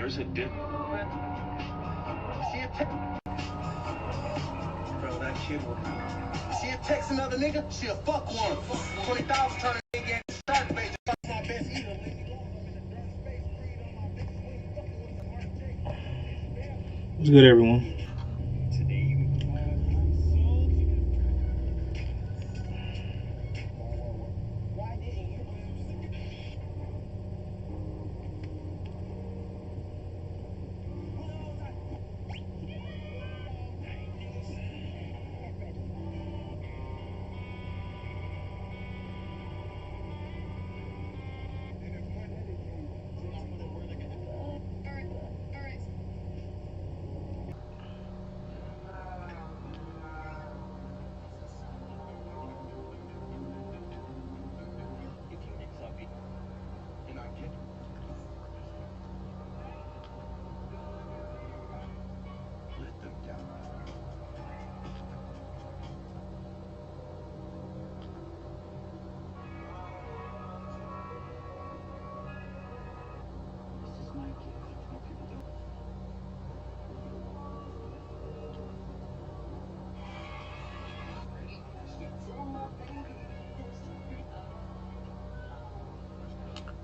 There's a difference. Bro, that kid will. See it text another nigga? She a fuck one. 20,000 turn a nigga in start base. Fuck my best eater. What's good, everyone?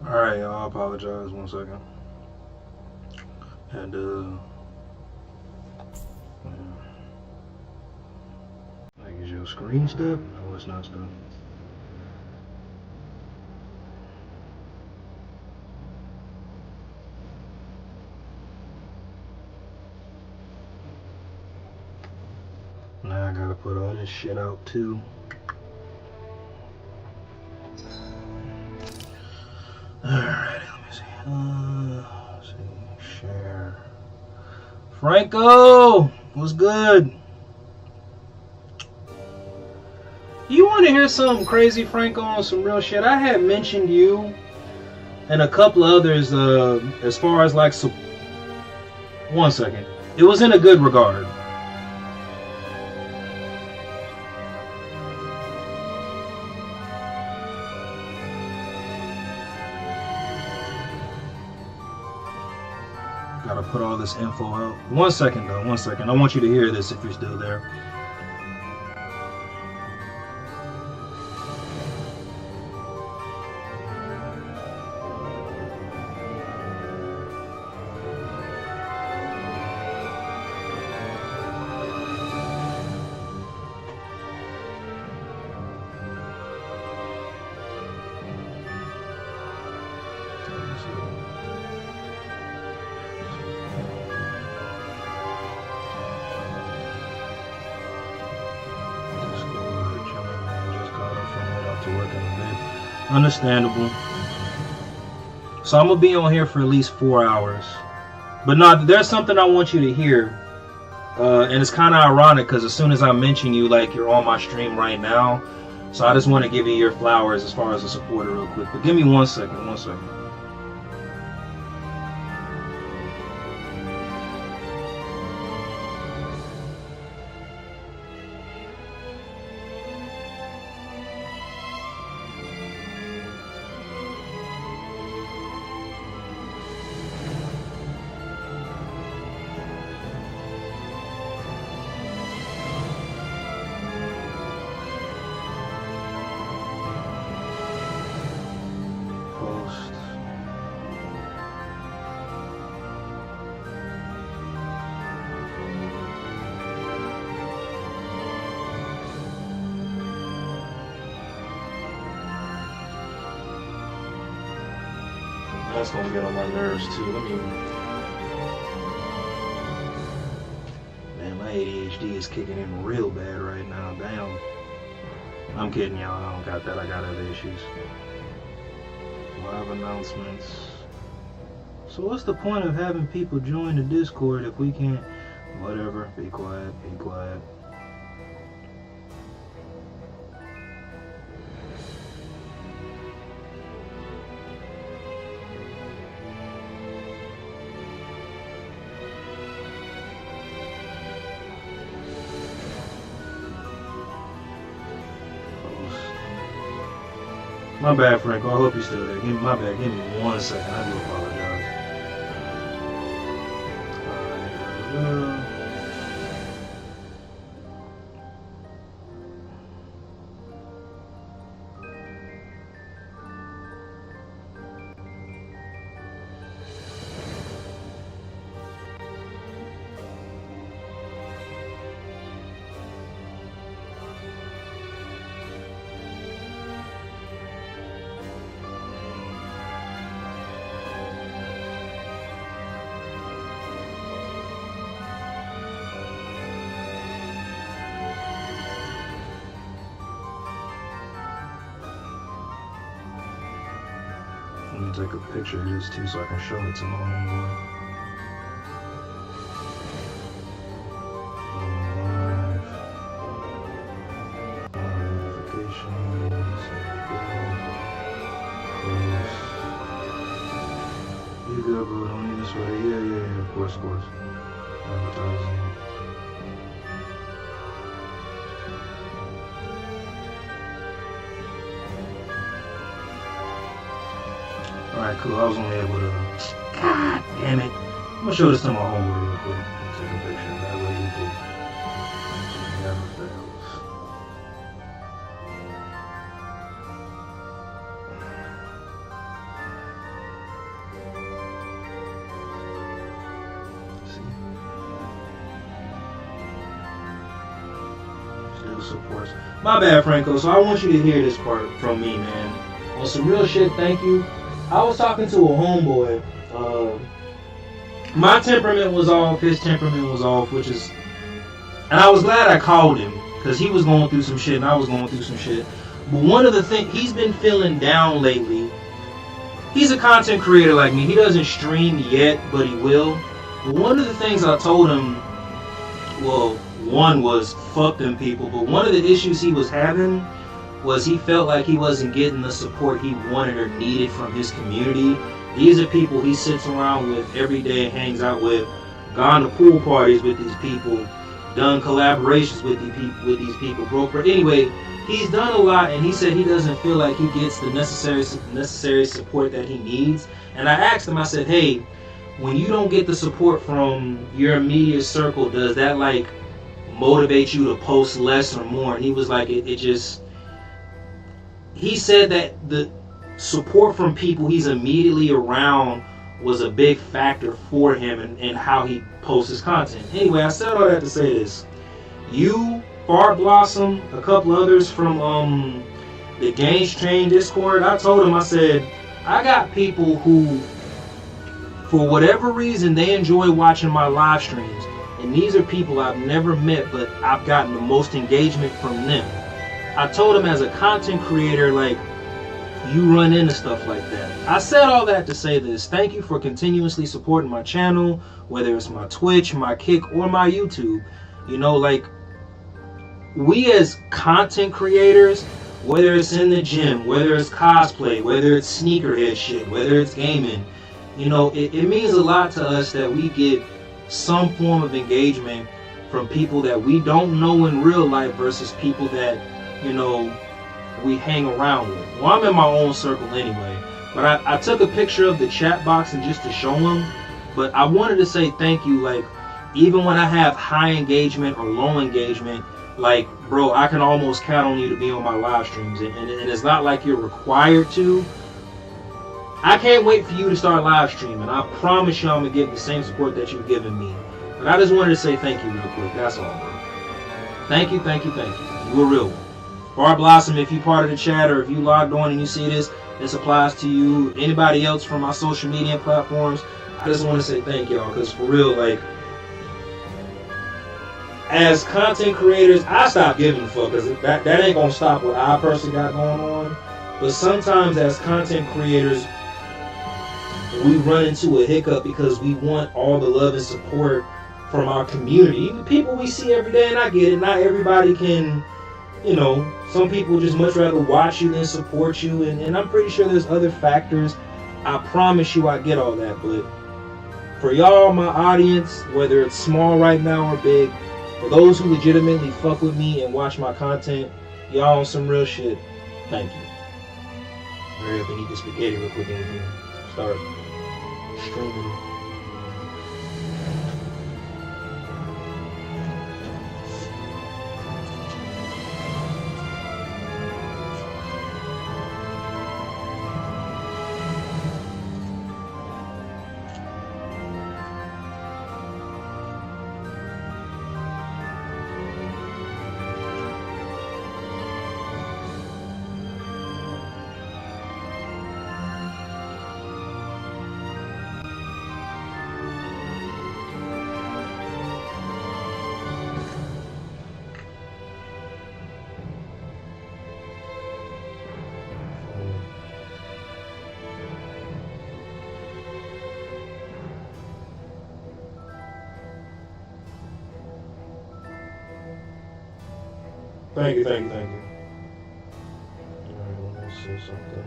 Alright, y'all, I apologize 1 second. And like, is your screen stuck? No, it's not stuck. Now I gotta put all this shit out too. Alright, let me see. Let's see. Share. Franco! What's good? You want to hear something crazy, Franco, on some real shit? I had mentioned you and a couple others as far as like... 1 second. It was in a good regard. Gotta put all this info out. 1 second though, 1 second. I want you to hear this if you're still there. Understandable. So I'm gonna be on here for at least 4 hours. But no, there's something I want you to hear. And it's kind of ironic because as soon as I mention you, like, you're on my stream right now. So I just want to give you your flowers as far as a supporter real quick. But give me 1 second, 1 second. That's gonna get on my nerves too. Man, my ADHD is kicking in real bad right now. Damn. I'm kidding, y'all. I don't got that. I got other issues. Live announcements. So what's the point of having people join the Discord if we can't? Whatever. Be quiet. Be quiet. My bad, Franco. I hope you're still there. My bad. Give me 1 second. I do apologize. Let me take a picture of this too so I can show it to my homeboy. Notifications. You good, bro? Don't need this way. Yeah. Of course. Advertising. Alright, cool. I was only able to. God damn it. I'm gonna show this to my homeboy real quick. Take a picture. That way he can. Never fails. See? Still supports. My bad, Franco. So I want you to hear this part from me, man. On some real shit, thank you. I was talking to a homeboy. My temperament was off, his temperament was off, and I was glad I called him because he was going through some shit and I was going through some shit. But one of the things, he's been feeling down lately. He's a content creator like me. He doesn't stream yet, but he will. But one of the things I told him, well, one was fuck them people, but one of the issues he was having was he felt like he wasn't getting the support he wanted or needed from his community. These are people he sits around with every day, hangs out with, gone to pool parties with these people, done collaborations with these people, bro. Anyway, he's done a lot, and he said he doesn't feel like he gets the necessary support that he needs. And I asked him, I said, hey, when you don't get the support from your immediate circle, does that like motivate you to post less or more? And he was like, it just... He said that the support from people he's immediately around was a big factor for him and how he posts his content. Anyway, I said all that to say this. You, Fart Blossom, a couple others from the Games Train Discord, I told him, I said, I got people who, for whatever reason, they enjoy watching my live streams. And these are people I've never met, but I've gotten the most engagement from them. I told him as a content creator, like, you run into stuff like that. I said all that to say this. Thank you for continuously supporting my channel, whether it's my Twitch, my Kick, or my YouTube. You know, like, we as content creators, whether it's in the gym, whether it's cosplay, whether it's sneakerhead shit, whether it's gaming, you know, it means a lot to us that we get some form of engagement from people that we don't know in real life versus people that, you know, we hang around with. Well, I'm in my own circle anyway, but I took a picture of the chat box and just to show them, but I wanted to say thank you. Like, even when I have high engagement or low engagement, like, bro, I can almost count on you to be on my live streams, and it's not like you're required to. I can't wait for you to start live streaming. I promise you I'm gonna give the same support that you've given me. But I just wanted to say thank you real quick. That's all, bro. Thank you. You're a real one. Bar Blossom, if you part of the chat or if you logged on and you see this applies to you. Anybody else from my social media platforms, I just want to say thank y'all, because for real, like, as content creators, I stopped giving a fuck, because that ain't gonna stop what I personally got going on. But sometimes as content creators, we run into a hiccup because we want all the love and support from our community, the people we see every day. And I get it, not everybody can, you know, some people just much rather watch you than support you, and I'm pretty sure there's other factors. I promise you I get all that, but for y'all, my audience, whether it's small right now or big, for those who legitimately fuck with me and watch my content, y'all on some real shit, thank you. Hurry up and eat the spaghetti real quick and we can start streaming. Thank you. Alright, let me see something.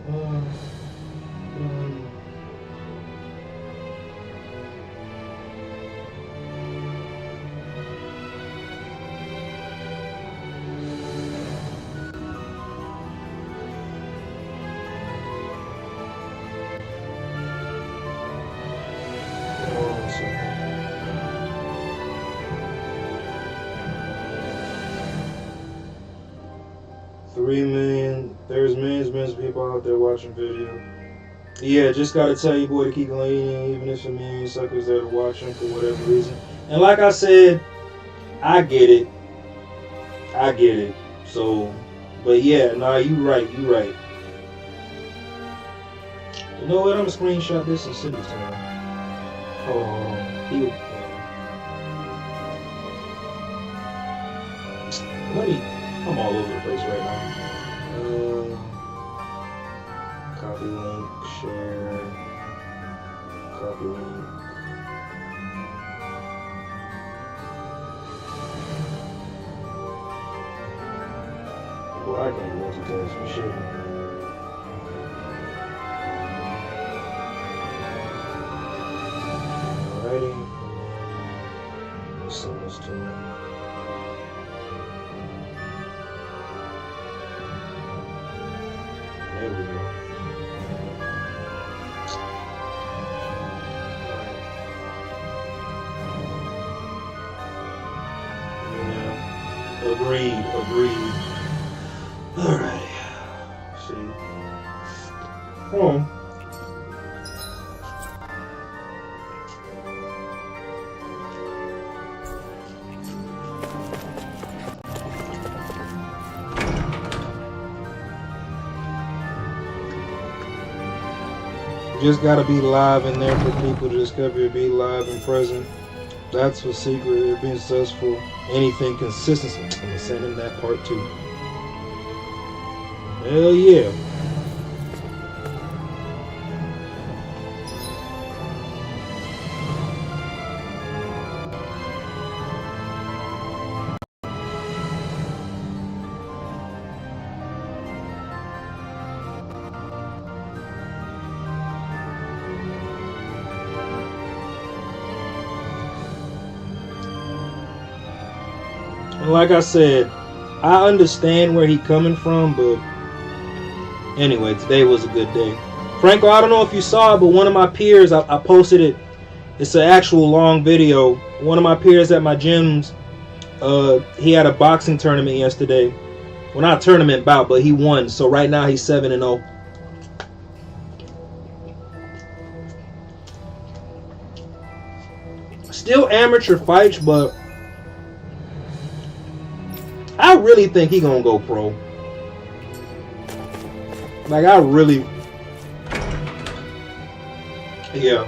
One second. There's millions of people out there watching video. Yeah, just gotta tell you, boy, to keep going, even if some million suckers that are watching for whatever reason. And like I said, I get it. So, but yeah, nah, you right. You know what? I'm gonna screenshot this and send it to him. Hold on. I'm all over the place right now. Copy link, share, copy link. Well, I can't multitask for shit. Alrighty. Let's send this to me. There we go. Yeah. Agreed. Alright. See. Hold on. Just gotta be live in there for people to discover, be live and present. That's the secret of being successful. Anything consistency. I'm gonna send him that part too. Hell yeah. Like I said, I understand where he's coming from, but anyway, today was a good day. Franco, I don't know if you saw it, but one of my peers, I posted it. It's an actual long video. One of my peers at my gyms, he had a boxing tournament yesterday. Well, not a tournament bout, but he won. So right now he's 7-0. Still amateur fights, but I really think he gonna go pro. Like, I really, yeah.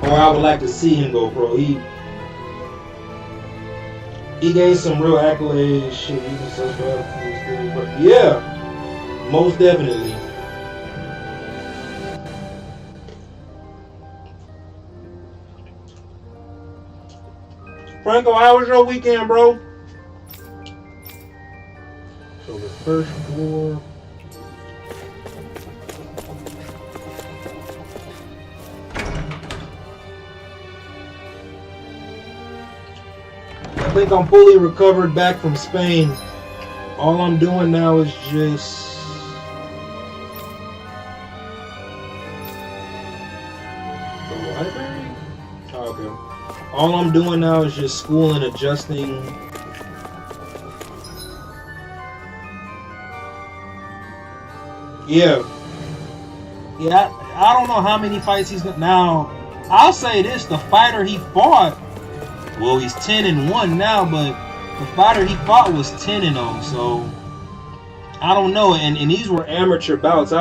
Or I would like to see him go pro. He gained some real accolades. Shit, he was so bad. But yeah, most definitely. Franco, how was your weekend, bro? So the first floor. I think I'm fully recovered back from Spain. All I'm doing now is just the library? Oh, okay. All I'm doing now is just school and adjusting. Yeah, I don't know how many fights he's got now. I'll say this: the fighter he fought, well, he's 10-1 now, but the fighter he fought was 10-0. So I don't know, and these were amateur bouts.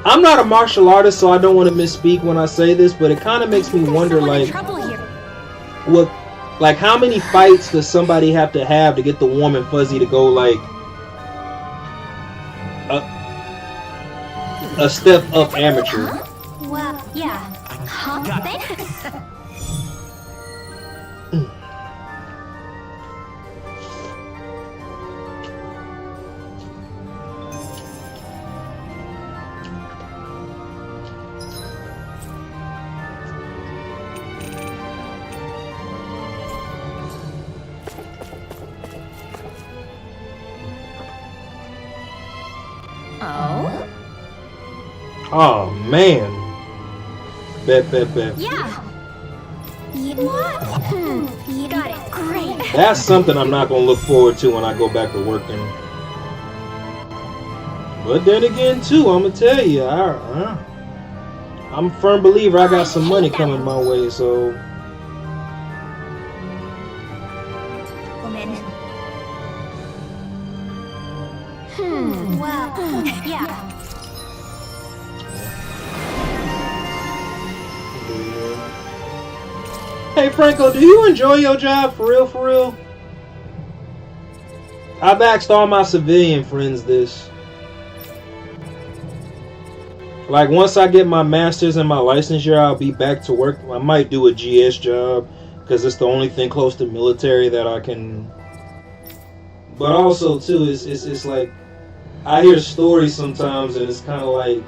I'm not a martial artist, so I don't want to misspeak when I say this, but it kind of makes me wonder, like, how many fights does somebody have to get the warm and fuzzy to go like a step up amateur? Well, yeah. Huh? Thanks. Oh? Oh man. Bet. Yeah. What? You got it. Great. That's something I'm not gonna look forward to when I go back to working. But then again, too, I'm gonna tell you, I'm a firm believer I got some money coming my way, so. Woman. Well, yeah. Hey Franco, do you enjoy your job for real? I've asked all my civilian friends this. Like once I get my master's and my licensure, I'll be back to work. I might do a GS job because it's the only thing close to military that I can. But also too, it's like I hear stories sometimes and it's kind of like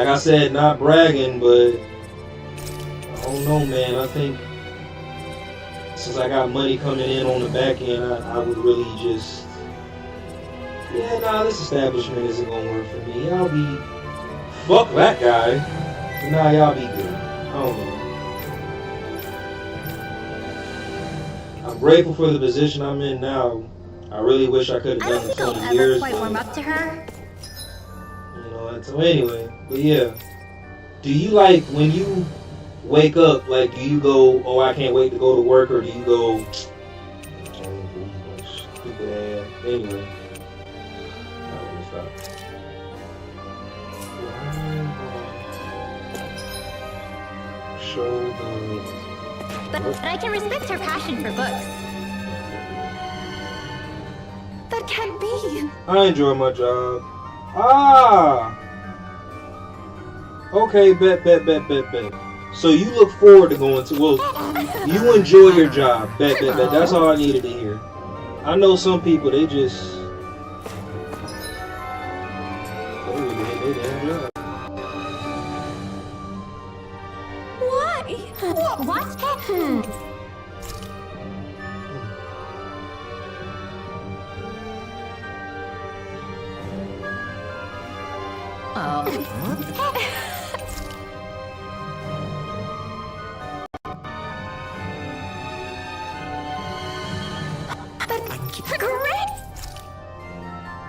I said, not bragging, but. I don't know, man. I think since I got money coming in on the back end, I would really just, this establishment isn't gonna work for me. Y'all be, fuck that guy. Nah, y'all be good. I don't know. I'm grateful for the position I'm in now. I really wish I could have done it 20 years. Quite warm up to her. You know. So anyway, but yeah. Do you like when you wake up, like, do you go, oh, I can't wait to go to work, or do you go, stupid ass, anyway. But I can respect her passion for books. That can't be. I enjoy my job. Okay, bet. So you look forward to going to, you enjoy your job. Bet. That's all I needed to hear. I know some people, they just, they really hate their damn job. Why? What? Oh.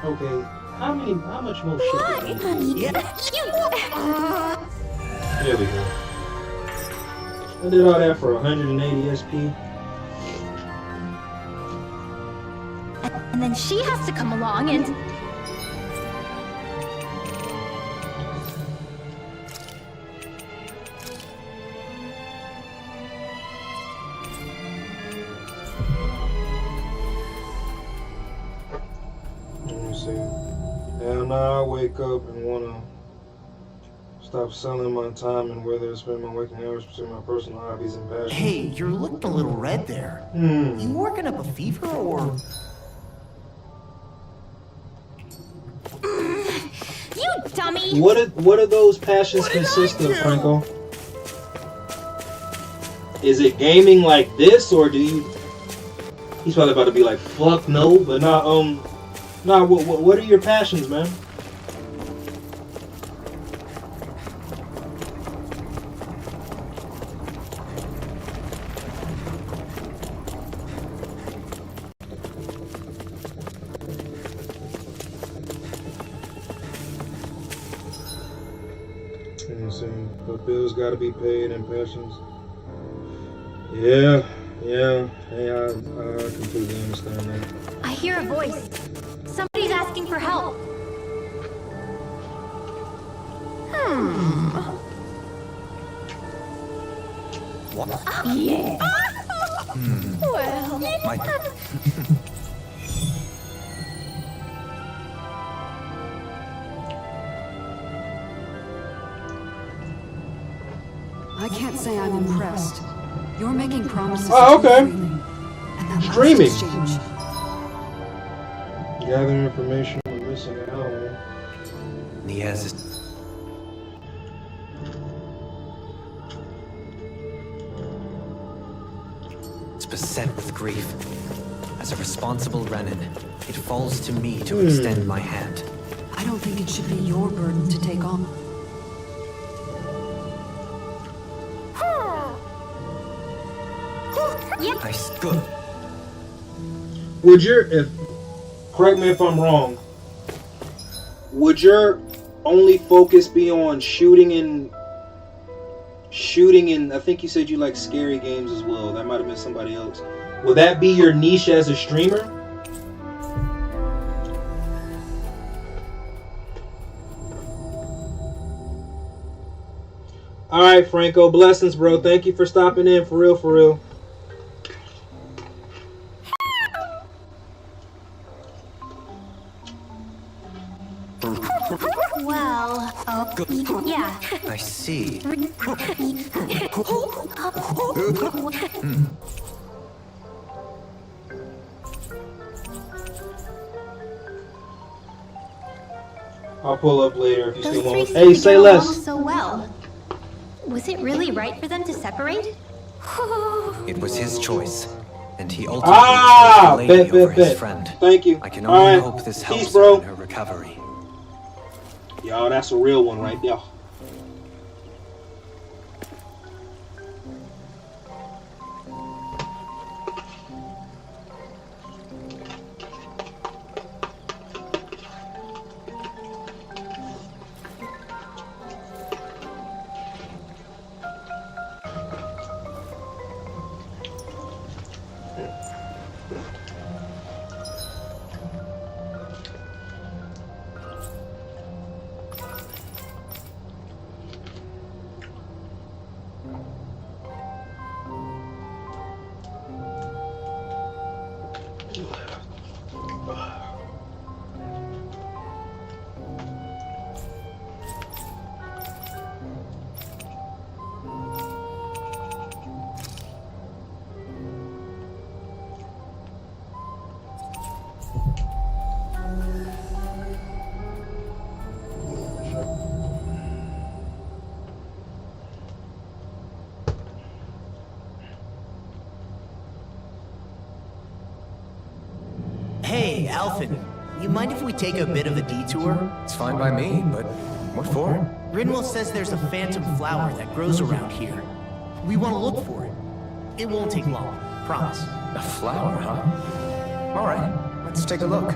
Okay, how much more shit? There we go. I did all that for 180 SP. And then she has to come along and... And now I wake up and want to stop selling my time and whether to spend my waking hours pursuing my personal hobbies and passions. Hey, you're looking a little red there. You working up a fever or? You dummy! What do those passions consist of, Franco? Is it gaming like this, or do you? He's probably about to be like, "Fuck no," but not Nah, what are your passions, man? Let me see. But bills gotta be paid and passions. Yeah. Hey, I completely understand that. I hear a voice. Somebody's asking for help. What? Yeah. Well. I can't say I'm impressed. You're making promises. Oh, okay. And that last Streaming. exchange. Gather information on missing Alan. Niaz is... It's beset with grief. As a responsible Renin, it falls to me to extend my hand. I I don't think it should be your burden to take on. Yep. Good. Would your, if, correct me if I'm wrong, would your only focus be on shooting and, I think you said you like scary games as well. That might have been somebody else. Would that be your niche as a streamer? Alright, Franco, blessings, bro. Thank you for stopping in, for real, for real. Well, yeah. I see. I'll pull up later if you Those still three want. seem Hey, to say get along less. so well. Was it really right for them to separate? It was his choice, and he ultimately Ah, chose the lady over his bet. friend. Thank you. I can All only right. hope this Peace, helps bro. her in her recovery. Yo, that's a real one right there. Hey, Alphen, you mind if we take a bit of a detour? It's fine by me, but what for? Rinwell says there's a phantom flower that grows around here. We want to look for it. It won't take long, promise. A flower, huh? All right, let's take a look.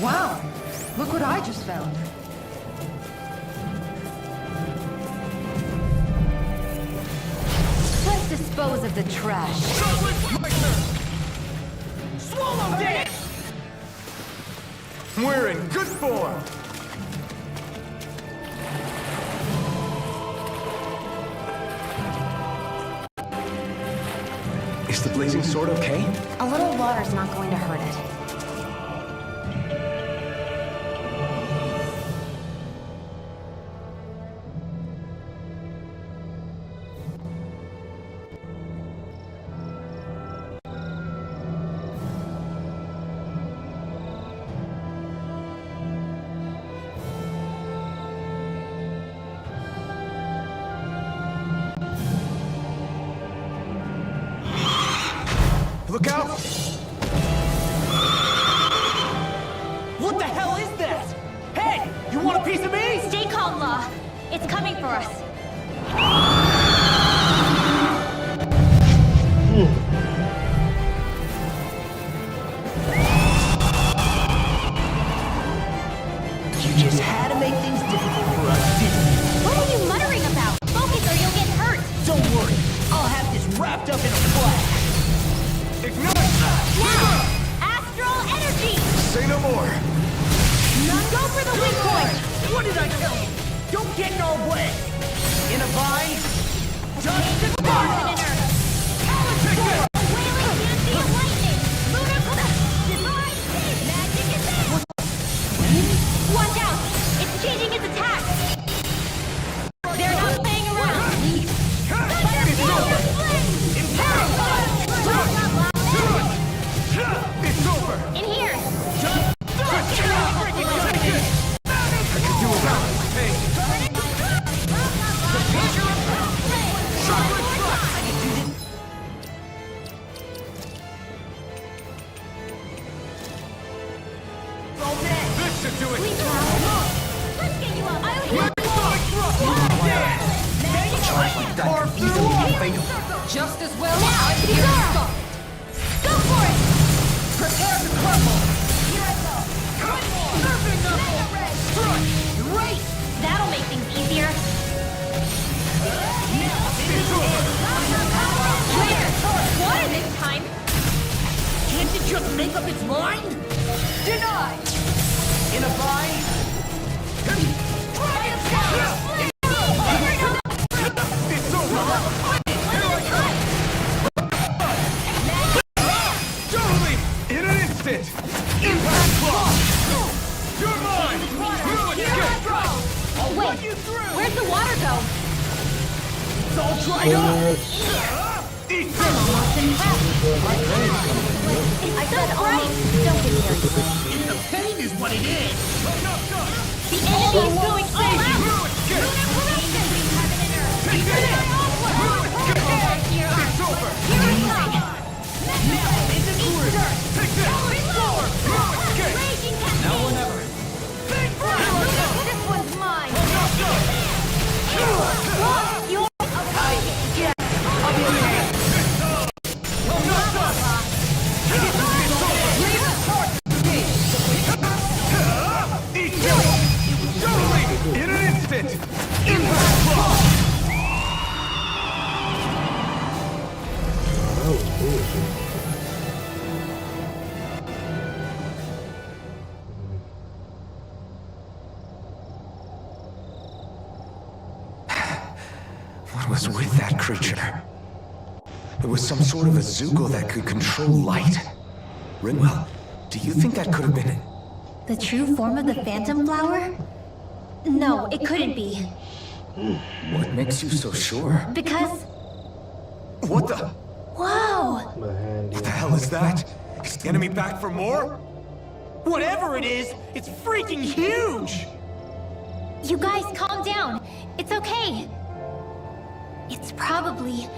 Wow! Look what I just found. Let's dispose of the trash. We're in good form. Is the blazing sword okay? A little water's not going to hurt it. Look out! What the hell is that? Hey, you want a piece of me? Stay calm, Law. It's coming for us. You just had to make things difficult for us, didn't you? What are you muttering about? Focus or you'll get hurt. Don't worry, I'll have this wrapped up in a flash. Ignite! Now! Astral energy! Say no more! Go for the weak point! What did I tell you? Don't get in our way. In a vine, just Poison in Earth! Wailing fancy of lightning! Lunar divine speed! Magic is there! Watch out! It's changing its attack! They're not playing around! It's over! It's over! In here! Do it now! Hey! This should do it! Let's get you up! I'll heal Carve through! Just as well now! I'm here to Go! stop. Go for it! prepare to crumble. Here I go! Surfing knuckle. Great! That'll make things easier. Clear! Water this time! Can't it just make up its mind? Denied. In a vine. It's over! Totally! In an instant! Impact block! You're mine! No escape! Oh, wait! Where's the water go? It's all dried up. Eat this! I said right! Don't get carried away. The pain is what it is. The enemy is going all out! No escape! Take this! It's over! Take this! No escape! Now or never. This one's mine. You're I'll be okay. Eat this! Totally! In an instant! Impact block! What was with that creature? It was some sort of a Zugo that could control light. Rinwell, do you think that could have been it? the true form of the Phantom Flower? No, it couldn't be. What makes you so sure? Because... What the? Whoa! What the hell is that? Is the enemy back for more? Whatever it is, it's freaking huge! You guys, calm down. It's okay. It's probably...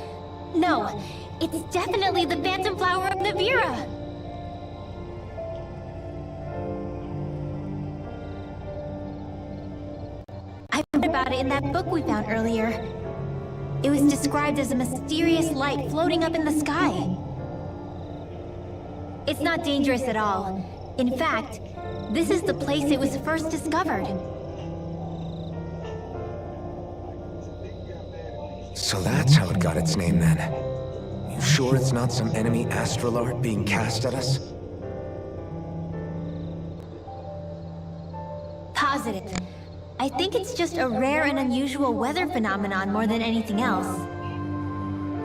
No, it's definitely the Phantom Flower of Navira. I read about it in that book we found earlier. It was described as a mysterious light floating up in the sky. It's not dangerous at all. In fact, this is the place it was first discovered. So that's how it got its name then. You sure it's not some enemy astral art being cast at us? Positive. I think it's just a rare and unusual weather phenomenon more than anything else.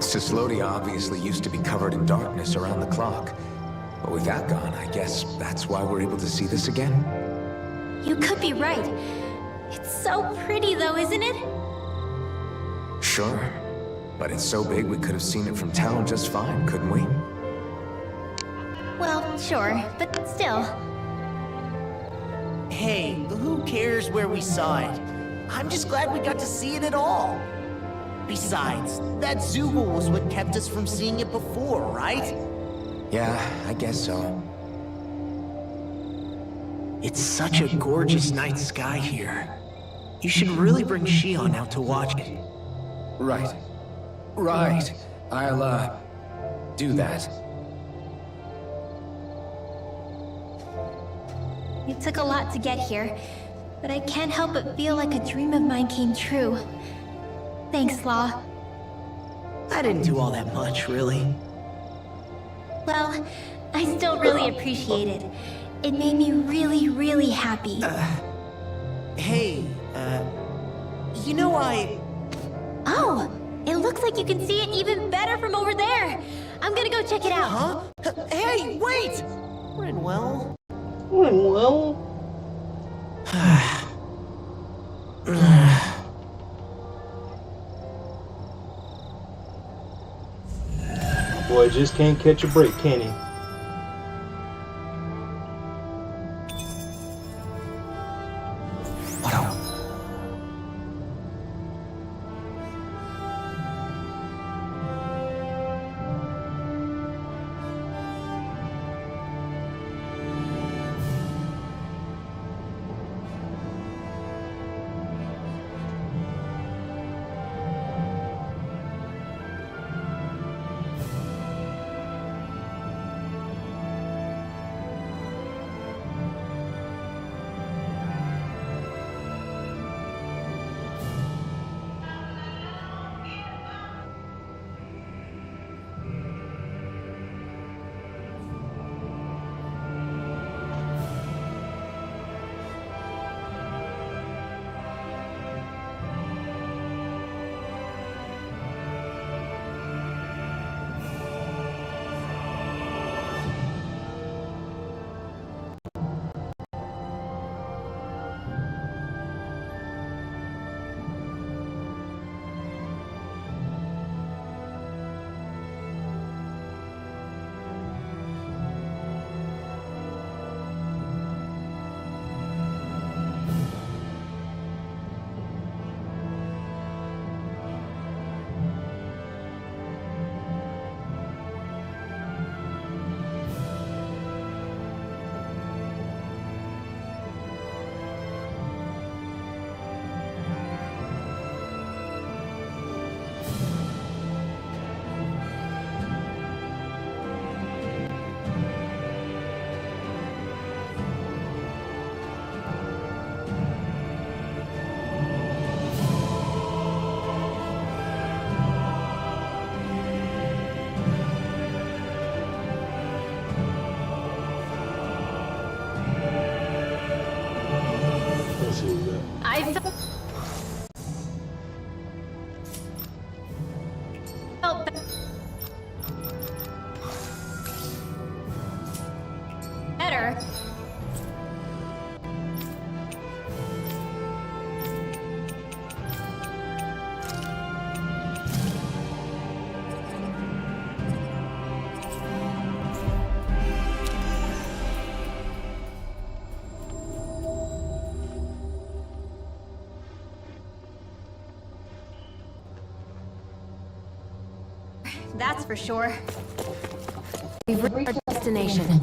Cislodia obviously used to be covered in darkness around the clock. But with that gone, I guess that's why we're able to see this again? You could be right. It's so pretty though, isn't it? Sure. But it's so big we could have seen it from town just fine, couldn't we? Well, sure, but still. Hey, who cares where we saw it? I'm just glad we got to see it at all. Besides, that Zoogle was what kept us from seeing it before, right? Yeah, I guess so. It's such a gorgeous night sky here. You should really bring Shion out to watch it. Right. Right. I'll, do that. It took a lot to get here, but I can't help but feel like a dream of mine came true. Thanks, Law. I didn't do all that much, really. Well, I still really appreciate it. It made me really, really happy. Hey, you know Oh, it looks like you can see it even better from over there. I'm gonna go check it out. Huh? Hey, wait! Rinwell? Well, boy just can't catch a break, can he? What a... Let's see what we got. I felt better. That's for sure. We've reached our destination.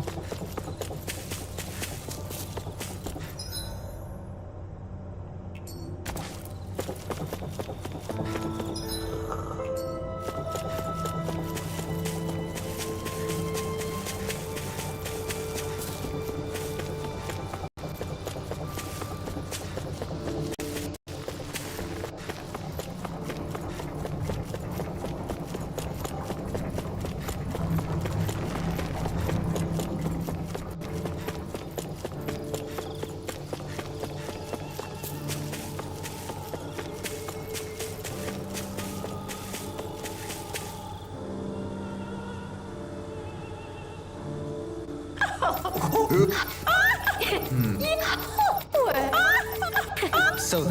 So,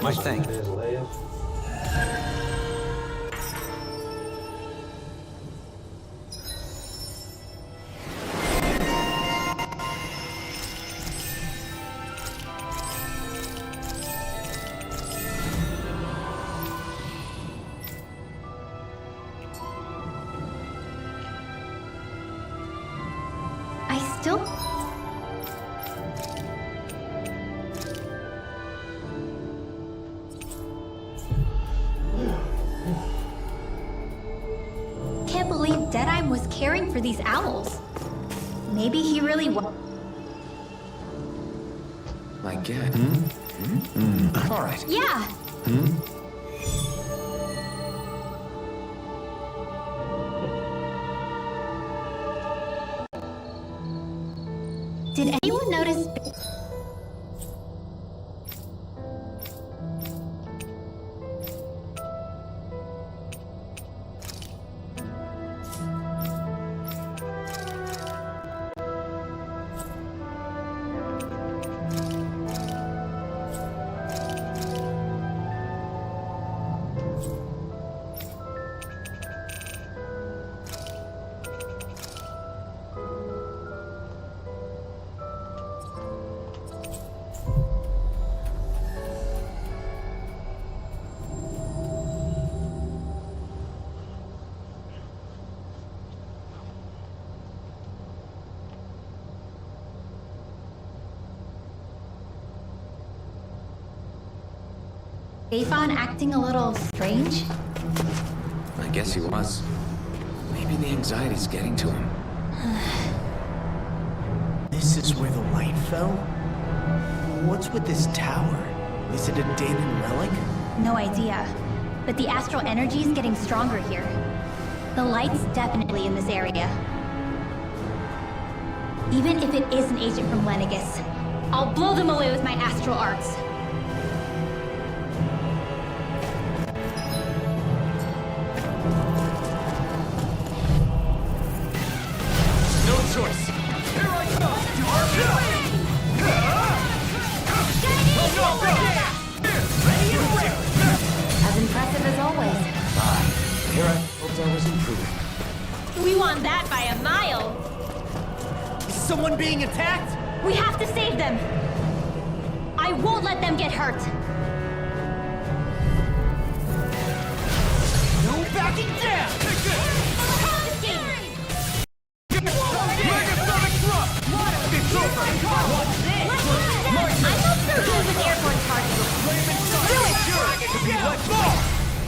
my thing. There's Leia. Deadeye was caring for these owls. Maybe he really was. I get. All right. Yeah. Did anyone notice? Aphon acting a little strange? I guess he was. Maybe the anxiety's getting to him. This is where the light fell? What's with this tower? Is it a Daemon relic? No idea. But the astral energy is getting stronger here. The light's definitely in this area. Even if it is an agent from Lenegus, I'll blow them away with my astral arts. As impressive as always. Here I hoped I was improving. We won that by a mile. Is someone being attacked? We have to save them. I won't let them get hurt. No backing down!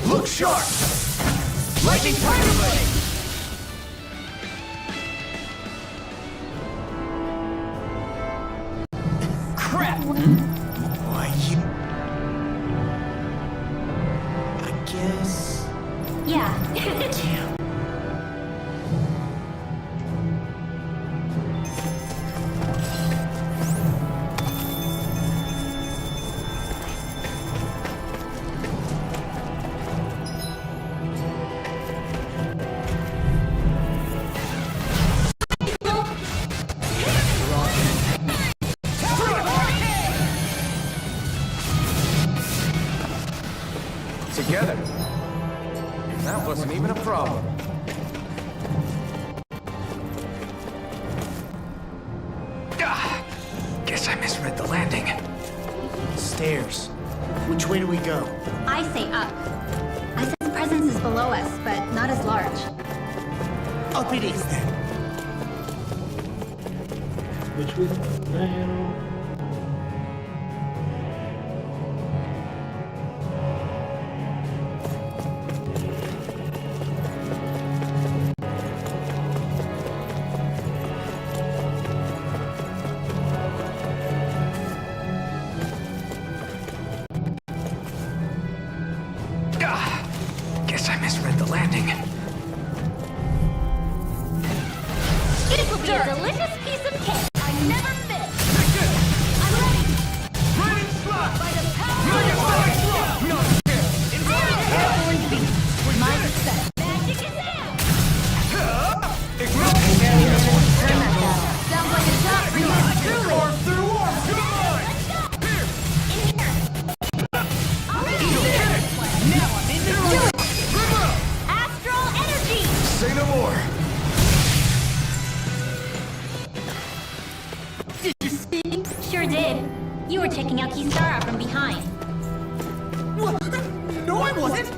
Look sharp! Lightning Tiger Blade! Crap! Why, you... I guess... Yeah. Damn. Together. That wasn't even a problem. Guess I misread the landing. Stairs. Which way do we go? I say up. I sense presence is below us, but not as large. Up it is then. Which was the hell? Guess I misread the landing. It will be a delicious piece of cake. I never miss. I'm ready. By the power of water. My success. Magic is out. Sounds like a job for yours truly. Astral energy! Say no more. Did you see? Sure did. You were checking out Kisara from behind. What? No, I wasn't!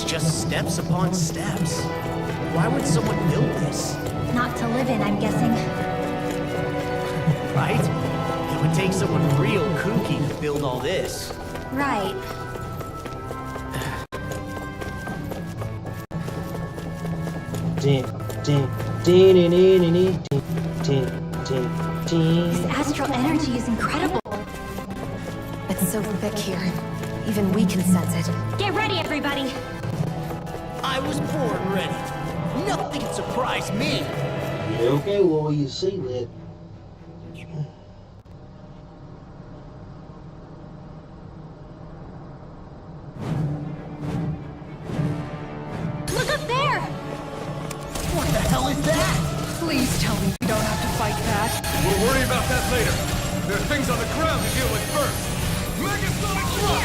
just steps upon steps. Why would someone build this? Not to live in, I'm guessing. Right? It would take someone real kooky to build all this. Right. Ding, ding, ding, ding, ding, ding, ding, ding, ding. This astral energy is incredible. It's so thick here. Even we can sense it. Get ready, everybody. I was born ready. Nothing can surprise me. Yeah, okay, well, you see that. Look up there! What the hell is that? Please tell me we don't have to fight that. We'll worry about that later. There are things on the ground to deal with first. Megasonic Drop!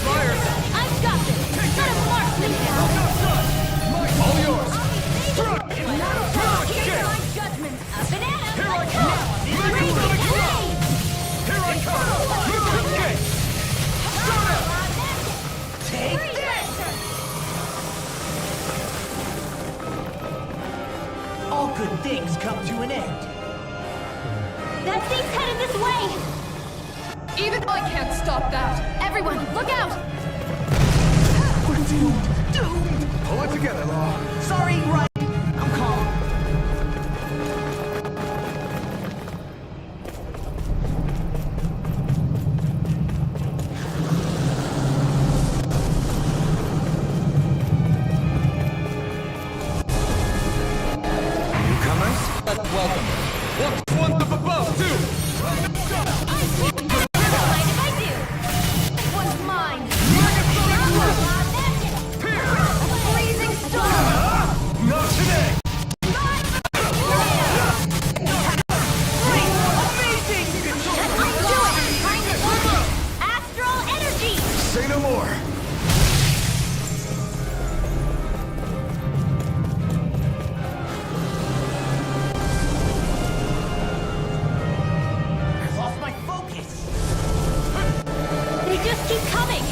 Fire! I've got this! Set a mark, please! All yours! Here's my judgment! A banana! Here I come! Megasonic Drop! Here I come! Okay! Take this! All good things come to an end. That thing's headed this way! Even I can't stop that. Everyone, look out! We're doomed. Doomed! Pull it together, Law. Sorry, right. I'm calm. Newcomers? Welcome. Watch one up above, too! Mind if I do? This one's mine! Freezing storm! Not today! Astral energy! Say no more! I lost my focus. They just keep coming!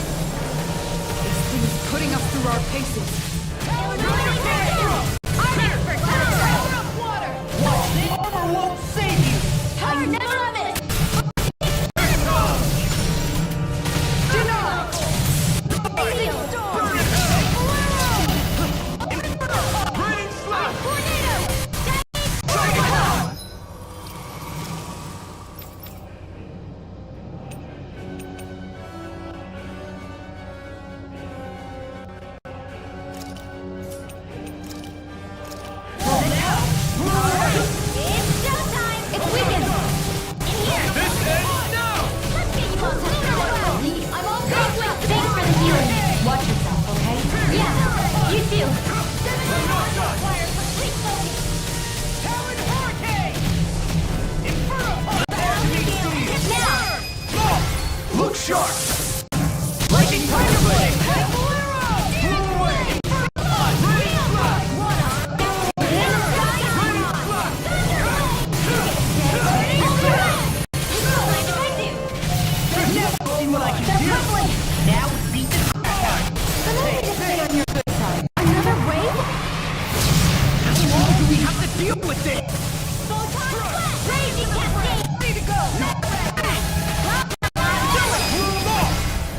This thing's putting us through our paces. I'm expert! Water! Armor won't save you. Power never limit! Raining slap! It's showtime! It's weekend! In here! This ends now! Let's get you all to I'm all good with thanks for the healing. Watch yourself, okay? Yeah, you too. Requires complete focus. Talon Hurricane! Now! Look sharp! Lightning Tiger Blade! See what I can do. Now beat the crap out. Another wave? How long do we have to deal with this? Raging cascade! Ready to go!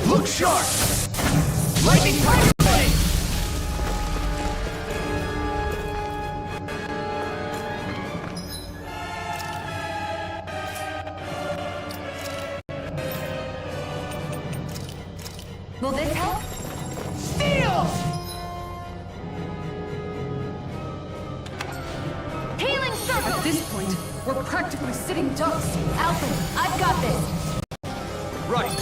Look sharp! Lightning Tiger Blade! Will this help? Steel! Healing circle! At this point, we're practically sitting ducks. Alpha, I've got this. Right!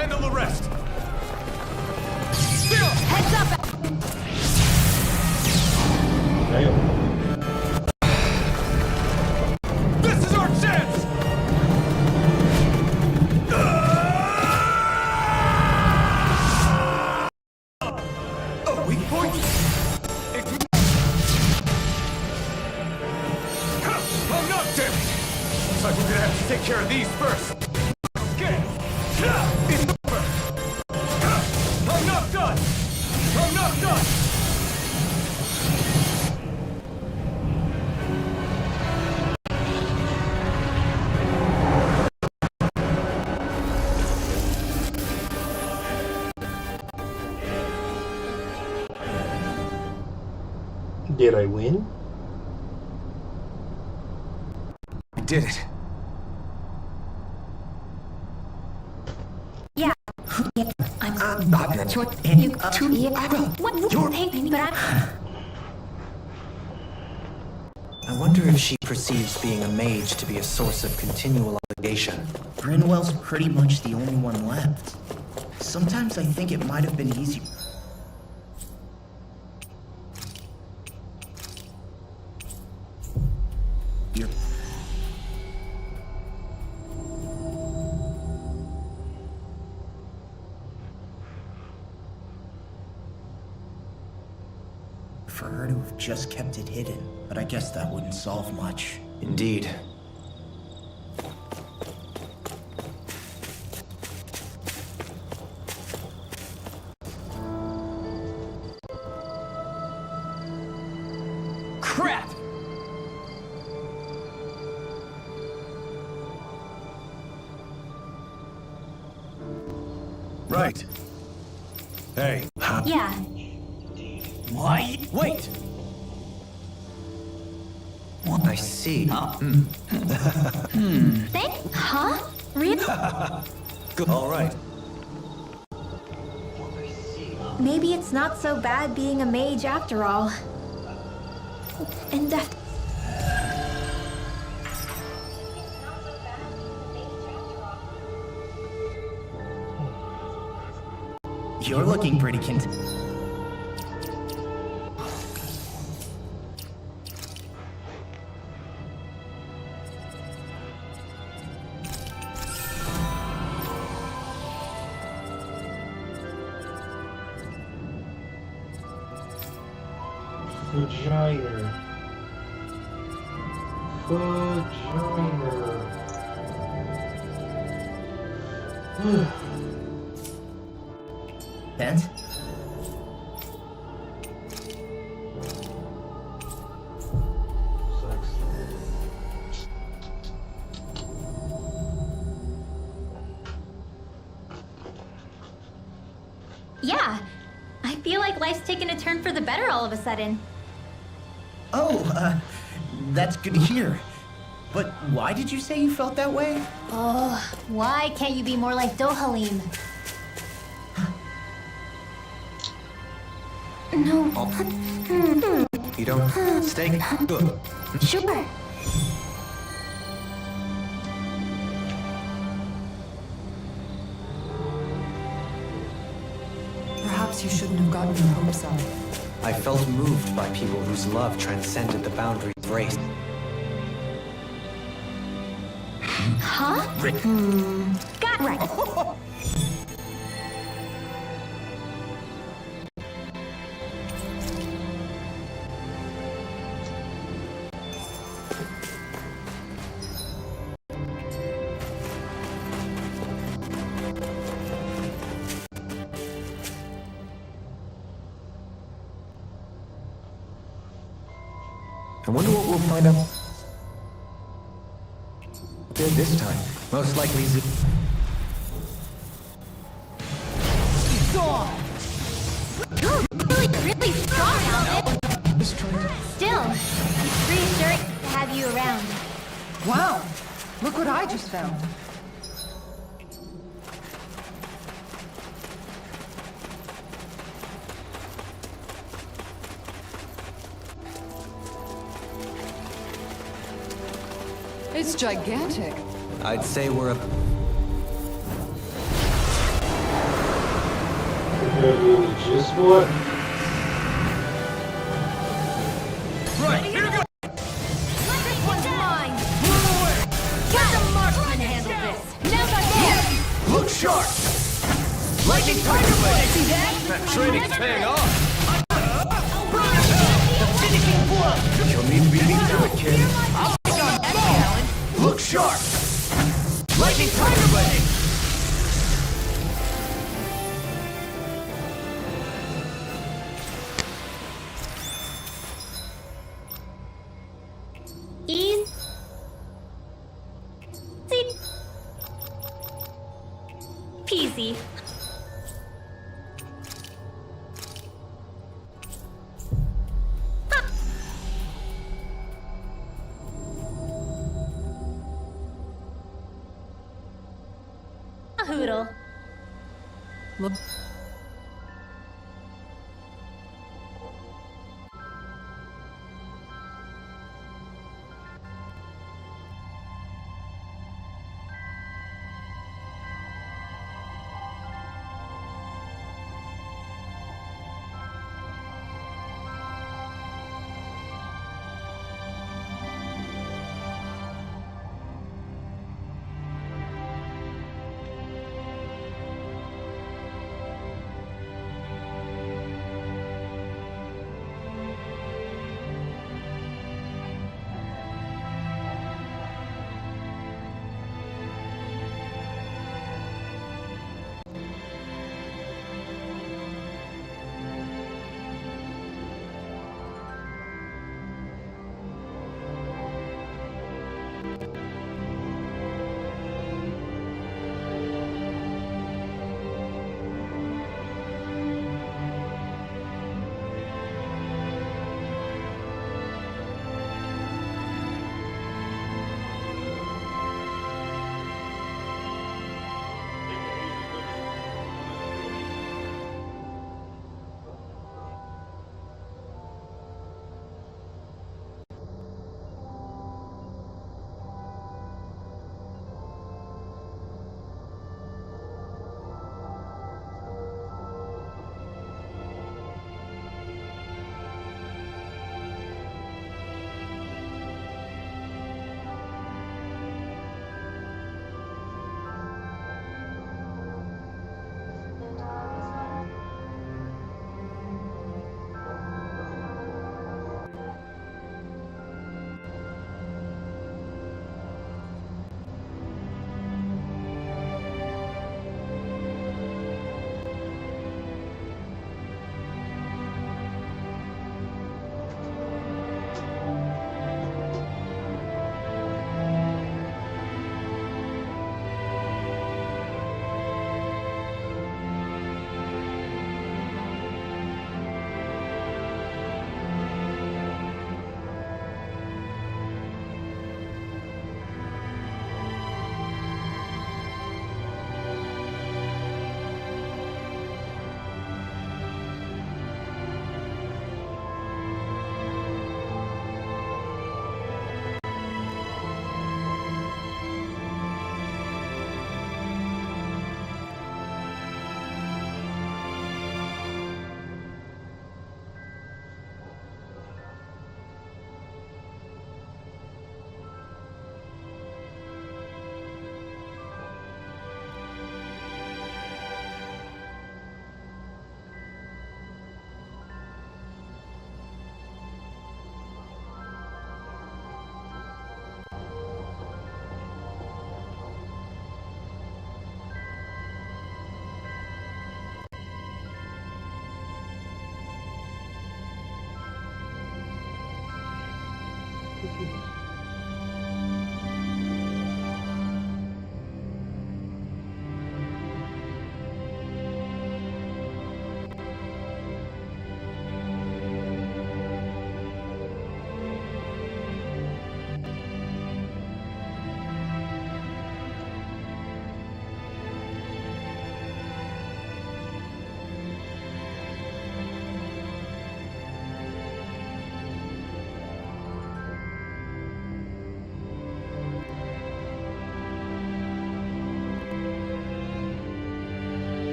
handle the rest. Still! Heads up! Damn. This is our chance! A weak point? I'm not damn it! Looks like we're gonna have to take care of these first. Okay. It's over. I'm not done! I'm not done! Did I win? I did it. Yeah. I'm short. And What? Hey, but I'm... I wonder if she perceives being a mage to be a source of continual obligation. Grinwell's pretty much the only one left. Sometimes I think it might have been easier. For her to have just kept it hidden, but I guess that wouldn't solve much. Indeed. Crap! Right. Hey. Yeah. Why? Wait! I see. Thank... Huh? Really? All right. Maybe it's not so bad being a mage after all. And You're looking pretty content. Vagina. Vagina. Bent? Yeah. I feel like life's taken a turn for the better all of a sudden. Oh, that's good to hear. But why did you say you felt that way? Oh, why can't you be more like Dohalim? No. You don't stay. Sure. perhaps you shouldn't have gotten your hopes up. I felt moved by people whose love transcended the boundaries of race. Huh? Rick. Got right. I wonder what we'll find out there this time. Most likely Really strong, Alvin. Still, it's reassuring to have you around. Wow! Look what I just found. It's gigantic. I'd say we're a... Prepare to do the gist for it. Right, here we go! This one's mine. Move away! Let the marksman handle this. Never there. Look sharp! Lightning Tiger Blade! See that? That training's paying off! You'll need to be beat to it, kid. I'll take on that challenge. Look sharp! Lightning Tiger Blade! Easy. Peasy. A hoodle. Look.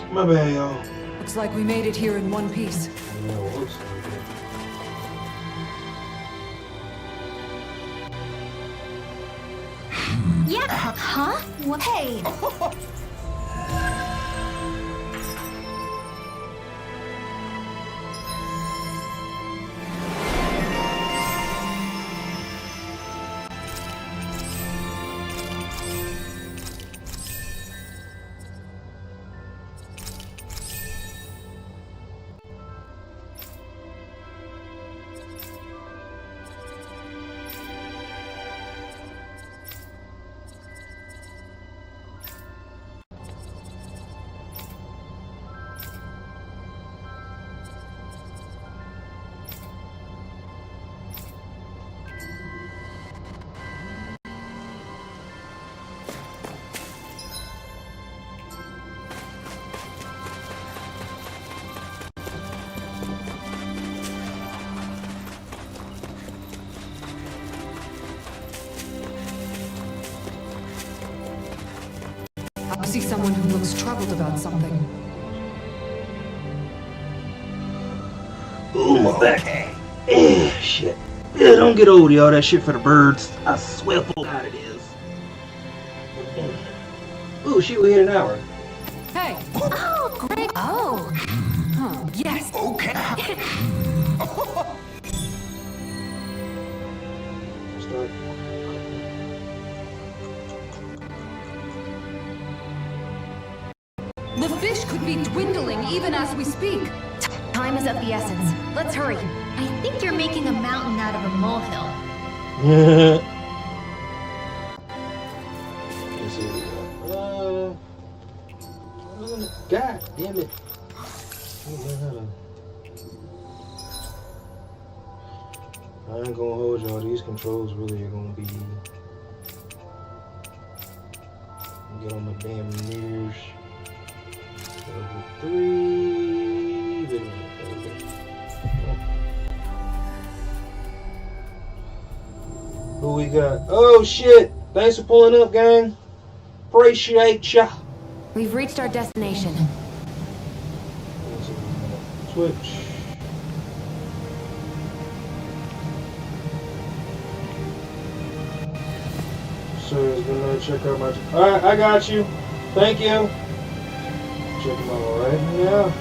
My bad, y'all. Looks like we made it here in one piece. Yeah, well, looks like it. Yeah. Huh? What? Hey. I see someone who looks troubled about something. Ooh, my back. Shit. Yeah, don't get old, y'all. That shit for the birds. I swear for God it is. Ooh, shit, we hit an hour. Hey! Oh, great! Oh! Huh, yes! Okay. Start. The fish could be dwindling even as we speak. Time is of the essence. Let's hurry. I think you're making a mountain out of a molehill. God damn it. I ain't gonna hold y'all. These controls really are gonna be. Get on my damn nerves. Level 3. Who we got? Oh shit! Thanks for pulling up, gang. Appreciate ya. We've reached our destination. Switch. So it's gonna check out my. Alright, I got you. Thank you. Check them out right now.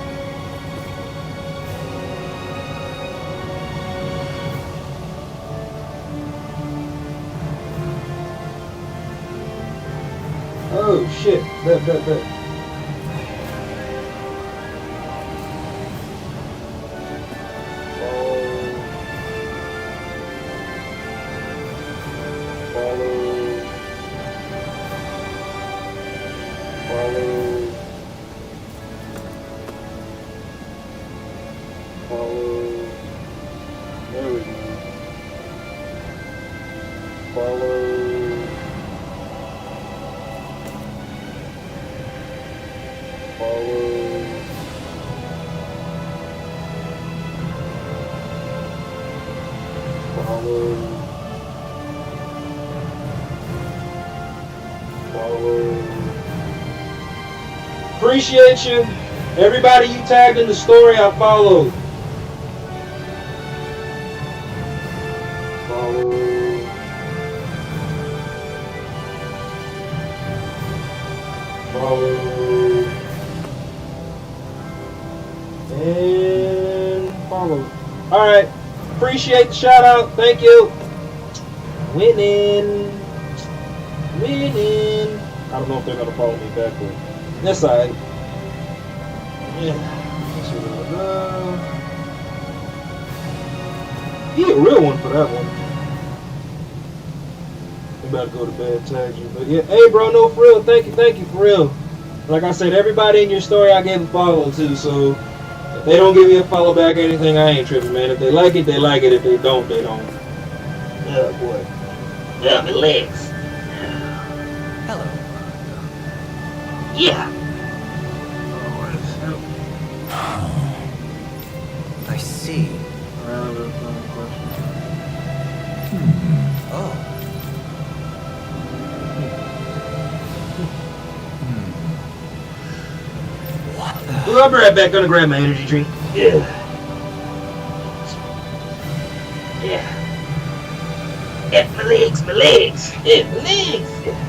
Oh shit. Bet. Follow. There we go. Follow. Follow. Follow. Follow. Appreciate you. Everybody you tagged in the story, I followed. Follow. Follow. And follow. Alright. Appreciate the shout out. Thank you. Winning. Winning. I don't know if they're going to follow me back, but that's alright. Yeah. He a real one for that one. You better go to bed, tag you. But yeah, hey bro, no for real. Thank you for real. Like I said, everybody in your story I gave a follow to, so if they don't give me a follow back or anything, I ain't tripping, man. If they like it, they like it. If they don't, they don't. Yeah, boy. Yeah, my legs. Hello. Yeah. I see. Oh. Well, I'll be right back. Gonna grab my energy drink. Yeah. Yeah. Yeah, my legs. Yeah, my legs. Yeah.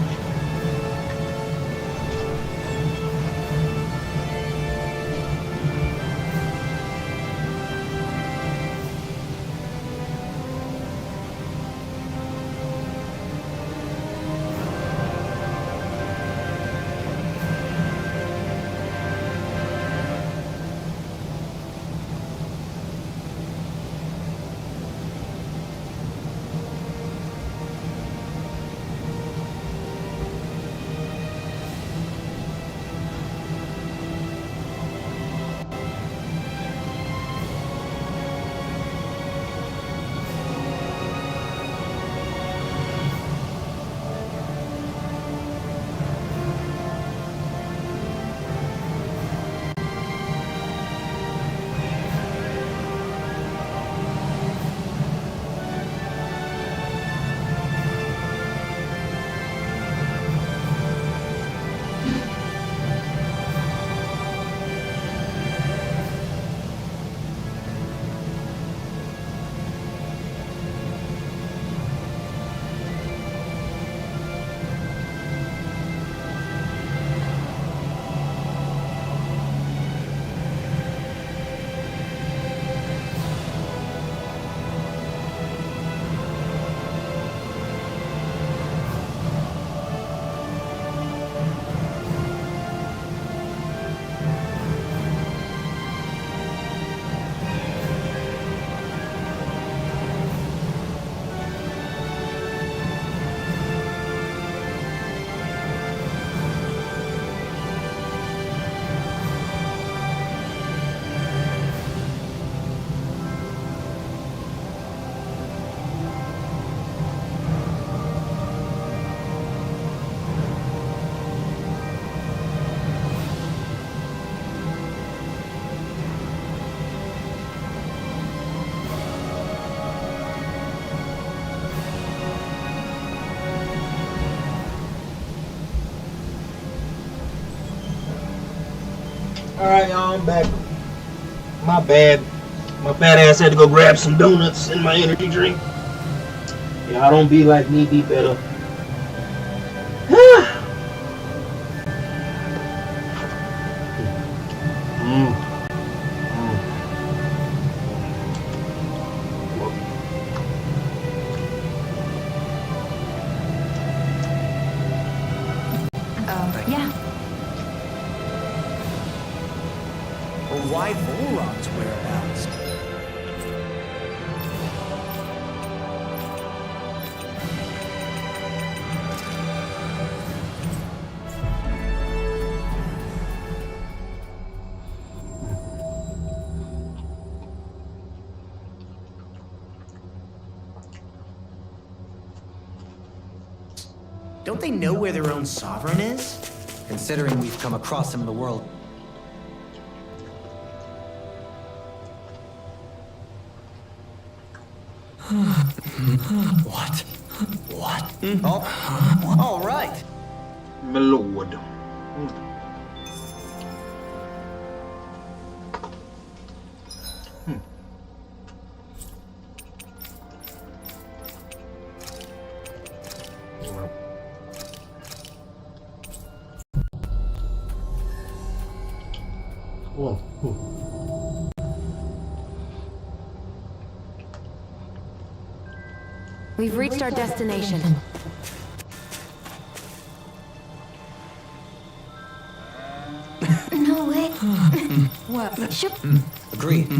Alright, y'all, I'm back. My bad. My fat ass had to go grab some donuts and my energy drink. Y'all don't be like me, be better. Yeah. Why Volron's whereabouts? Don't they know where their own sovereign is? Considering we've come across him in the world. What? What? Oh, all right. My lord. Whoa. We've reached our destination. No way. What? Should Agreed.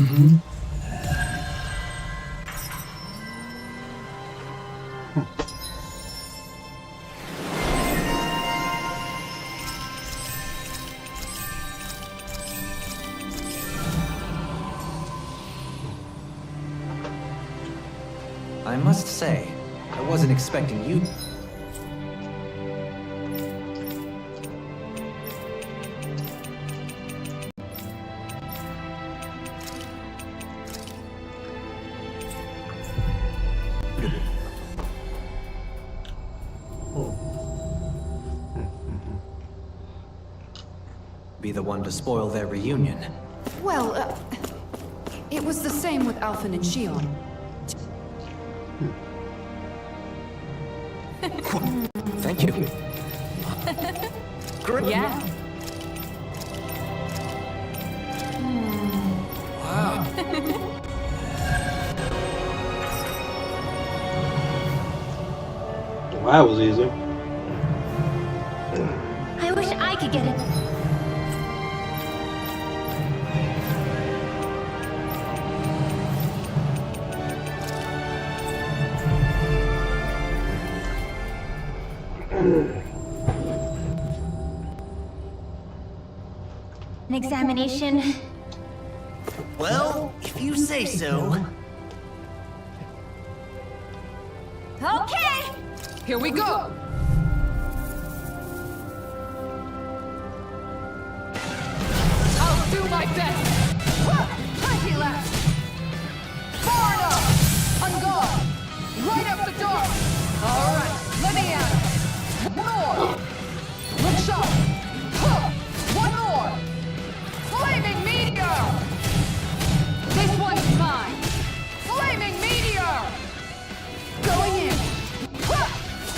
I must say, I wasn't expecting you. Be the one to spoil their reunion. Well, it was the same with Alphen and Shion. Thank you. Great. Yeah. Well, that was easy. I wish I could get it. An examination. Well, if you say so. Okay. Here we go! I'll do my best! 20 left! Far enough! On guard! Right up the door! Alright, let me at it! More! Look sharp! One more! Flaming meteor! This one's mine! Flaming meteor! Going in!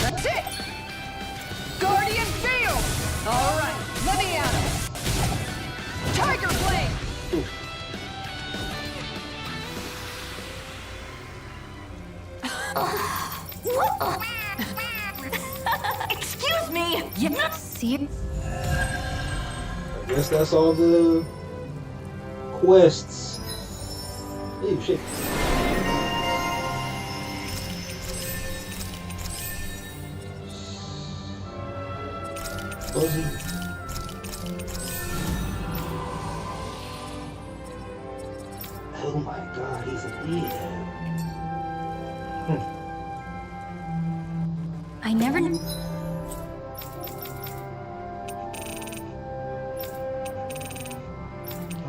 That's it! Guardian field! Alright, let me at it! Tiger flame! Excuse me. Yeah. See? I guess that's all the quests. Oh shit. Fuzzy. Oh my god, he's a idiot. I never knew.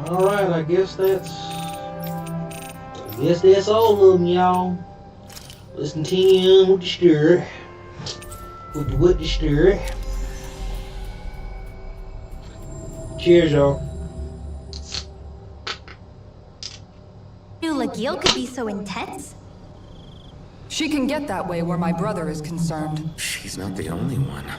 Alright, I guess that's all of them, y'all. Let's continue with the story. With the story. Cheers, y'all. Knew Lagiel could be so intense. She can get that way where my brother is concerned. She's not the only one.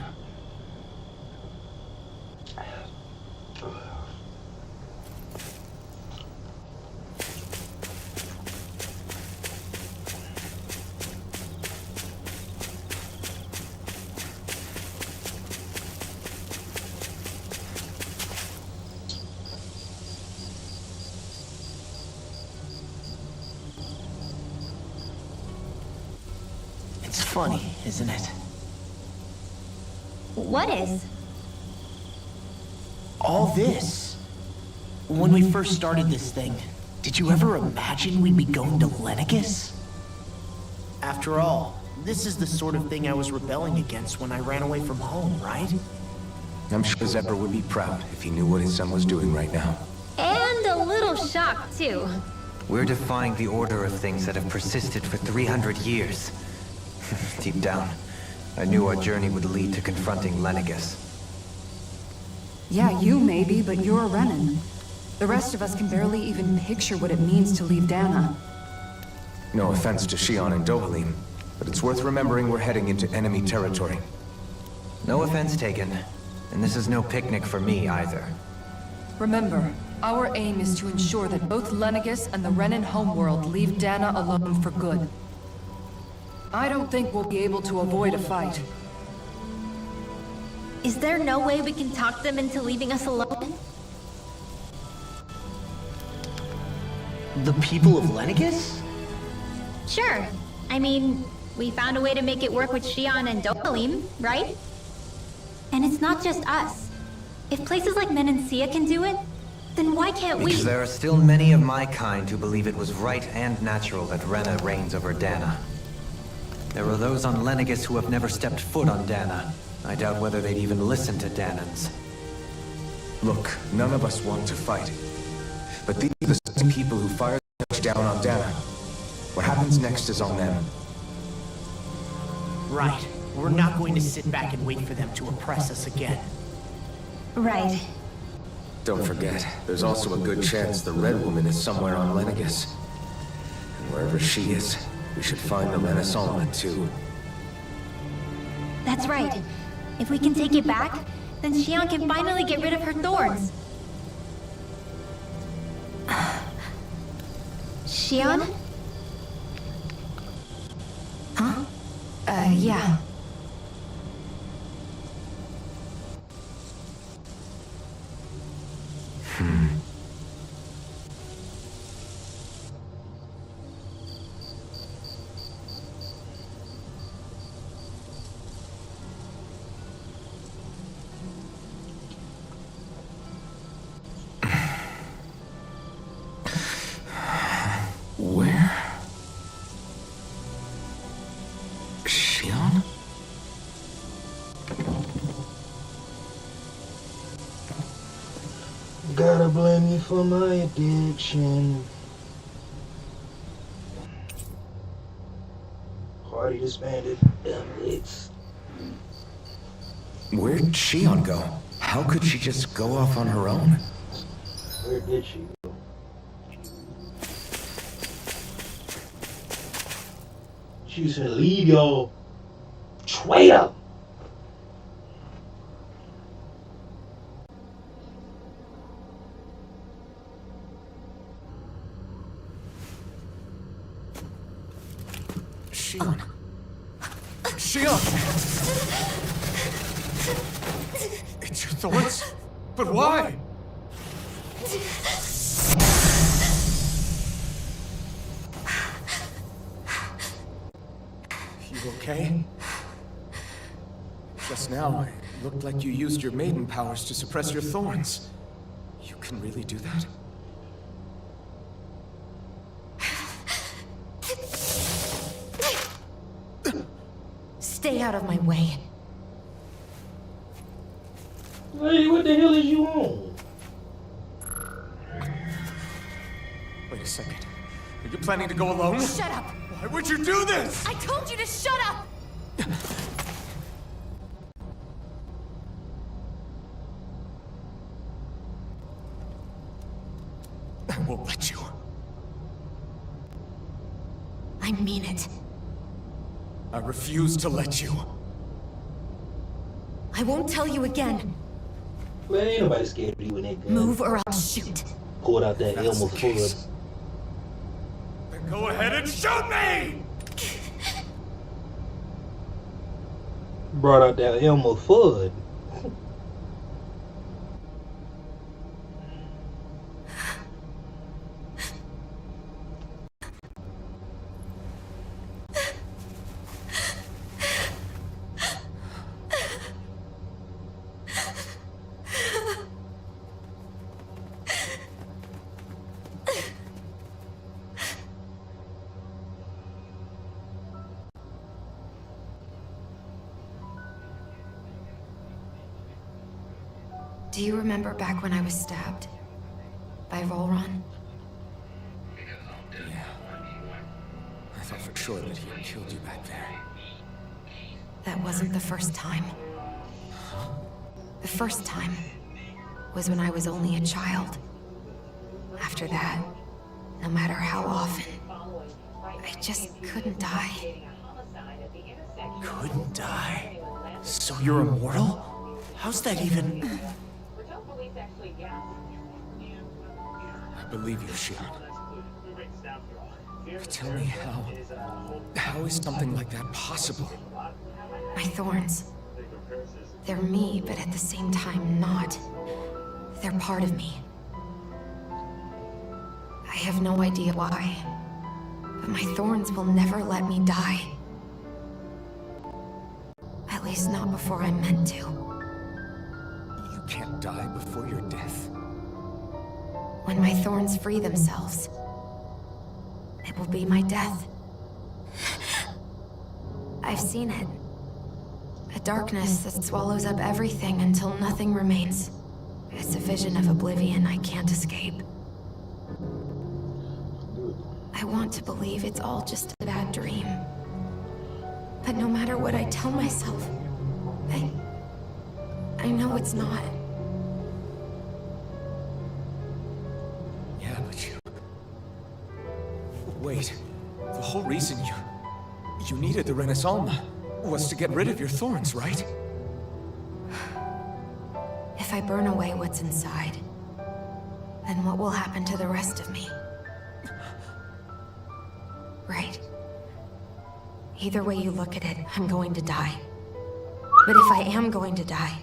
It's funny, isn't it? What is? All this. When we first started this thing, did you ever imagine we'd be going to Lenegis? After all, This is the sort of thing I was rebelling against when I ran away from home, right? I'm sure Zephyr would be proud if he knew what his son was doing right now. And a little shocked, too. We're defying the order of things that have persisted for 300 years. Deep down, I knew our journey would lead to confronting Lenegis. Yeah, you maybe, but you're a Renan. The rest of us can barely even picture what it means to leave Dana. No offense to Shion and Dohalim, but it's worth remembering we're heading into enemy territory. No offense taken, and this is no picnic for me either. Remember, our aim is to ensure that both Lenegis and the Renan homeworld leave Dana alone for good. I don't think we'll be able to avoid a fight. Is there no way we can talk them into leaving us alone? The people of Lenegis? Sure. I mean, we found a way to make it work with Shion and Dohalim, right? And it's not just us. If places like Menancia can do it, then why can't we? Because there are still many of my kind who believe it was right and natural that Rena reigns over Dana. There are those on Lenegis who have never stepped foot on Dana. I doubt whether they'd even listen to Danans. Look, none of us want to fight. But these are the same people who fired down on Dana. What happens next is on them. Right. We're not going to sit back and wait for them to oppress us again. Right. Don't forget, there's also a good chance the Red Woman is somewhere on Lenegis. And wherever she is, we should find the Renaissance too. That's right. If we can take it back, then Shion can finally get rid of her thorns. Shion? Huh? Yeah. Where? Shion? Gotta blame me for my addiction. Party disbanded. Damn it. Where'd Shion go? How could she just go off on her own? Where did she go? She said, leave your traitor. Shion. Shion! It's your thorns? But why? You okay? Just now, it looked like you used your maiden powers to suppress your thorns. You can really do that? Stay out of my way. Hey, what the hell is you on? Wait a second. Are you planning to go alone? Shut up! Why would you do this? I told you to shut up! I won't let you. I mean it. I refuse to let you. I won't tell you again. Man, ain't nobody scared of you when they gun. Move or I'll shoot. Pulled out that Elmer the case. Fudd. Then go ahead and shoot me! Brought out that Elmer Fudd. Do you remember back when I was stabbed? By Volron? Yeah. I thought for sure that he had killed you back there. That wasn't the first time. The first time was when I was only a child. After that, no matter how often, I just couldn't die. Couldn't die? So you're immortal? How's that even... I believe you, Shion. But tell me how... How is something like that possible? My thorns. They're me, but at the same time not. They're part of me. I have no idea why, but my thorns will never let me die. At least not before I'm meant to. You can't die before your death. When my thorns free themselves, it will be my death. I've seen it. A darkness that swallows up everything until nothing remains. It's a vision of oblivion I can't escape. I want to believe it's all just a bad dream. But no matter what I tell myself, I know it's not. Yeah, but you... Wait. The whole reason you needed the Renaissance was to get rid of your thorns, right? If I burn away what's inside, then what will happen to the rest of me? Right. Either way you look at it, I'm going to die. But if I am going to die,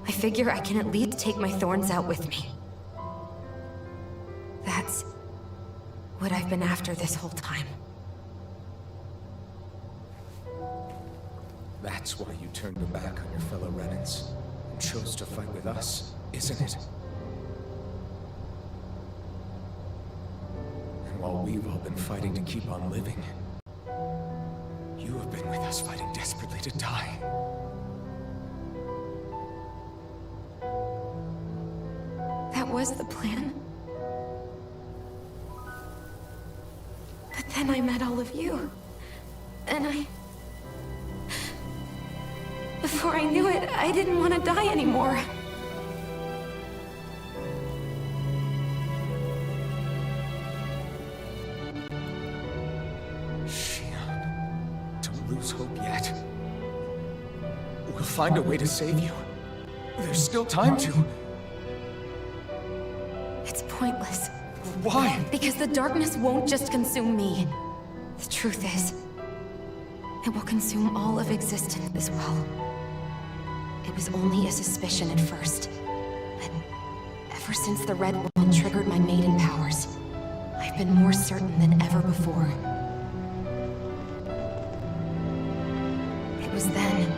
I figure I can at least take my thorns out with me. That's what I've been after this whole time. That's why you turned your back on your fellow Renans and chose to fight with us, isn't it? And while we've all been fighting to keep on living, you have been with us fighting desperately to die. That was the plan. But then I met all of you. And before I knew it, I didn't want to die anymore. Shion, don't lose hope yet. We'll find a way to save you. There's still time to. It's pointless. Why? Because the darkness won't just consume me. The truth is, it will consume all of existence as well. It was only a suspicion at first, but ever since the Red World triggered my maiden powers, I've been more certain than ever before. It was then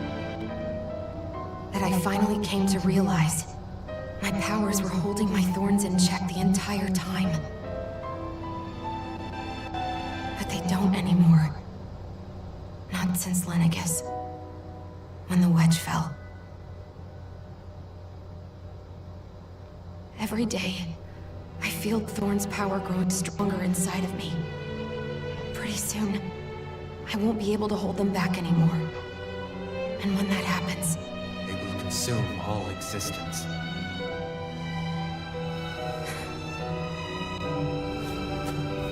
that I finally came to realize my powers were holding my thorns in check the entire time. But they don't anymore. Not since Lenegis, when the wedge fell. Every day, I feel Thorn's power growing stronger inside of me. Pretty soon, I won't be able to hold them back anymore. And when that happens, They will consume all existence.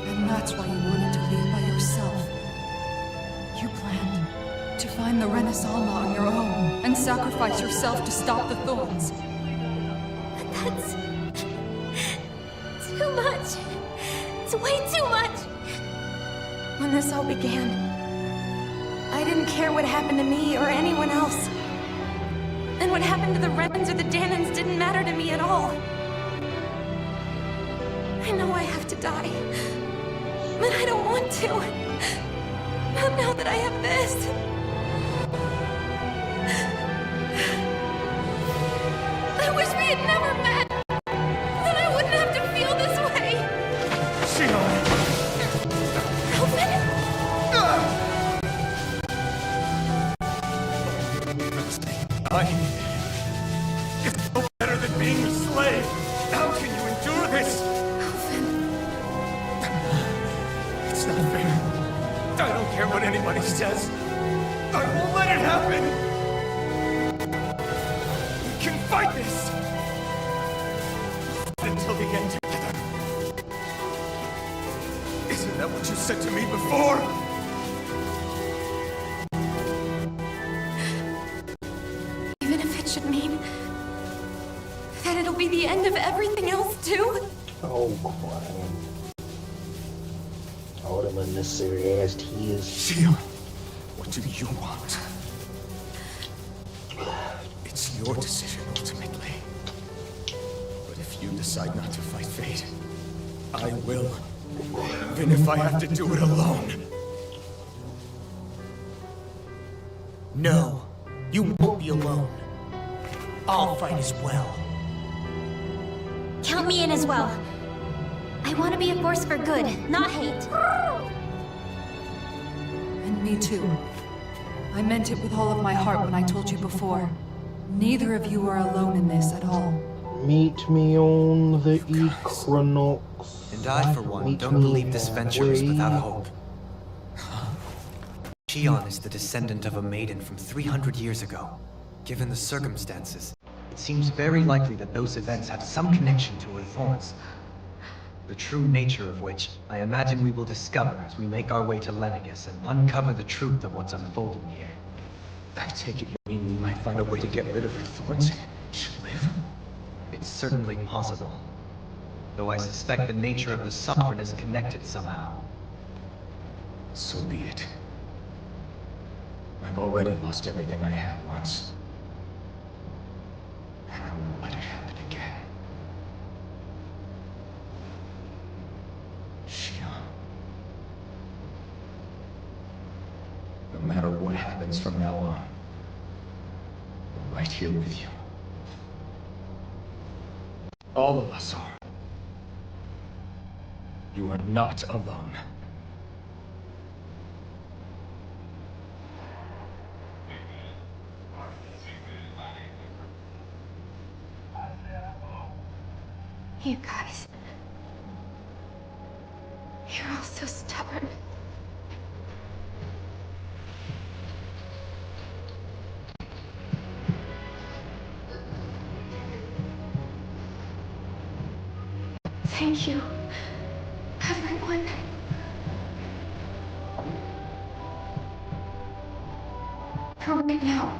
And that's why you wanted to leave by yourself. You planned to find the Renaissance on your own and sacrifice yourself to stop the Thorns. That's... too much. It's way too much. when this all began, I didn't care what happened to me or anyone else. And what happened to the Renans or the Danans didn't matter to me at all. I know I have to die, but I don't want to. Not now that I have this. I wish we had never met. Then I wouldn't have to feel this way. It's no better than being It's not fair. I don't care what anybody says. I won't let it happen! We can fight this! Until the end together. Isn't that what you said to me before? Even if it should mean that it'll be the end of everything else, too? Oh, crap. All them unnecessary ass tears. Shion, what do you want? It's your decision ultimately. But if you decide not to fight fate, I will. Even if I have to do it alone. No, you won't be alone. I'll fight as well. Count me in as well. I want to be a force for good, not hate. And me too. I meant it with all of my heart when I told you before. Neither of you are alone in this at all. Meet me on the Equinox. And I, for one, don't believe this venture is without hope. Shion is the descendant of a maiden from 300 years ago. Given the circumstances, it seems very likely that those events have some connection to her thorns. The true nature of which, I imagine we will discover as we make our way to Lenegis and uncover the truth of what's unfolding here. I take it you mean we might find a way to get rid of her thorns? She'll live. It's certainly possible. Though I suspect the nature of the suffering is connected somehow. So be it. I've already lost everything I had once. And I won't let it happen again. Shion. No matter what happens from now on, I'm right here with you. All of us are. You are not alone. You guys. You're all so stubborn. Thank you, everyone. For right now,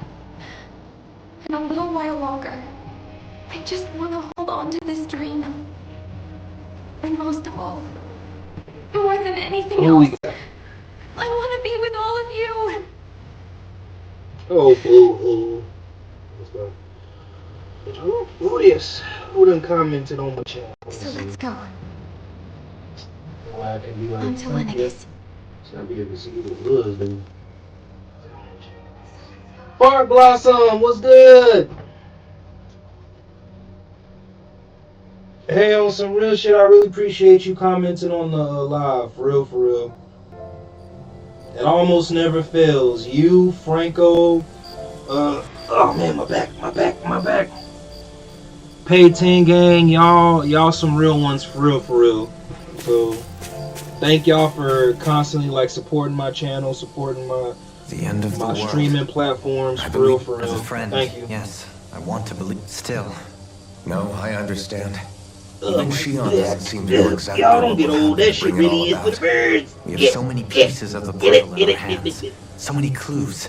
and a little while longer, I just want to hold on to this dream. And most of all, more than anything else, I want to be with all of you. Who this? Who done commented on my channel? So let's go. Why I can be like, On to Lenegis. so I'll be able to see who it was, dude. Fart Blossom, what's good? Hey, on some real shit, I really appreciate you commenting on the live. For real, for real. It almost never fails. You, Franco, oh man, my back. Payton gang, y'all some real ones, for real. So, thank y'all for constantly like supporting my channel, supporting my The end of the world. streaming platforms, for real. As a friend, Thank you. yes, I want to believe. Still, No, I understand. Even Shion doesn't seem to know exactly Y'all don't what get will old. happen That to shit bring it all really is about. for the birds. we have so many pieces of the puzzle in our hands. So many clues.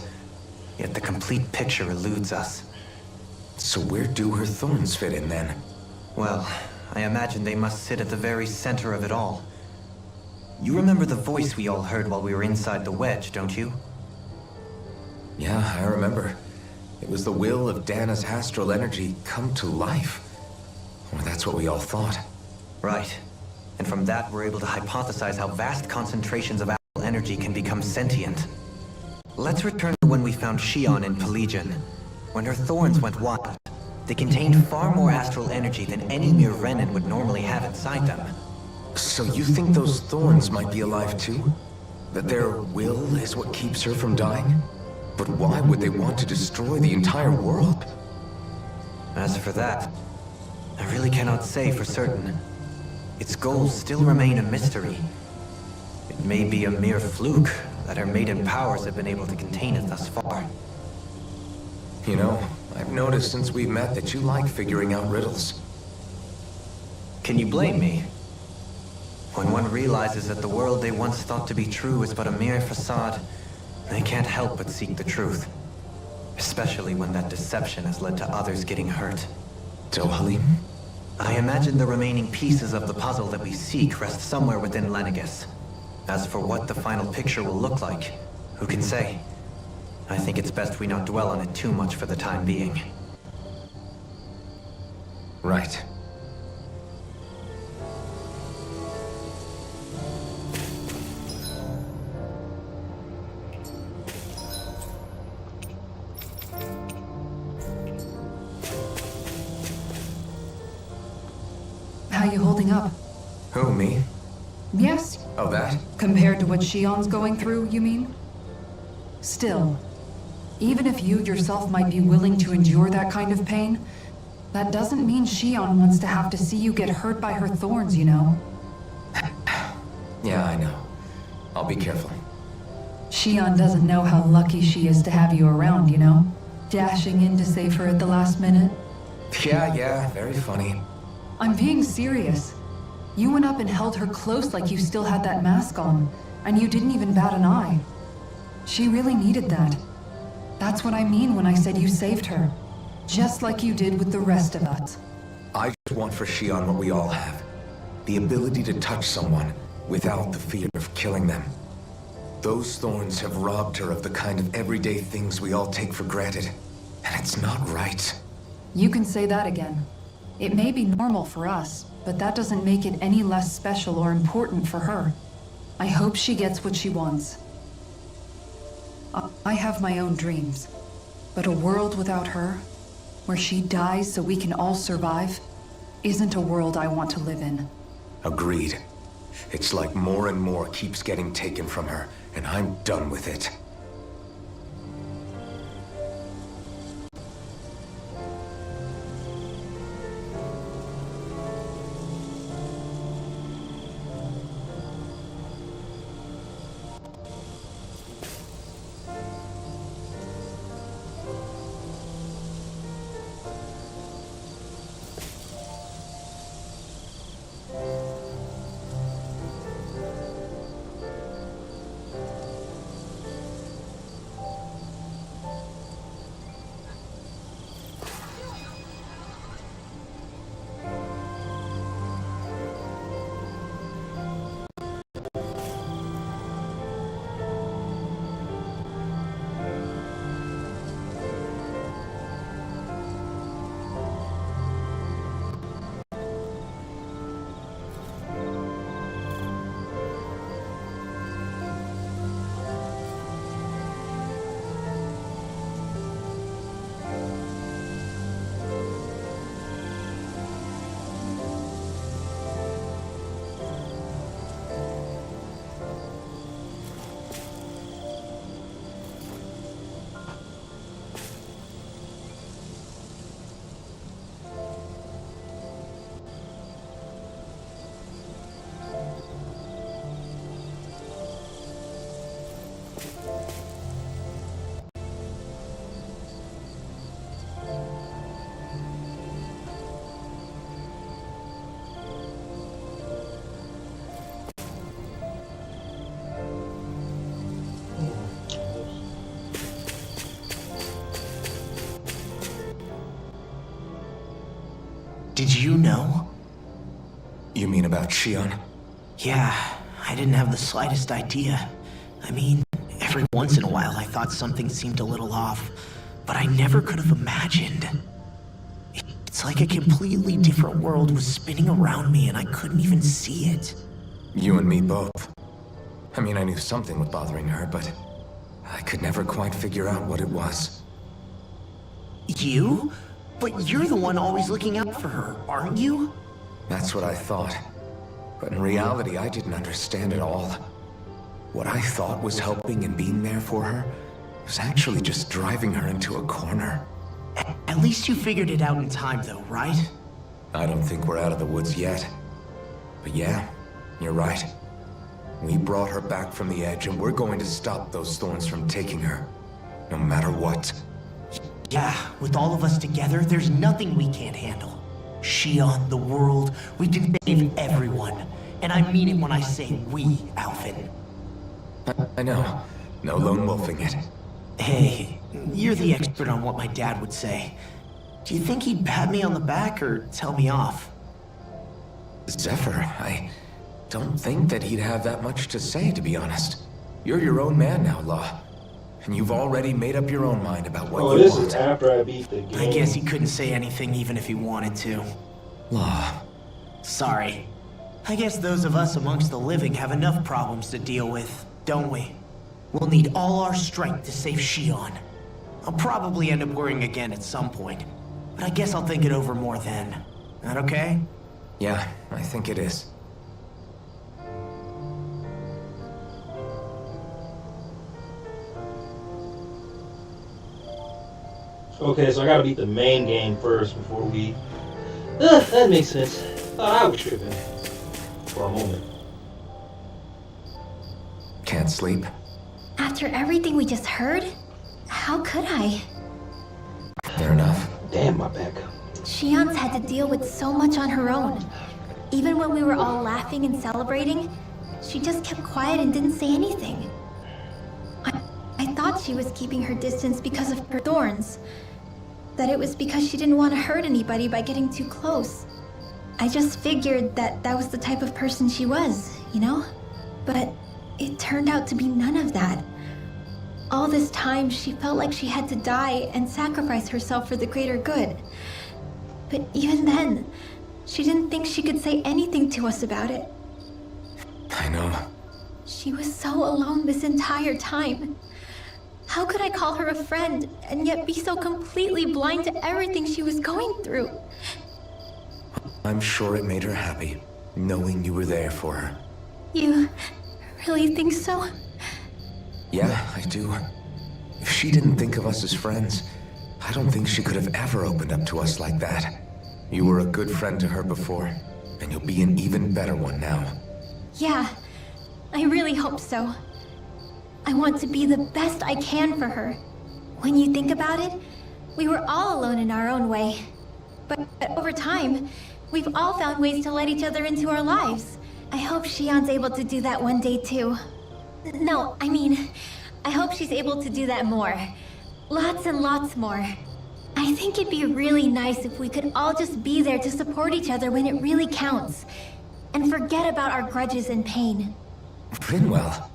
Yet the complete picture eludes us. So where do her thorns fit in then? Well, I imagine they must sit at the very center of it all. You remember the voice we all heard while we were inside the wedge, don't you? Yeah, I remember. It was the will of Dana's astral energy come to life. Or that's what we all thought. Right. And from that, we're able to hypothesize how vast concentrations of astral energy can become sentient. Let's return to when we found Shion in Pelagian. When her thorns went wild, they contained far more astral energy than any mere Renin would normally have inside them. So you think those thorns might be alive too? That their will is what keeps her from dying? But why would they want to destroy the entire world? As for that, I really cannot say for certain. Its goals still remain a mystery. It may be a mere fluke that her maiden powers have been able to contain it thus far. You know, I've noticed since we met that you like figuring out riddles. Can you blame me? When one realizes that the world they once thought to be true is but a mere facade, they can't help but seek the truth. Especially when that deception has led to others getting hurt. Dohalim? I imagine the remaining pieces of the puzzle that we seek rest somewhere within Lenegis. As for what the final picture will look like, who can say? I think it's best we not dwell on it too much for the time being. Right. How you holding up? Who, me? Yes. Oh, that? Compared to what Shion's going through, you mean? Still, even if you yourself might be willing to endure that kind of pain, that doesn't mean Shion wants to have to see you get hurt by her thorns, you know? Yeah, I know. I'll be careful. Shion doesn't know how lucky she is to have you around, you know? Dashing in to save her at the last minute. Yeah, very funny. I'm being serious. You went up and held her close like you still had that mask on, and you didn't even bat an eye. She really needed that. That's what I mean when I said you saved her. Just like you did with the rest of us. I just want for Shion what we all have. The ability to touch someone without the fear of killing them. Those thorns have robbed her of the kind of everyday things we all take for granted. And it's not right. You can say that again. It may be normal for us, but that doesn't make it any less special or important for her. I hope she gets what she wants. I have my own dreams, but a world without her, where she dies so we can all survive, isn't a world I want to live in. Agreed. It's like more and more keeps getting taken from her, and I'm done with it. Did you know? You mean about Shion? Yeah, I didn't have the slightest idea. I mean, every once in a while I thought something seemed a little off, but I never could have imagined. It's like a completely different world was spinning around me and I couldn't even see it. You and me both. I mean, I knew something was bothering her, but I could never quite figure out what it was. You? But you're the one always looking out for her, aren't you? That's what I thought. But in reality, I didn't understand it all. What I thought was helping and being there for her was actually just driving her into a corner. At least you figured it out in time, though, right? I don't think we're out of the woods yet. But yeah, you're right. We brought her back from the edge, and we're going to stop those thorns from taking her. No matter what. Yeah, with all of us together, there's nothing we can't handle. Shion, the world, we can save everyone. And I mean it when I say we, Alvin. I know. No lone wolfing it. Hey, you're the expert on what my dad would say. Do you think he'd pat me on the back or tell me off? Zephyr, I don't think that he'd have that much to say, to be honest. You're your own man now, Law. And you've already made up your own mind about what you this want. is after I beat the game. I guess he couldn't say anything even if he wanted to. Law. Sorry. I guess those of us amongst the living have enough problems to deal with, don't we? We'll need all our strength to save Shion. I'll probably end up worrying again at some point, but I guess I'll think it over more then. That okay? Yeah, I think it is. Okay, so I gotta beat the main game first before we... that makes sense. Thought I was tripping for a moment. Can't sleep? After everything we just heard, how could I? Fair enough. Damn, my back. Shion's had to deal with so much on her own. Even when we were all laughing and celebrating, she just kept quiet and didn't say anything. I thought she was keeping her distance because of her thorns. That it was because she didn't want to hurt anybody by getting too close. I just figured that that was the type of person she was, you know? But it turned out to be none of that. All this time, she felt like she had to die and sacrifice herself for the greater good. But even then, she didn't think she could say anything to us about it. I know. She was so alone this entire time. How could I call her a friend and yet be so completely blind to everything she was going through? I'm sure it made her happy, knowing you were there for her. You really think so? Yeah, I do. If she didn't think of us as friends, I don't think she could have ever opened up to us like that. You were a good friend to her before, and you'll be an even better one now. Yeah, I really hope so. I want to be the best I can for her. When you think about it, we were all alone in our own way. But over time, we've all found ways to let each other into our lives. I hope Shion's able to do that one day too. No, I mean, I hope she's able to do that more. Lots and lots more. I think it'd be really nice if we could all just be there to support each other when it really counts. And forget about our grudges and pain. Rinwell.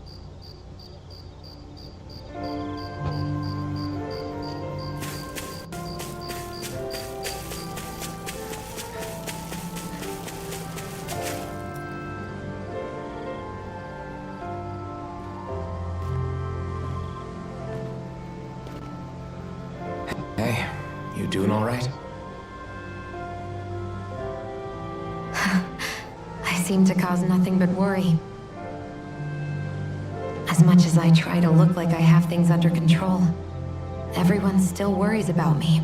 Hey, you doing all right? I seem to cause nothing but worry. As much as I try to look like I have things under control, everyone still worries about me.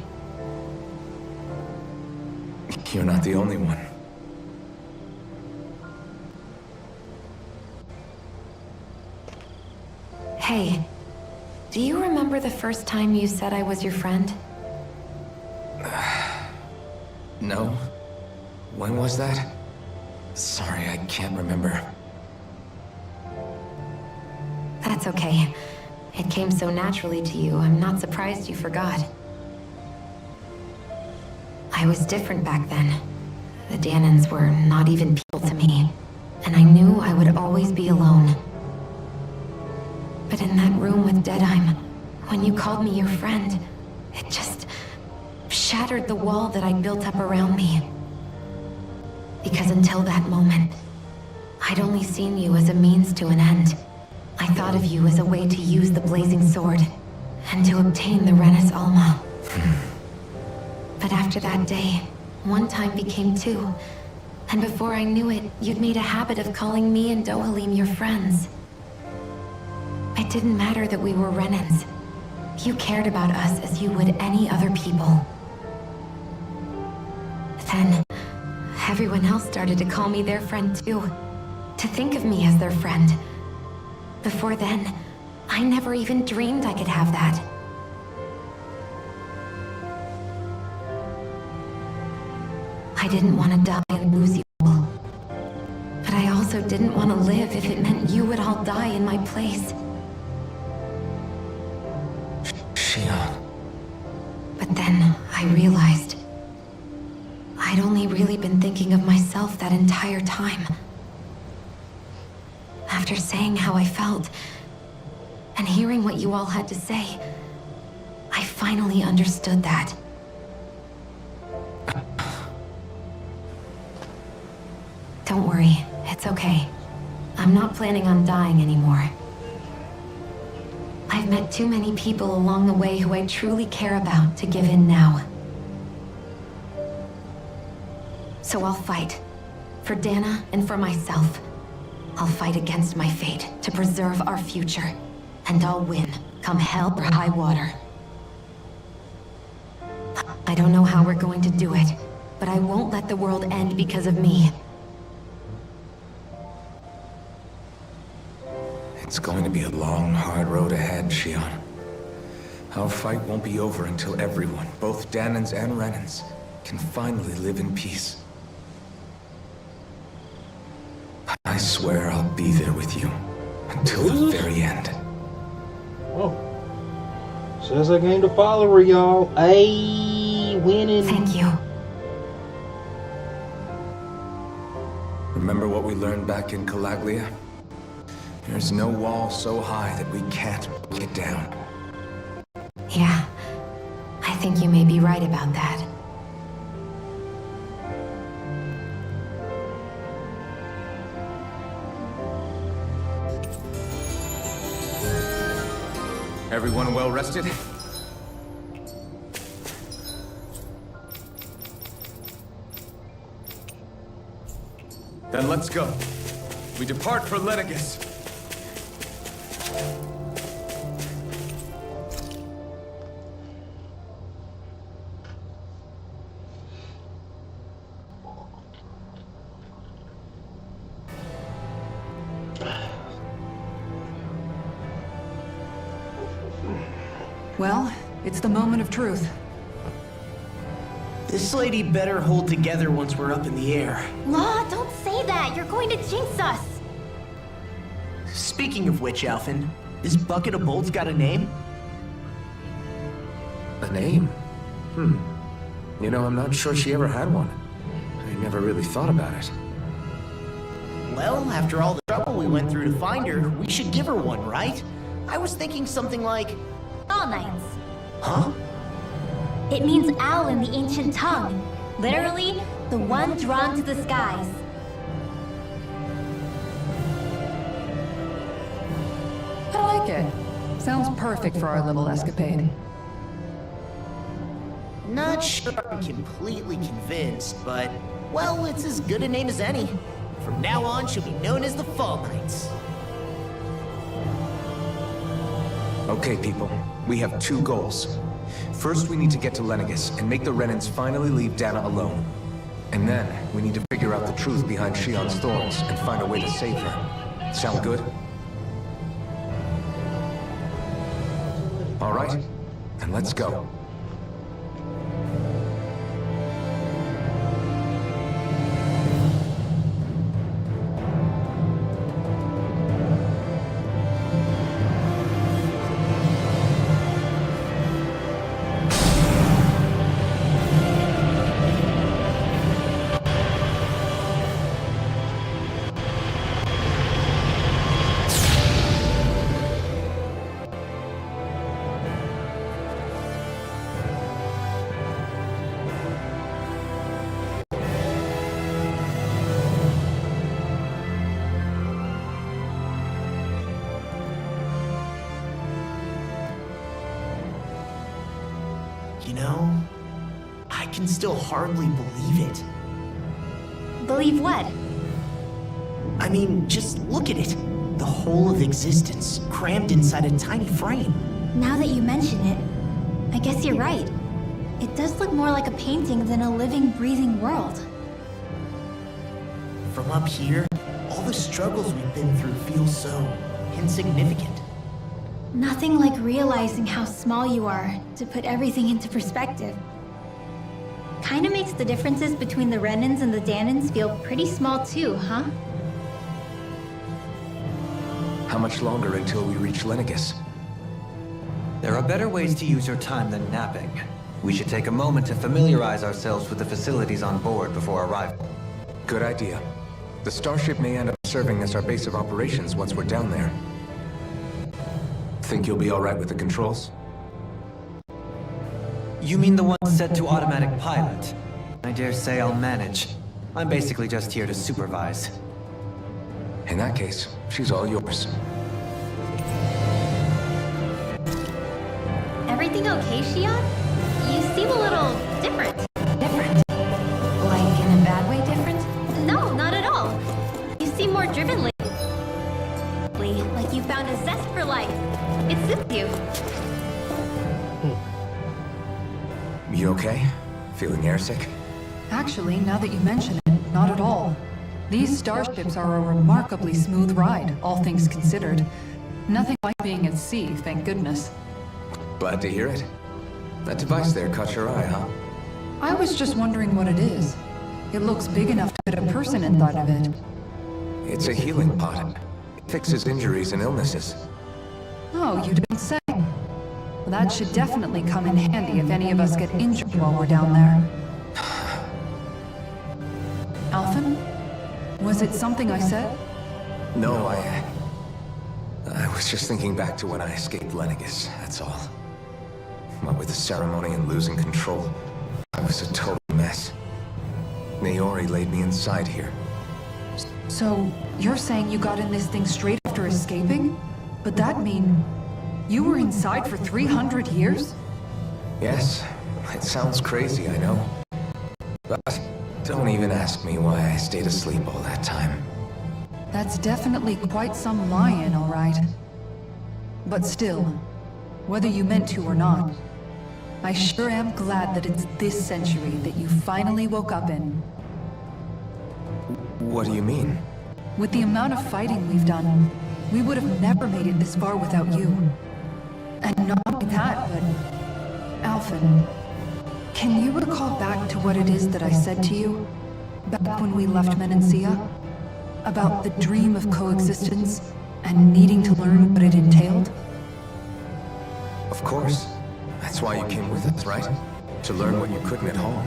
You're not the only one. Hey, do you remember the first time you said I was your friend? No? When was that? Sorry, I can't remember. That's okay. It came so naturally to you, I'm not surprised you forgot. I was different back then. The Danans were not even people to me, and I knew I would always be alone. But in that room with Deadheim, when you called me your friend, it just shattered the wall that I'd built up around me. Because until that moment, I'd only seen you as a means to an end. I thought of you as a way to use the Blazing Sword, and to obtain the Renis Alma. But after that day, one time became two, and before I knew it, you'd made a habit of calling me and Dohalim your friends. It didn't matter that we were Renans. You cared about us as you would any other people. Then, everyone else started to call me their friend too. To think of me as their friend, Before then, I never even dreamed I could have that. I didn't want to die and lose you all. But I also didn't want to live if it meant you would all die in my place. Shion. But then I realized I'd only really been thinking of myself that entire time. After saying how I felt, and hearing what you all had to say, I finally understood that. Don't worry, it's okay. I'm not planning on dying anymore. I've met too many people along the way who I truly care about to give in now. So I'll fight. For Dana and for myself. I'll fight against my fate to preserve our future. And I'll win, come hell or high water. I don't know how we're going to do it, but I won't let the world end because of me. It's going to be a long, hard road ahead, Shion. Our fight won't be over until everyone, both Danans and Renans, can finally live in peace. I swear I'll be there with you until the very end. Oh. Says I gained a follower, y'all. Ayy, winning. Thank you. Remember what we learned back in Calaglia? There's no wall so high that we can't break it down. Yeah, I think you may be right about that. Everyone well rested? Then let's go. We depart for Lenegus. Well, it's the moment of truth. This lady better hold together once we're up in the air. Law, don't say that. You're going to jinx us. Speaking of which, Alphen, this bucket of bolts got a name? A name? You know, I'm not sure she ever had one. I never really thought about it. Well, after all the trouble we went through to find her, we should give her one, right? I was thinking something like... All Knights. Huh? It means owl in the ancient tongue. Literally, the one drawn to the skies. I like it. Sounds perfect for our little escapade. Not sure I'm completely convinced, but... Well, it's as good a name as any. From now on, she'll be known as the Fall Knights. Okay, people. We have two goals. First, we need to get to Lenegus and make the Renans finally leave Dana alone. And then, we need to figure out the truth behind Shion's thorns and find a way to save her. Sound good? All right, then let's go. You know, I can still hardly believe it. Believe what? I mean, just look at it. The whole of existence, crammed inside a tiny frame. Now that you mention it, I guess you're right. It does look more like a painting than a living, breathing world. From up here, all the struggles we've been through feel so insignificant. Nothing like realizing how small you are to put everything into perspective. Kinda makes the differences between the Renans and the Danans feel pretty small too, huh? How much longer until we reach Lenegis? There are better ways to use your time than napping. We should take a moment to familiarize ourselves with the facilities on board before arrival. Good idea. The starship may end up serving as our base of operations once we're down there. Think you'll be alright with the controls? You mean the one set to automatic pilot? I dare say I'll manage. I'm basically just here to supervise. In that case, she's all yours. Everything okay, Shion? You seem a little different. Different? Like in a bad way different? No, not at all. You seem more driven lately. Like you found a zest for life. It suits you. You okay? Feeling airsick? Actually, now that you mention it, not at all. These starships are a remarkably smooth ride, all things considered. Nothing like being at sea, thank goodness. Glad to hear it. That device there caught your eye, huh? I was just wondering what it is. It looks big enough to fit a person inside of it. It's a healing pod. It fixes injuries and illnesses. Oh, you didn't say. Well, that should definitely come in handy if any of us get injured while we're down there. Alphen? Was it something I said? No, I was just thinking back to when I escaped Lenegis, that's all. What with the ceremony and losing control, I was a total mess. Naori laid me inside here. So, you're saying you got in this thing straight after escaping? But that mean you were inside for 300 years? Yes, it sounds crazy, I know. But don't even ask me why I stayed asleep all that time. That's definitely quite some lie-in, all right. But still, whether you meant to or not, I sure am glad that it's this century that you finally woke up in. What do you mean? With the amount of fighting we've done, we would have never made it this far without you. And not only that, but... Alphen, can you recall back to what it is that I said to you? Back when we left Menancia? About the dream of coexistence, and needing to learn what it entailed? Of course. That's why you came with us, right? To learn what you couldn't at home.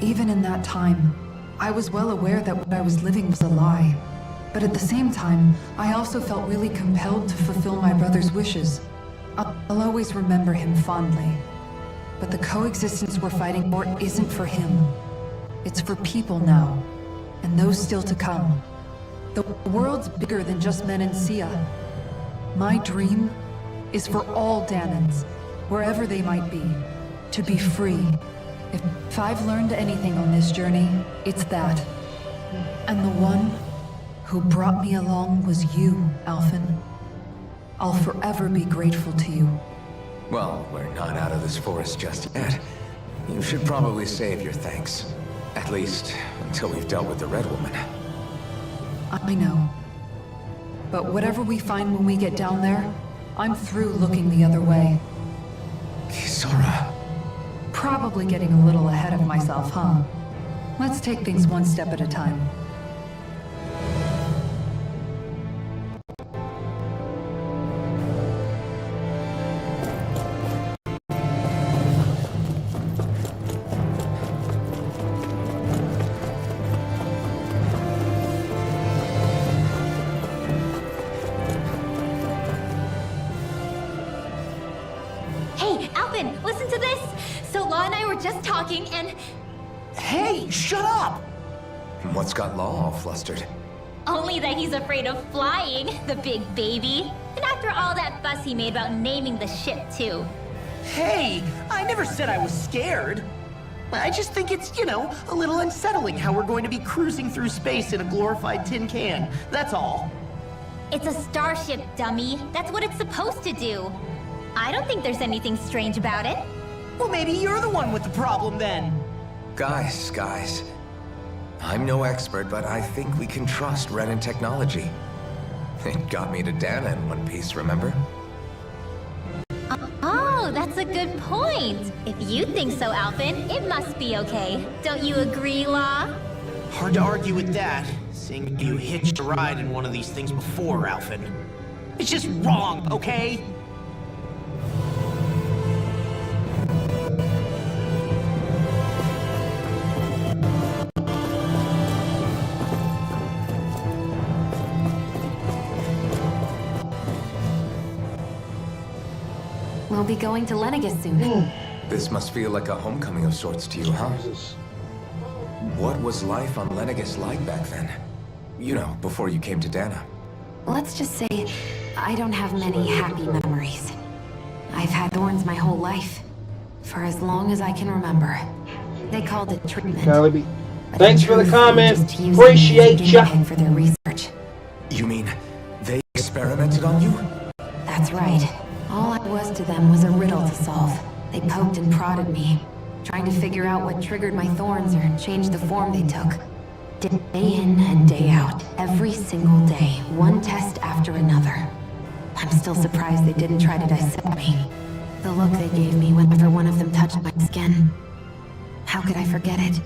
Even in that time, I was well aware that what I was living was a lie. But at the same time, I also felt really compelled to fulfill my brother's wishes. I'll always remember him fondly. But the coexistence we're fighting for isn't for him. It's for people now, and those still to come. The world's bigger than just Menancia. My dream is for all Danans, wherever they might be, to be free. If I've learned anything on this journey, it's that. And the one who brought me along was you, Alphen. I'll forever be grateful to you. Well, we're not out of this forest just yet. You should probably save your thanks. At least, until we've dealt with the Red Woman. I know. But whatever we find when we get down there, I'm through looking the other way. Kisara. Probably getting a little ahead of myself, huh? Let's take things one step at a time. Hey, Alvin, listen to this! So Law and I were just talking and... Hey, shut up! What's got Law all flustered? Only that he's afraid of flying, the big baby. And after all that fuss he made about naming the ship, too. Hey, I never said I was scared. I just think it's, you know, a little unsettling how we're going to be cruising through space in a glorified tin can. That's all. It's a starship, dummy. That's what it's supposed to do. I don't think there's anything strange about it. Well, maybe you're the one with the problem then. Guys. I'm no expert, but I think we can trust Renan technology. It got me to Dana in one piece, remember? Oh, that's a good point. If you think so, Alphen, it must be okay. Don't you agree, Law? Hard to argue with that, seeing you hitched a ride in one of these things before, Alphen. It's just wrong, okay? We'll be going to Lenegis soon. This must feel like a homecoming of sorts to you, huh? What was life on Lenegis like back then? You know, before you came to Dana. Let's just say I don't have many happy memories. I've had thorns my whole life, for as long as I can remember. They called it treatment. Calibi. But Thanks in for the truth, comment. they just used Appreciate me as a ya. guinea pig for their research. You mean, they experimented on you? That's right. All I was to them was a riddle to solve. They poked and prodded me, trying to figure out what triggered my thorns or changed the form they took. Day in and day out, every single day, one test after another. I'm still surprised they didn't try to dissect me. The look they gave me whenever one of them touched my skin. How could I forget it?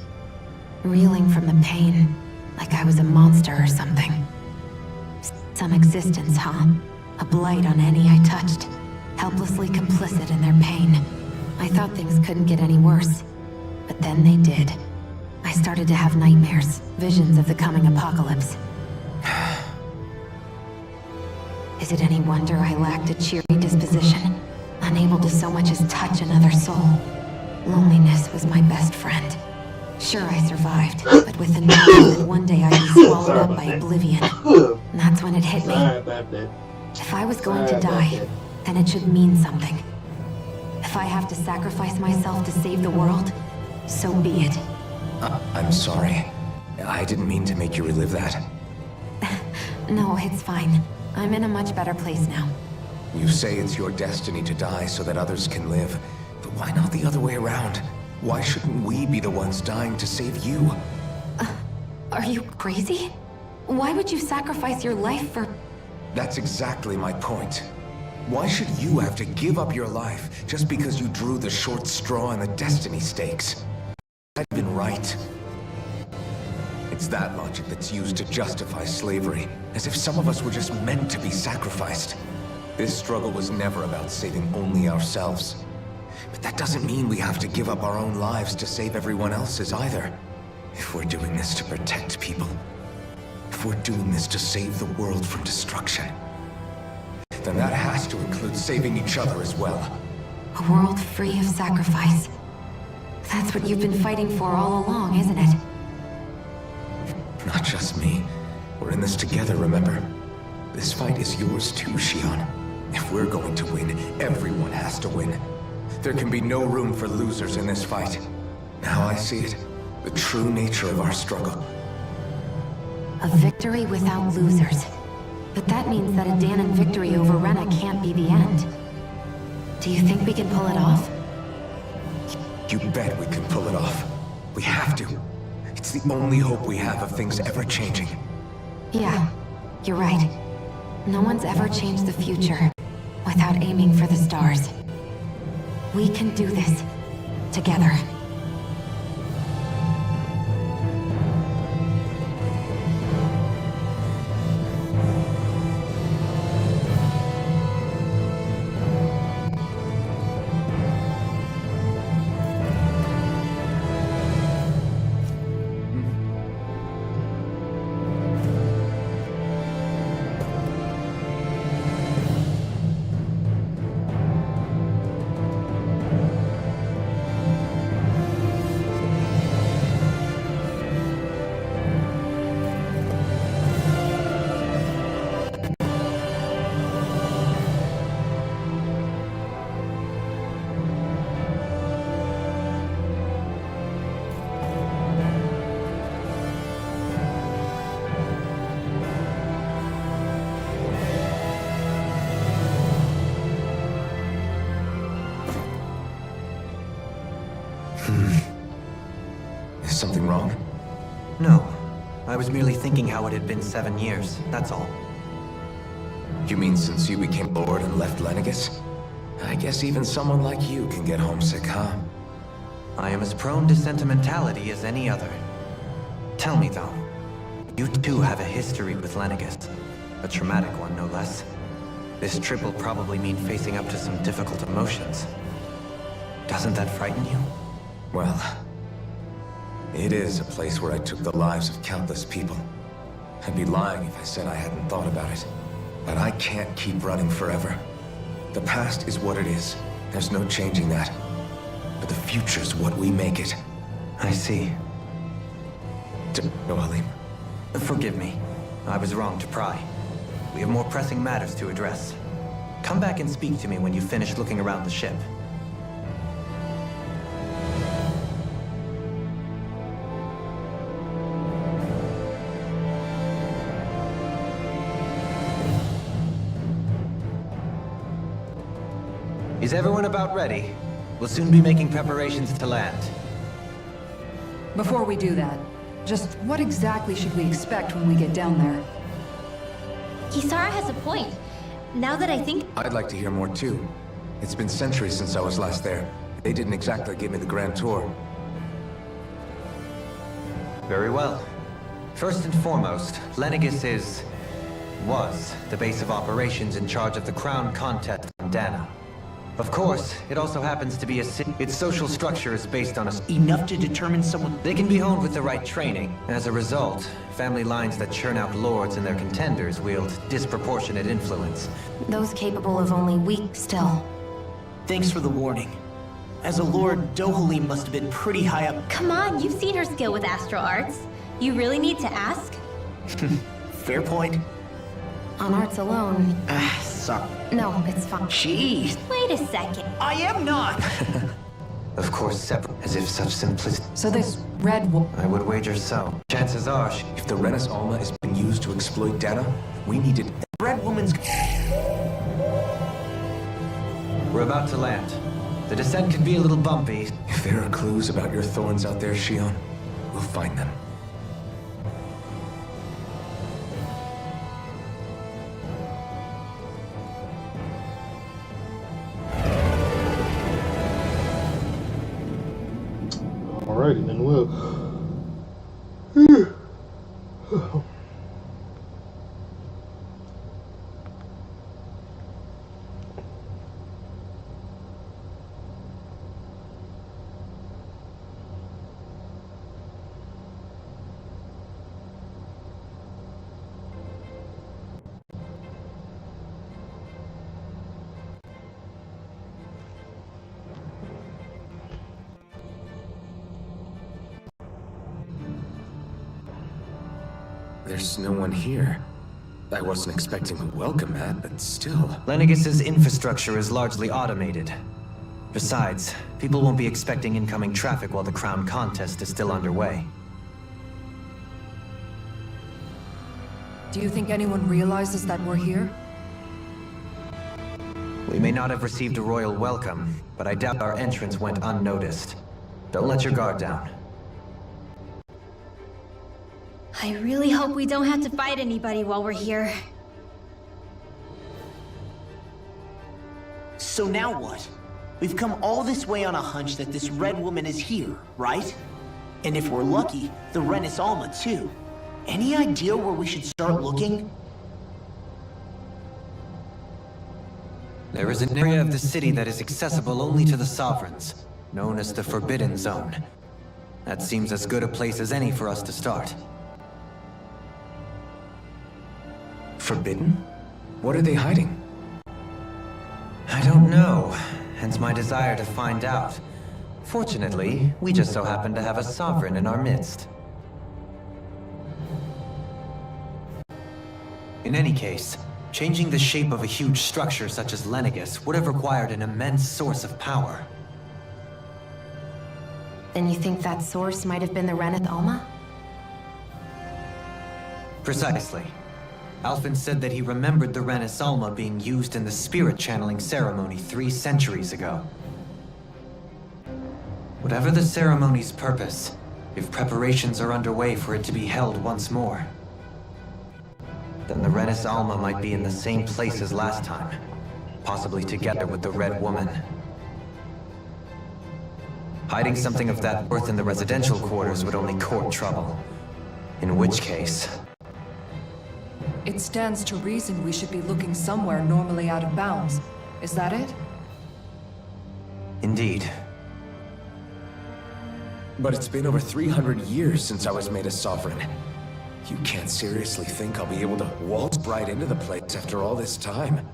Reeling from the pain, like I was a monster or something. Some existence, huh? A blight on any I touched. Helplessly complicit in their pain. I thought things couldn't get any worse. But then they did. I started to have nightmares, visions of the coming apocalypse. Is it any wonder I lacked a cheery disposition? Unable to so much as touch another soul. Loneliness was my best friend. Sure, I survived, but with the knowledge that one day I'd be swallowed up by oblivion. That's when it hit me. If I was going to die, then it should mean something. If I have to sacrifice myself to save the world, so be it. I'm sorry. I didn't mean to make you relive that. No, it's fine. I'm in a much better place now. You say it's your destiny to die so that others can live. But why not the other way around? Why shouldn't we be the ones dying to save you? Are you crazy? Why would you sacrifice your life for... That's exactly my point. Why should you have to give up your life just because you drew the short straw in the destiny stakes? I've been right. It's that logic that's used to justify slavery, as if some of us were just meant to be sacrificed. This struggle was never about saving only ourselves. But that doesn't mean we have to give up our own lives to save everyone else's either. If we're doing this to protect people, if we're doing this to save the world from destruction, then that has to include saving each other as well. A world free of sacrifice. That's what you've been fighting for all along, isn't it? Not just me. We're in this together, remember? This fight is yours too, Shion. If we're going to win, everyone has to win. There can be no room for losers in this fight. Now I see it. The true nature of our struggle. A victory without losers. But that means that a Danon victory over Rena can't be the end. Do you think we can pull it off? You bet we can pull it off. We have to. It's the only hope we have of things ever changing. Yeah, you're right. No one's ever changed the future without aiming for the stars. We can do this together. Is something wrong? No. I was merely thinking how it had been 7 years, that's all. You mean since you became Lord and left Lenegis? I guess even someone like you can get homesick, huh? I am as prone to sentimentality as any other. Tell me though, you too have a history with Lenegis. A traumatic one, no less. This trip will probably mean facing up to some difficult emotions. Doesn't that frighten you? Well, it is a place where I took the lives of countless people. I'd be lying if I said I hadn't thought about it. But I can't keep running forever. The past is what it is. There's no changing that. But the future's what we make it. I see. Dohalim. Forgive me. I was wrong to pry. We have more pressing matters to address. Come back and speak to me when you finish looking around the ship. Is everyone about ready? We'll soon be making preparations to land. Before we do that, just what exactly should we expect when we get down there? Kisara has a point. Now that I think... I'd like to hear more too. It's been centuries since I was last there. They didn't exactly give me the grand tour. Very well. First and foremost, Lenegis was the base of operations in charge of the crown contest in Dana. Of course, it also happens to be a city. Its social structure is based on Enough to determine someone... They can be honed with the right training. As a result, family lines that churn out lords and their contenders wield disproportionate influence. Those capable of only weak still. Thanks for the warning. As a lord, Dohalim must have been pretty high up. Come on, you've seen her skill with astral arts. You really need to ask? Fair point. On arts alone. Sorry. No, it's fine. Jeez. Wait a second. I am not! Of course, separate, as if such simplicity. So this red wolf... I would wager so. Chances are If the Renis Alma is being used to exploit Dana, we need to... Red Woman's... we're about to land. The descent could be a little bumpy. If there are clues about your thorns out there, Shion, we'll find them. Alrighty, then we'll. There's no one here. I wasn't expecting a welcome mat, but still. Lenegis' infrastructure is largely automated. Besides, people won't be expecting incoming traffic while the crown contest is still underway. Do you think anyone realizes that we're here? We may not have received a royal welcome, but I doubt our entrance went unnoticed. Don't let your guard down. I really hope we don't have to fight anybody while we're here. So now what? We've come all this way on a hunch that this Red Woman is here, right? And if we're lucky, the Renis Alma too. Any idea where we should start looking? There is an area of the city that is accessible only to the Sovereigns, known as the Forbidden Zone. That seems as good a place as any for us to start. Forbidden? What are they hiding? I don't know, hence my desire to find out. Fortunately, we just so happen to have a sovereign in our midst. In any case, changing the shape of a huge structure such as Lenegis would have required an immense source of power. Then you think that source might have been the Reneth Alma? Precisely. Alphen said that he remembered the Renis Alma being used in the spirit channeling ceremony 3 centuries ago. Whatever the ceremony's purpose, if preparations are underway for it to be held once more, then the Renis Alma might be in the same place as last time. Possibly together with the Red Woman. Hiding something of that worth in the residential quarters would only court trouble. In which case... It stands to reason we should be looking somewhere normally out of bounds. Is that it? Indeed. But it's been over 300 years since I was made a sovereign. You can't seriously think I'll be able to waltz right into the place after all this time.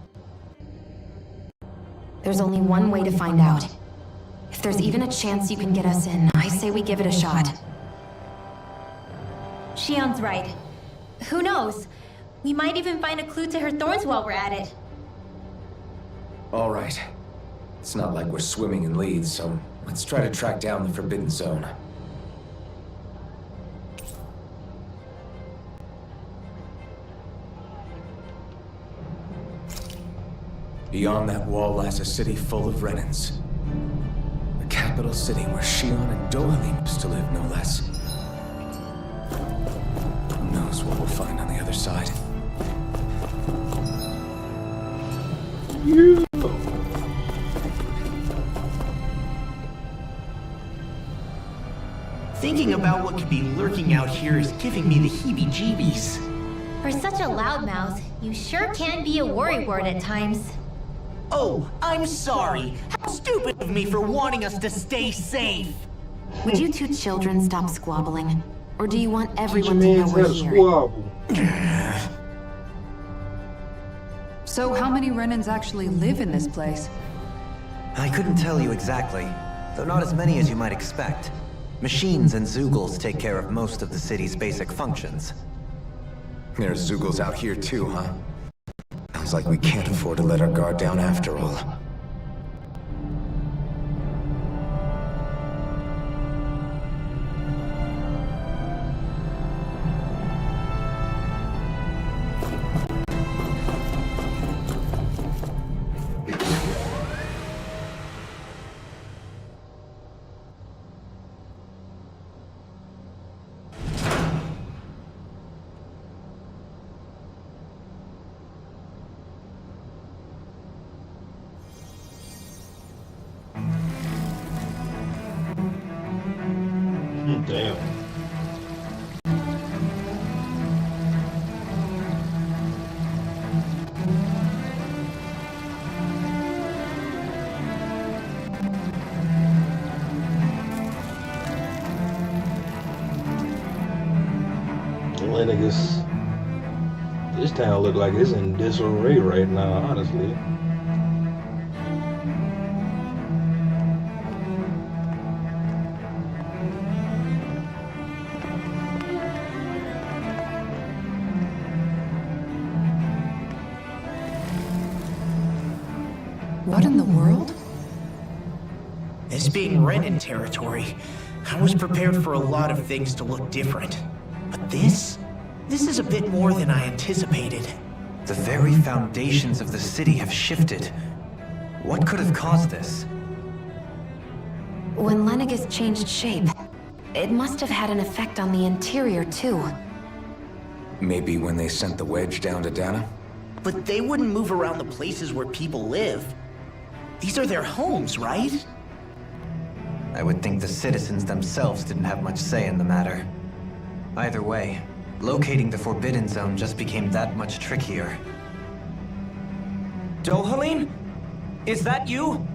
There's only one way to find out. If there's even a chance you can get us in, I say we give it a shot. Shion's right. Who knows? We might even find a clue to her thorns while we're at it. All right. It's not like we're swimming in leads, so let's try to track down the Forbidden Zone. Beyond that wall lies a city full of Renans. The capital city where Shion and Dohalim used to live, no less. Who knows what we'll find on the other side? Thinking about what could be lurking out here is giving me the heebie-jeebies. For such a loudmouth, you sure can be a worrywart at times. Oh, I'm sorry. How stupid of me for wanting us to stay safe. Would you two children stop squabbling? Or do you want everyone to know we're here? So how many Renans actually live in this place? I couldn't tell you exactly, though not as many as you might expect. Machines and Zeugles take care of most of the city's basic functions. There's Zeugles out here too, huh? Sounds like we can't afford to let our guard down after all. Damn. Lennigus. This town look like it's in disarray right now, honestly. What in the world? This being Renan territory, I was prepared for a lot of things to look different. But this is a bit more than I anticipated. The very foundations of the city have shifted. What could have caused this? When Lennigus changed shape, it must have had an effect on the interior too. Maybe when they sent the wedge down to Dana? But they wouldn't move around the places where people live. These are their homes, right? I would think the citizens themselves didn't have much say in the matter. Either way, locating the Forbidden Zone just became that much trickier. Dohalim? Is that you?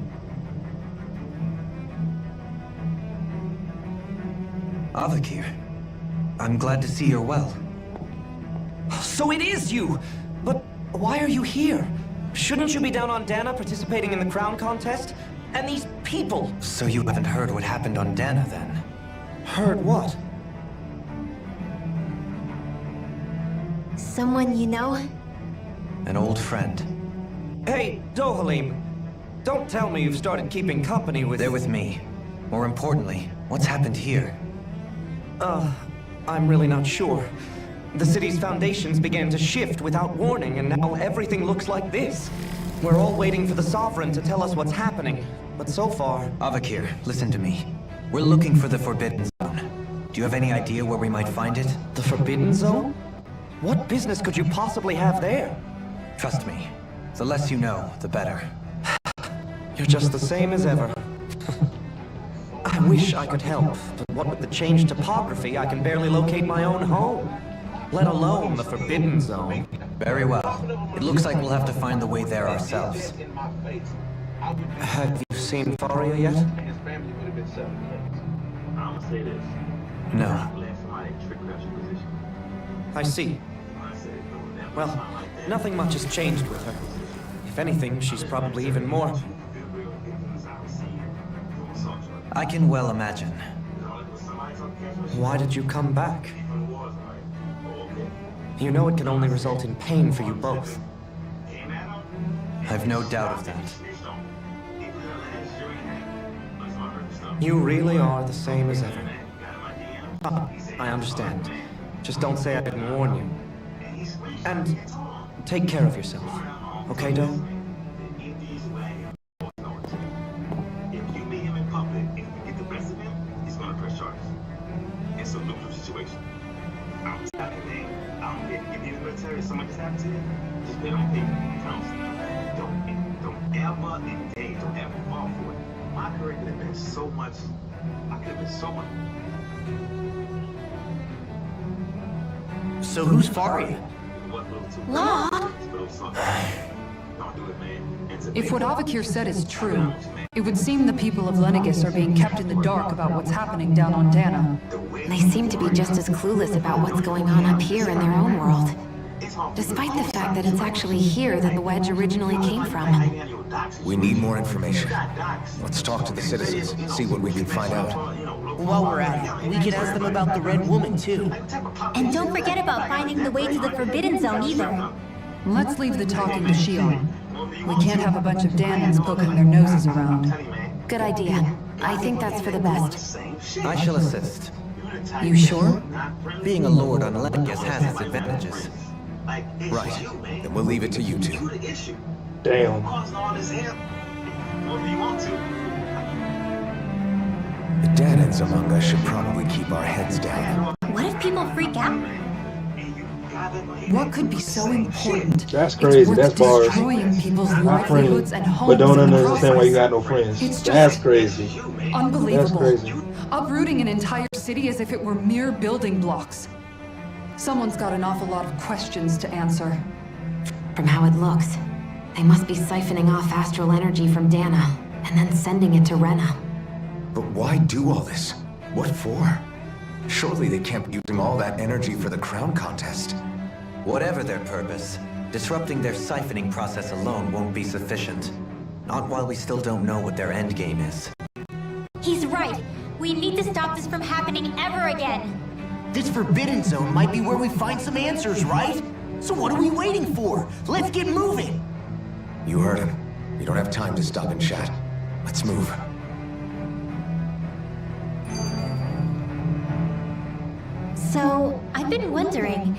Avakir, I'm glad to see you're well. So it is you! But why are you here? Shouldn't you be down on Dana participating in the crown contest? And these people! So you haven't heard what happened on Dana then? Heard what? Someone you know? An old friend. Hey, Dohalim! Don't tell me you've started keeping company with... They're with me. More importantly, what's happened here? I'm really not sure. The city's foundations began to shift without warning, and now everything looks like this. We're all waiting for the Sovereign to tell us what's happening, but so far... Avakir, listen to me. We're looking for the Forbidden Zone. Do you have any idea where we might find it? The Forbidden Zone? What business could you possibly have there? Trust me, the less you know, the better. You're just the same as ever. I wish I could help, but what with the changed topography, I can barely locate my own home. Let alone the Forbidden Zone. Very well. It looks like we'll have to find the way there ourselves. Have you seen Faria yet? No. I see. Well, nothing much has changed with her. If anything, she's probably even more... I can well imagine. Why did you come back? You know it can only result in pain for you both. I've no doubt of that. You really are the same as ever. I understand. Just don't say I didn't warn you. And take care of yourself. Okay, Doe? If you meet him in public, if you get the best of him, he's gonna press charges. It's a lucrative situation. I'm telling you, man. I don't care. If you're in the military, something just happened to you, just bet on paper. Don't ever engage. Don't ever fall for it. My career could have been so much. I could have been so much. So who's Faria? Law? If what Avakir said is true, it would seem the people of Lenegis are being kept in the dark about what's happening down on Dana. They seem to be just as clueless about what's going on up here in their own world. Despite the fact that it's actually here that the wedge originally came from. We need more information. Let's talk to the citizens, see what we can find out. While we're at it, we can ask them about the Red Woman, too. And don't forget about finding the way to the Forbidden Zone either. Let's leave the talking to Shion. We can't have a bunch of Danans poking their noses around. Good idea. I think that's for the best. I shall assist. You sure? Being a lord on Lenegis has its advantages. Right. Then we'll leave it to you two. Damn. The Danans among us should probably keep our heads down. What if people freak out? What could be so important? That's crazy. It's worth That's bars. destroying people's My livelihoods friend, and homes but don't in the understand why you process. got no friends. It's just That's crazy. Unbelievable. That's crazy. Uprooting an entire city as if it were mere building blocks. Someone's got an awful lot of questions to answer. From how it looks, they must be siphoning off astral energy from Dana, and then sending it to Rena. But why do all this? What for? Surely they can't be using all that energy for the crown contest. Whatever their purpose, disrupting their siphoning process alone won't be sufficient. Not while we still don't know what their endgame is. He's right. We need to stop this from happening ever again. This Forbidden Zone might be where we find some answers, right? So what are we waiting for? Let's get moving! You heard him. We don't have time to stop and chat. Let's move. So, I've been wondering,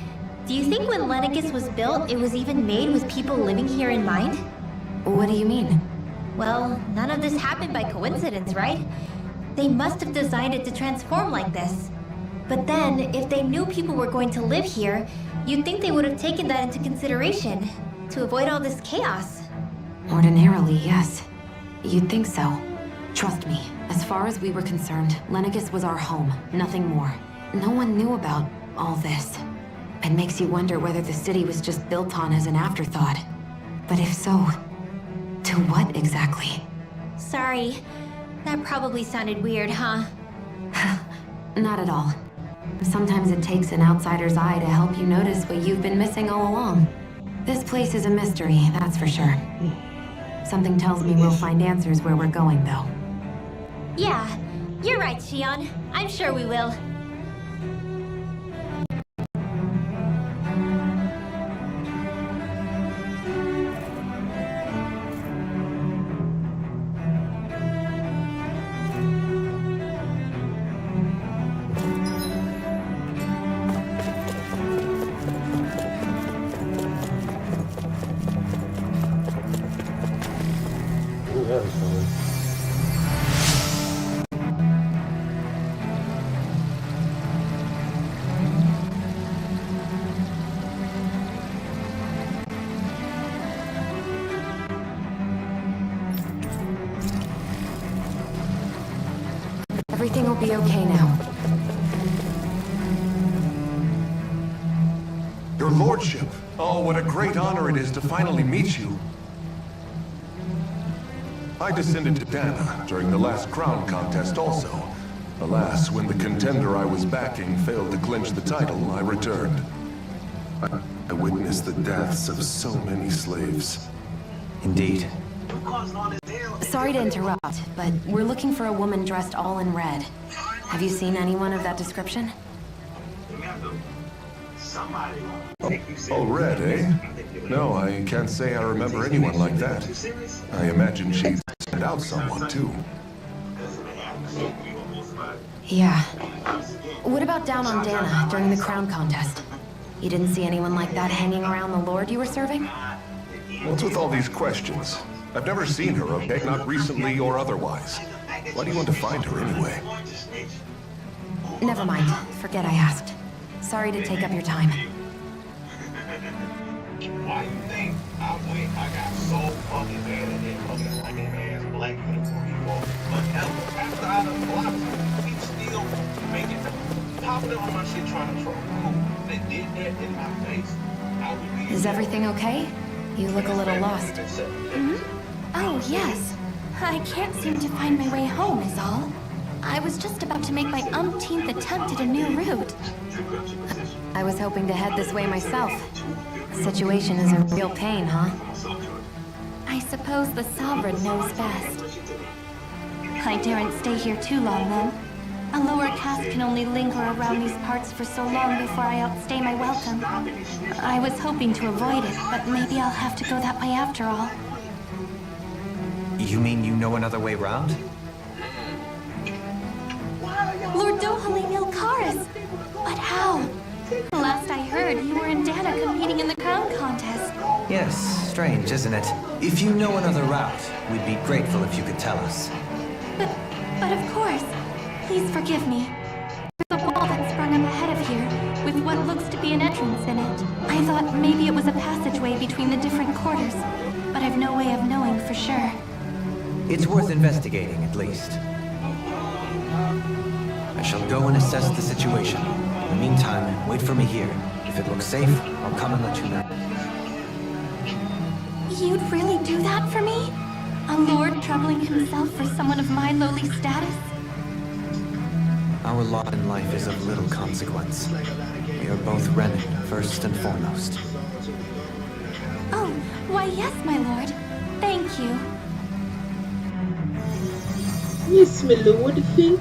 do you think when Lenegis was built, it was even made with people living here in mind? What do you mean? Well, none of this happened by coincidence, right? They must have designed it to transform like this. But then, if they knew people were going to live here, you'd think they would have taken that into consideration, to avoid all this chaos. Ordinarily, yes. You'd think so. Trust me, as far as we were concerned, Lenegis was our home, nothing more. No one knew about all this. It makes you wonder whether the city was just built on as an afterthought. But if so, to what exactly? Sorry, that probably sounded weird, huh? Not at all. Sometimes it takes an outsider's eye to help you notice what you've been missing all along. This place is a mystery, that's for sure. Something tells me we'll find answers where we're going, though. Yeah, you're right, Shion. I'm sure we will. Ooh, that was fun. Everything will be okay now. Your lordship! Oh, what a great honor it is to finally meet you. I descended to Dana during the last crown contest also. Alas, when the contender I was backing failed to clinch the title, I returned. I witnessed the deaths of so many slaves. Indeed. Sorry to interrupt, but we're looking for a woman dressed all in red. Have you seen anyone of that description? Oh, red, eh? No, I can't say I remember anyone like that. I imagine she'd sent out someone, too. Yeah. What about down on Dana during the crown contest? You didn't see anyone like that hanging around the lord you were serving? What's with all these questions? I've never seen her, okay? Not recently or otherwise. Why do you want to find her anyway? Never mind. Forget I asked. Sorry to take up your time. Why you think I got so fucking bad at that fucking fucking ass black uniform before? But after I done blocked her, we still making popping on my shit trying to troll. They did that in my face. I would be. Is everything okay? You look a little lost. Oh, yes. I can't seem to find my way home, is all. I was just about to make my umpteenth attempt at a new route. I was hoping to head this way myself. The situation is a real pain, huh? I suppose the Sovereign knows best. I daren't stay here too long, then. A lower caste can only linger around these parts for so long before I outstay my welcome. I was hoping to avoid it, but maybe I'll have to go that way after all. You mean you know another way round? Lord Dohalim Ilkaris! But how? Last I heard, you were in Dana competing in the crown contest. Yes, strange, isn't it? If you know another route, we'd be grateful if you could tell us. But of course. Please forgive me. There's a wall that sprung up ahead of here, with what looks to be an entrance in it. I thought maybe it was a passageway between the different quarters, but I've no way of knowing for sure. It's worth investigating, at least. I shall go and assess the situation. In the meantime, wait for me here. If it looks safe, I'll come and let you know. You'd really do that for me? A lord troubling himself for someone of my lowly status? Our lot in life is of little consequence. We are both Renan, first and foremost. Oh, why yes, my lord. Thank you. Yes, my lord, thank you.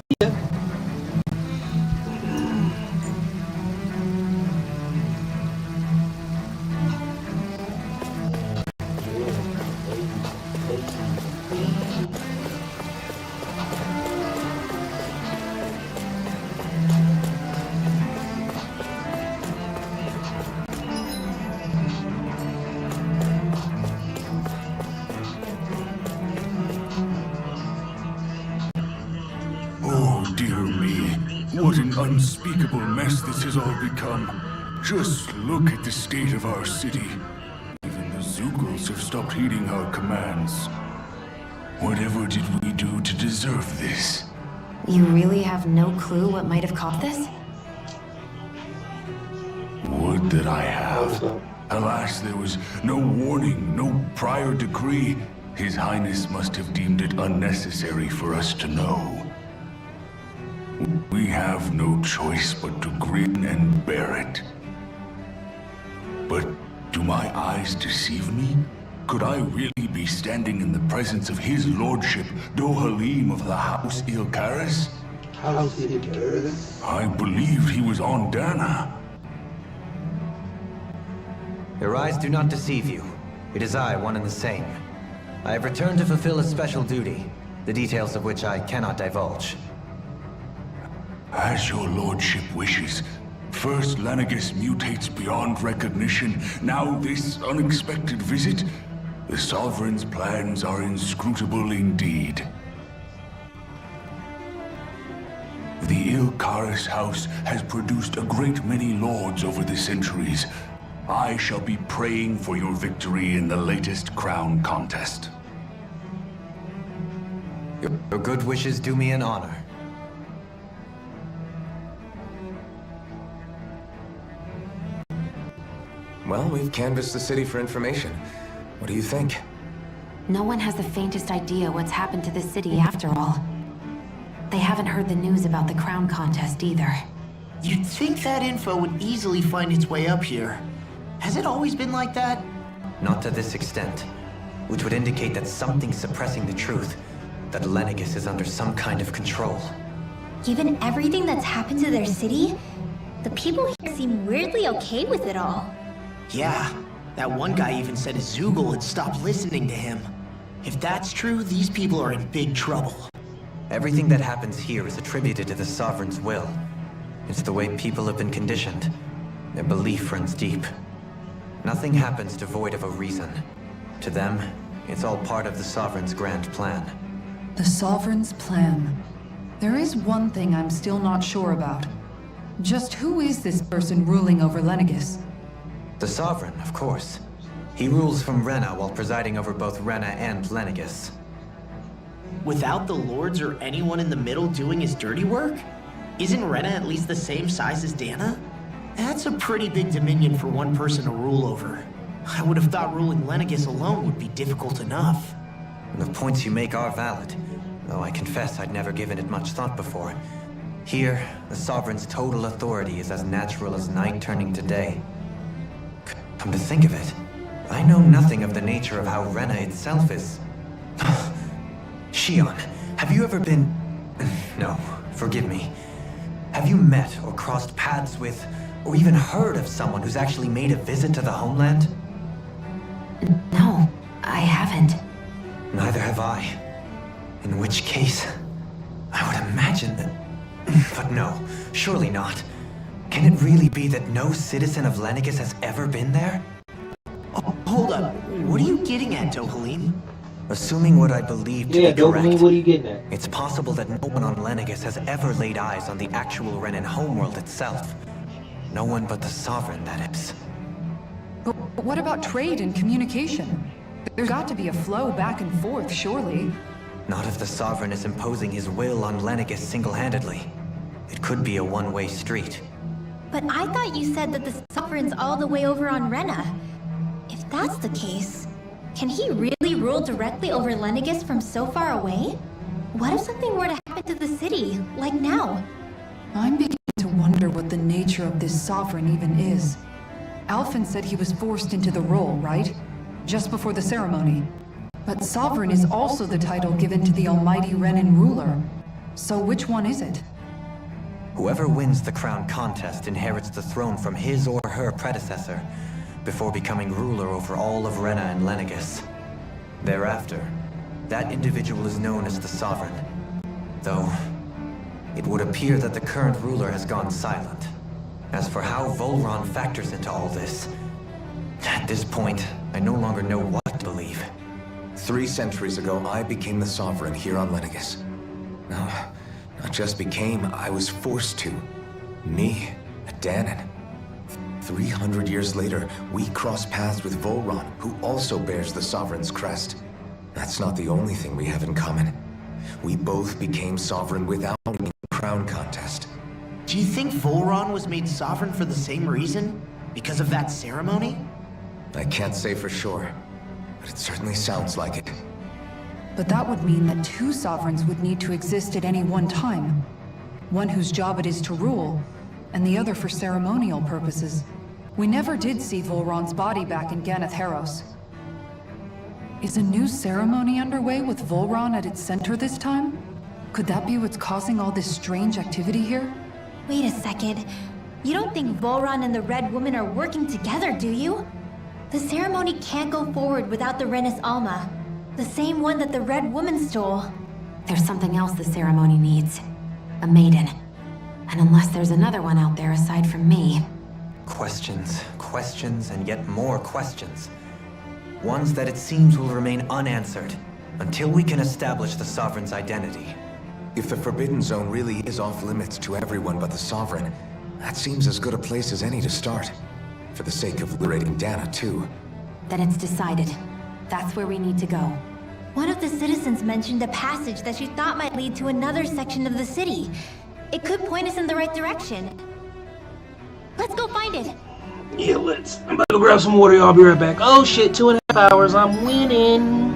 What an unspeakable mess this has all become. Just look at the state of our city. Even the Zugals have stopped heeding our commands. Whatever did we do to deserve this? You really have no clue what might have caused this? Would that I have. Alas, there was no warning, no prior decree. His Highness must have deemed it unnecessary for us to know. We have no choice but to grin and bear it. But do my eyes deceive me? Could I really be standing in the presence of his lordship, Dohalim of the House Ilkaris? House Ilkaris? I believed he was on Dana. Your eyes do not deceive you. It is I, one and the same. I have returned to fulfill a special duty, the details of which I cannot divulge. As your lordship wishes. First Lenegis mutates beyond recognition, now this unexpected visit. The Sovereign's plans are inscrutable indeed. The Ilkaris house has produced a great many lords over the centuries. I shall be praying for your victory in the latest crown contest. Your good wishes do me an honor. Well, we've canvassed the city for information. What do you think? No one has the faintest idea what's happened to this city after all. They haven't heard the news about the crown contest either. You'd think that info would easily find its way up here. Has it always been like that? Not to this extent, which would indicate that something's suppressing the truth, that Lenegis is under some kind of control. Given everything that's happened to their city, the people here seem weirdly okay with it all. Yeah, that one guy even said Zoogle had stopped listening to him. If that's true, these people are in big trouble. Everything that happens here is attributed to the Sovereign's will. It's the way people have been conditioned. Their belief runs deep. Nothing happens devoid of a reason. To them, it's all part of the Sovereign's grand plan. The Sovereign's plan. There is one thing I'm still not sure about. Just who is this person ruling over Lenegis? The Sovereign, of course. He rules from Rena while presiding over both Rena and Lenegis. Without the lords or anyone in the middle doing his dirty work? Isn't Rena at least the same size as Dana? That's a pretty big dominion for one person to rule over. I would have thought ruling Lenegis alone would be difficult enough. The points you make are valid, though I confess I'd never given it much thought before. Here, the Sovereign's total authority is as natural as night turning to day. Come to think of it, I know nothing of the nature of how Rena itself is. Shion, have you ever been... No, forgive me. Have you met or crossed paths with, or even heard of someone who's actually made a visit to the homeland? No, I haven't. Neither have I. In which case, I would imagine that... But no, surely not. Can it really be that no citizen of Lenegis has ever been there? Oh, hold up. What are you getting at, Dohalim? Assuming what I believe to Yeah, be correct, Dopamine, what are you getting at? it's possible that no one on Lenegis has ever laid eyes on the actual Renan homeworld itself. No one but the Sovereign, that is. But what about trade and communication? There's got to be a flow back and forth, surely. Not if the Sovereign is imposing his will on Lenegis single-handedly. It could be a one-way street. But I thought you said that the Sovereign's all the way over on Rena. If that's the case, can he really rule directly over Lenegis from so far away? What if something were to happen to the city, like now? I'm beginning to wonder what the nature of this Sovereign even is. Alphen said he was forced into the role, right? Just before the ceremony. But Sovereign is also the title given to the almighty Renan ruler. So which one is it? Whoever wins the crown contest inherits the throne from his or her predecessor, before becoming ruler over all of Rena and Lenegis. Thereafter, that individual is known as the Sovereign. Though, it would appear that the current ruler has gone silent. As for how Volron factors into all this, at this point, I no longer know what to believe. 3 centuries ago, I became the Sovereign here on Lenegis. No, not just became, I was forced to. Me, a Danan. 300 years later, we cross paths with Volron, who also bears the Sovereign's crest. That's not the only thing we have in common. We both became Sovereign without winning the crown contest. Do you think Volron was made Sovereign for the same reason? Because of that ceremony? I can't say for sure, but it certainly sounds like it. But that would mean that 2 Sovereigns would need to exist at any one time. One whose job it is to rule, and the other for ceremonial purposes. We never did see Volron's body back in Ganath Haros. Is a new ceremony underway with Volron at its center this time? Could that be what's causing all this strange activity here? Wait a second. You don't think Volron and the Red Woman are working together, do you? The ceremony can't go forward without the Renis Alma. The same one that the Red Woman stole. There's something else the ceremony needs. A maiden. And unless there's another one out there aside from me... Questions, questions, and yet more questions. Ones that it seems will remain unanswered, until we can establish the Sovereign's identity. If the Forbidden Zone really is off limits to everyone but the Sovereign, that seems as good a place as any to start. For the sake of liberating Dana, too. Then it's decided. That's where we need to go. One of the citizens mentioned a passage that she thought might lead to another section of the city. It could point us in the right direction. Let's go find it! Yeah, I'm about to grab some water, y'all. I'll be right back. Oh shit, 2.5 hours. I'm winning.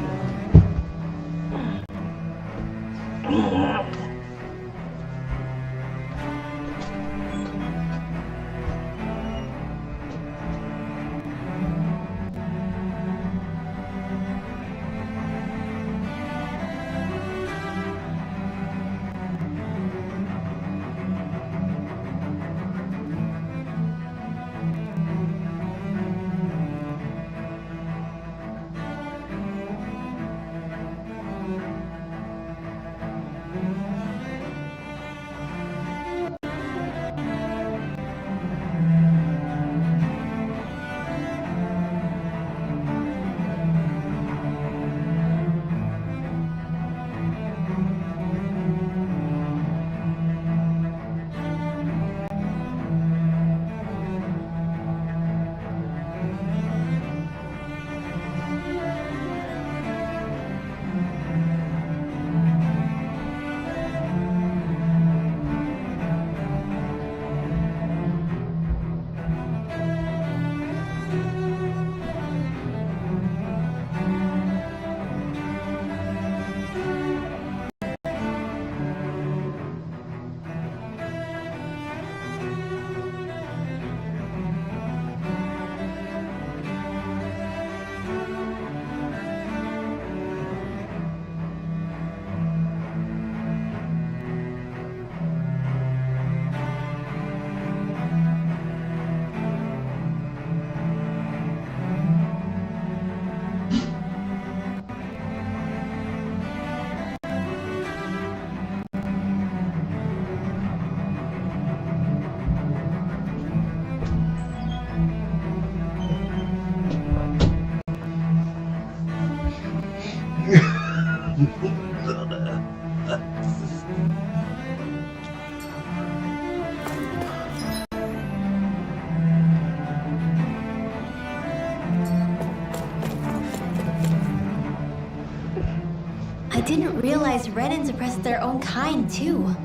I didn't realize Renan suppressed their own kind, too.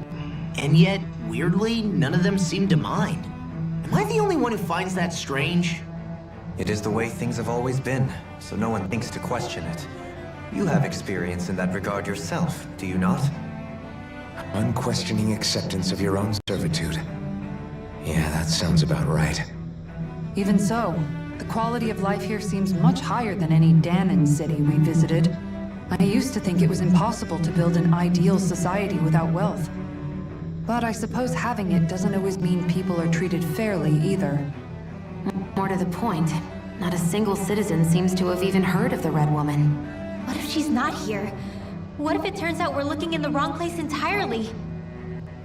And yet, weirdly, none of them seem to mind. Am I the only one who finds that strange? It is the way things have always been, so no one thinks to question it. You have experience in that regard yourself, do you not? Unquestioning acceptance of your own servitude. Yeah, that sounds about right. Even so, the quality of life here seems much higher than any Danon city we visited. I used to think it was impossible to build an ideal society without wealth. But I suppose having it doesn't always mean people are treated fairly either. More to the point, not a single citizen seems to have even heard of the Red Woman. What if she's not here? What if it turns out we're looking in the wrong place entirely?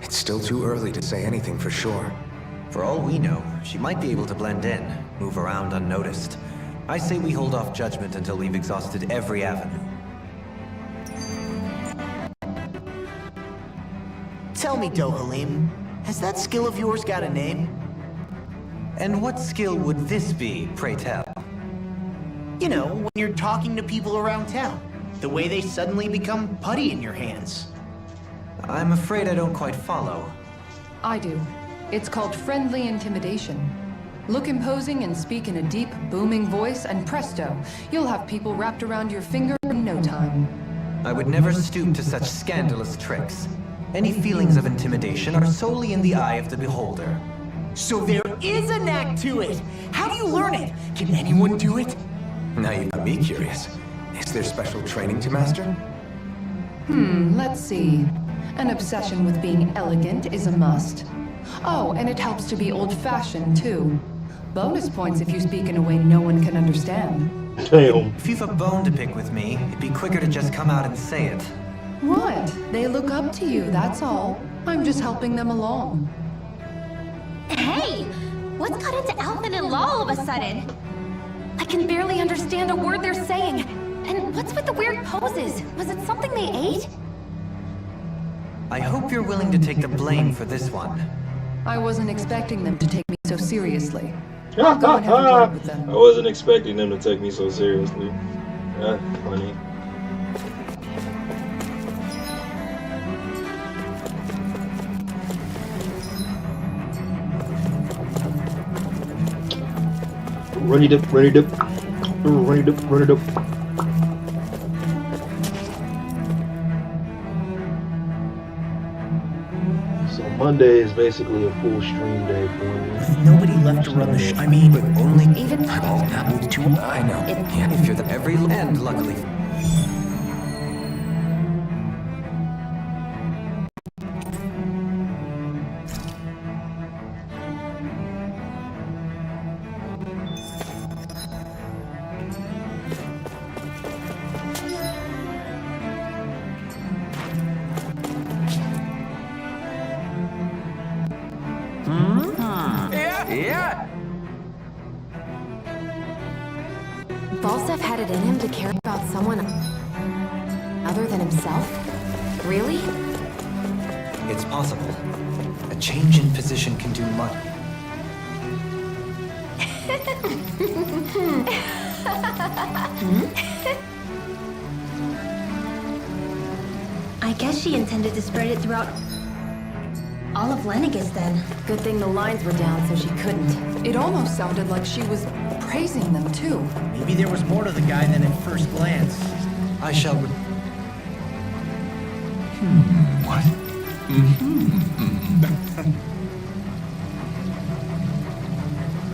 It's still too early to say anything for sure. For all we know, she might be able to blend in, move around unnoticed. I say we hold off judgment until we've exhausted every avenue. Tell me, Dohalim, has that skill of yours got a name? And what skill would this be, pray tell? You know, when you're talking to people around town. The way they suddenly become putty in your hands. I'm afraid I don't quite follow. I do. It's called friendly intimidation. Look imposing and speak in a deep, booming voice, and presto, you'll have people wrapped around your finger in no time. I would never stoop to such scandalous tricks. Any feelings of intimidation are solely in the eye of the beholder. So there is a knack to it! How do you learn it? Can anyone do it? Now you've got me curious. Is there special training to master? Let's see. An obsession with being elegant is a must. Oh, and it helps to be old-fashioned, too. Bonus points if you speak in a way no one can understand. Damn. If you've a bone to pick with me, it'd be quicker to just come out and say it. What? They look up to you, that's all. I'm just helping them along. Hey! What's got into Alvin and Law all of a sudden? I can barely understand a word they're saying. And what's with the weird poses? Was it something they ate? I hope you're willing to take the blame for this one. I wasn't expecting them to take me so seriously. I'll go and have a word with them. I wasn't expecting them to take me so seriously. That's funny. Run it up, run it up. Run it up, run it up. So Monday is basically a full stream day for me. With nobody left to run the show. I mean, But only Even I'm all dabbled too. I know. Yeah. If you're the every and luckily. Balsef had it in him to care about someone other than himself? Really? It's possible. A change in position can do much. I guess she intended to spread it throughout all of Lenegis then. Good thing the lines were down so she couldn't. It almost sounded like she was praising them too. maybe there was more to the guy than at first glance. I shall.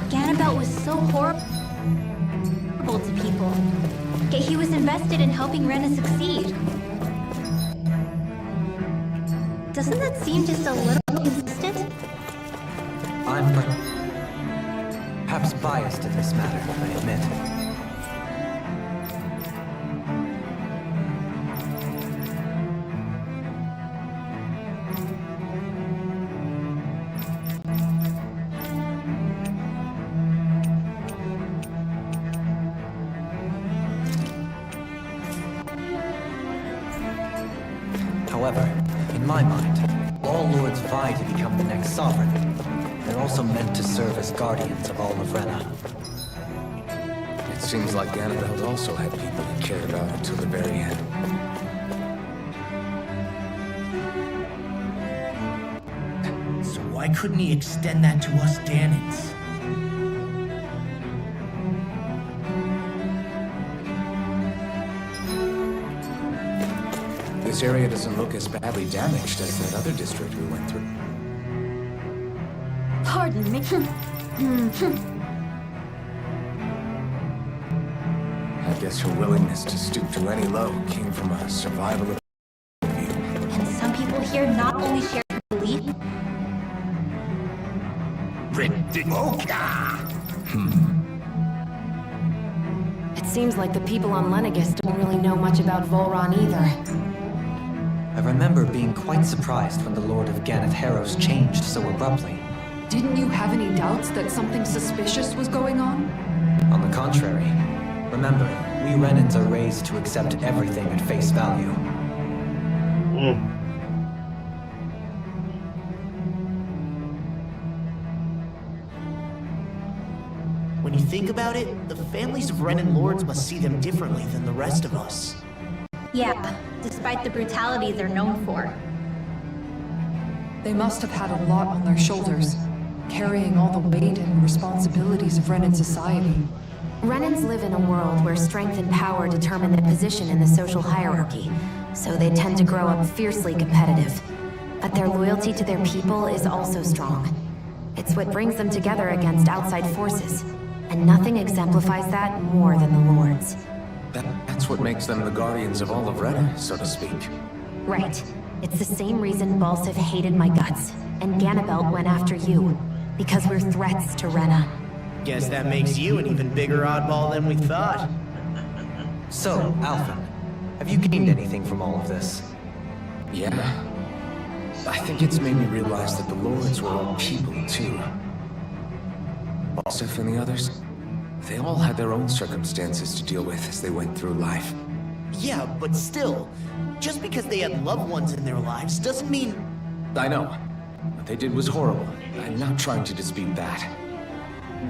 Ganabelt was so horrible to people. Yet he was invested in helping Rena succeed. Doesn't that seem just a little inconsistent? I'm perhaps biased in this matter, I admit. However, in my mind, all lords vie to become the next sovereign. They're also meant to serve as guardians of all of Rena. It seems like Ganabelt also had people he cared about until the very end. So why couldn't he extend that to us Danans? This area doesn't look as badly damaged as that other district we went through. Pardon me. I guess her willingness to stoop to any low came from a survival of view. And some people here not only share her belief, It seems like the people on Lenegis don't really know much about Volron either. I remember being quite surprised when the Lord of Ganeth Haros changed so abruptly. Didn't you have any doubts that something suspicious was going on? On the contrary, remember, we Renans are raised to accept everything at face value. When you think about it, the families of Renan lords must see them differently than the rest of us. yeah, despite the brutality they're known for. They must have had a lot on their shoulders, carrying all the weight and responsibilities of Renan society. Renans live in a world where strength and power determine their position in the social hierarchy, so they tend to grow up fiercely competitive. But their loyalty to their people is also strong. It's what brings them together against outside forces, and nothing exemplifies that more than the Lords. That's what makes them the guardians of all of Rena, so to speak. Right. It's the same reason Balsif hated my guts, and Ganabelt went after you, because we're threats to Rena. Guess that makes you an even bigger oddball than we thought. So, Alphen, have you gained anything from all of this? Yeah. I think it's made me realize that the Lords were all people, too. Balsif and the others, they all had their own circumstances to deal with as they went through life. Yeah, but still, just because they had loved ones in their lives doesn't mean... I know. What they did was horrible. I'm not trying to dispute that.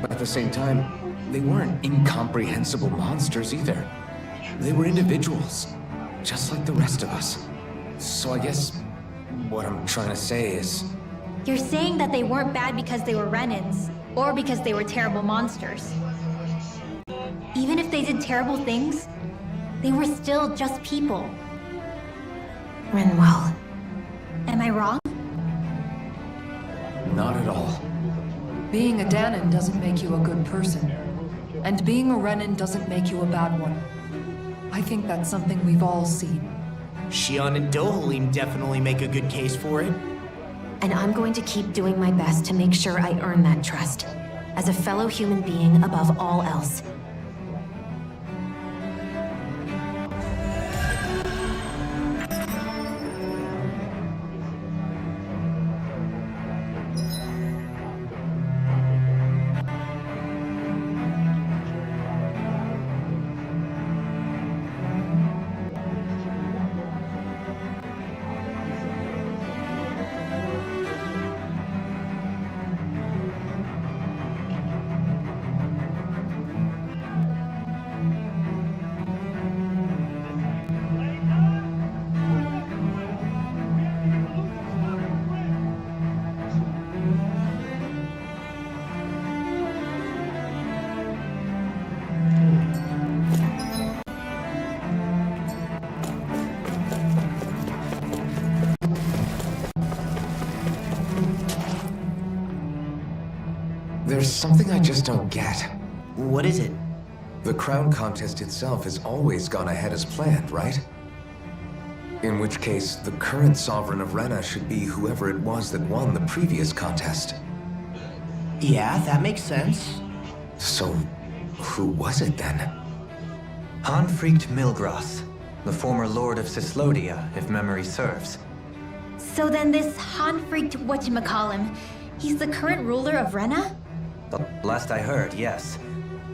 But at the same time, they weren't incomprehensible monsters either. They were individuals, just like the rest of us. So I guess what I'm trying to say is... You're saying that they weren't bad because they were Renans, or because they were terrible monsters. Even if they did terrible things, they were still just people. Rinwell. Am I wrong? Not at all. Being a Danon doesn't make you a good person. And being a Renan doesn't make you a bad one. I think that's something we've all seen. Shion and Dohalim definitely make a good case for it. And I'm going to keep doing my best to make sure I earn that trust. As a fellow human being above all else. There's something I just don't get. What is it? The crown contest itself has always gone ahead as planned, right? In which case, the current Sovereign of Rena should be whoever it was that won the previous contest. Yeah, that makes sense. So, who was it then? Hanfried Milgras, the former Lord of Cyslodia, if memory serves. So then this Hanfried whatchamacallem, he's the current ruler of Rena? The last I heard, yes.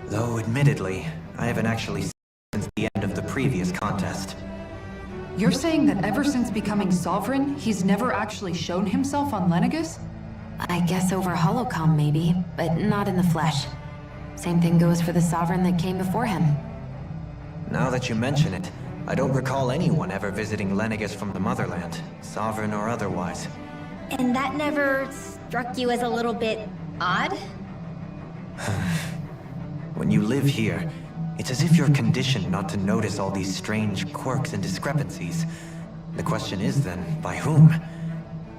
Though, admittedly, I haven't actually seen him since the end of the previous contest. You're saying that ever since becoming Sovereign, he's never actually shown himself on Lenegis? I guess over Holocom maybe, but not in the flesh. Same thing goes for the Sovereign that came before him. Now that you mention it, I don't recall anyone ever visiting Lenegis from the motherland, Sovereign or otherwise. And that never struck you as a little bit odd? When you live here, it's as if you're conditioned not to notice all these strange quirks and discrepancies. The question is then, by whom?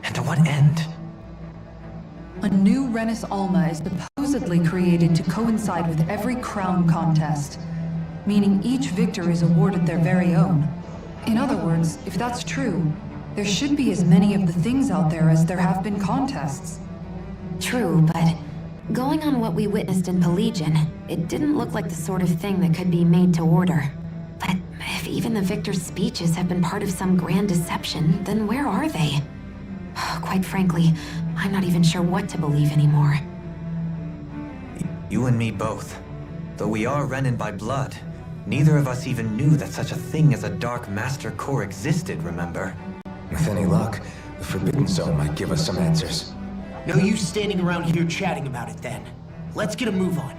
And to what end? A new Renis Alma is supposedly created to coincide with every crown contest, meaning each victor is awarded their very own. In other words, if that's true, there should be as many of the things out there as there have been contests. True, but going on what we witnessed in Pelagian, it didn't look like the sort of thing that could be made to order. But if even the victor's speeches have been part of some grand deception, then where are they? Quite frankly, I'm not even sure what to believe anymore. You and me both. Though we are Renan by blood, neither of us even knew that such a thing as a Dark Master Core existed, remember? With any luck, the Forbidden Zone might give us some answers. No use standing around here chatting about it then. Let's get a move on.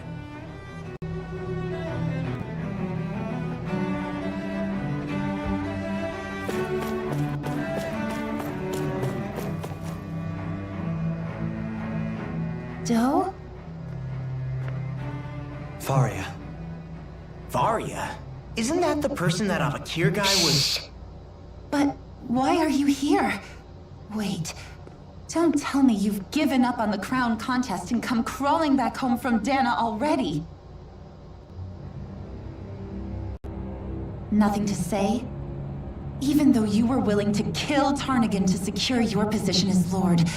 Doe? Faria. Varia? Isn't that the person that Avakir guy was... But why are you here? Wait. Don't tell me you've given up on the crown contest and come crawling back home from Dana already. Nothing to say? Even though you were willing to kill Tarnigan to secure your position as Lord,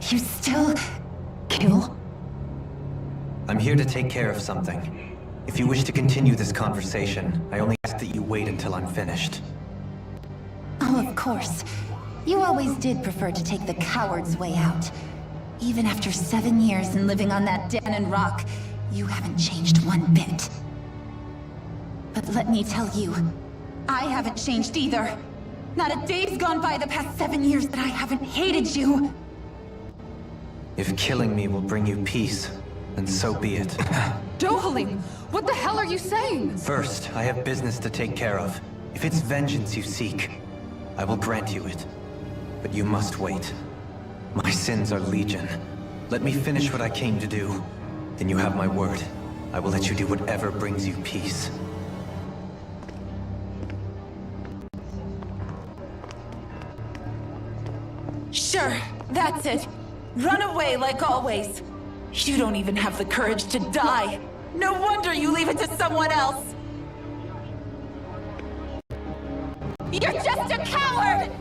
you still... kill? I'm here to take care of something. If you wish to continue this conversation, I only ask that you wait until I'm finished. Oh, of course. You always did prefer to take the coward's way out. Even after 7 years and living on that Danon rock, you haven't changed one bit. But let me tell you, I haven't changed either. Not a day's gone by the past 7 years that I haven't hated you. If killing me will bring you peace, then so be it. Dohalim, what the hell are you saying? First, I have business to take care of. If it's vengeance you seek, I will grant you it. But you must wait. My sins are legion. Let me finish what I came to do. Then you have my word. I will let you do whatever brings you peace. Sure, that's it. Run away like always. You don't even have the courage to die. No wonder you leave it to someone else. You're just a coward!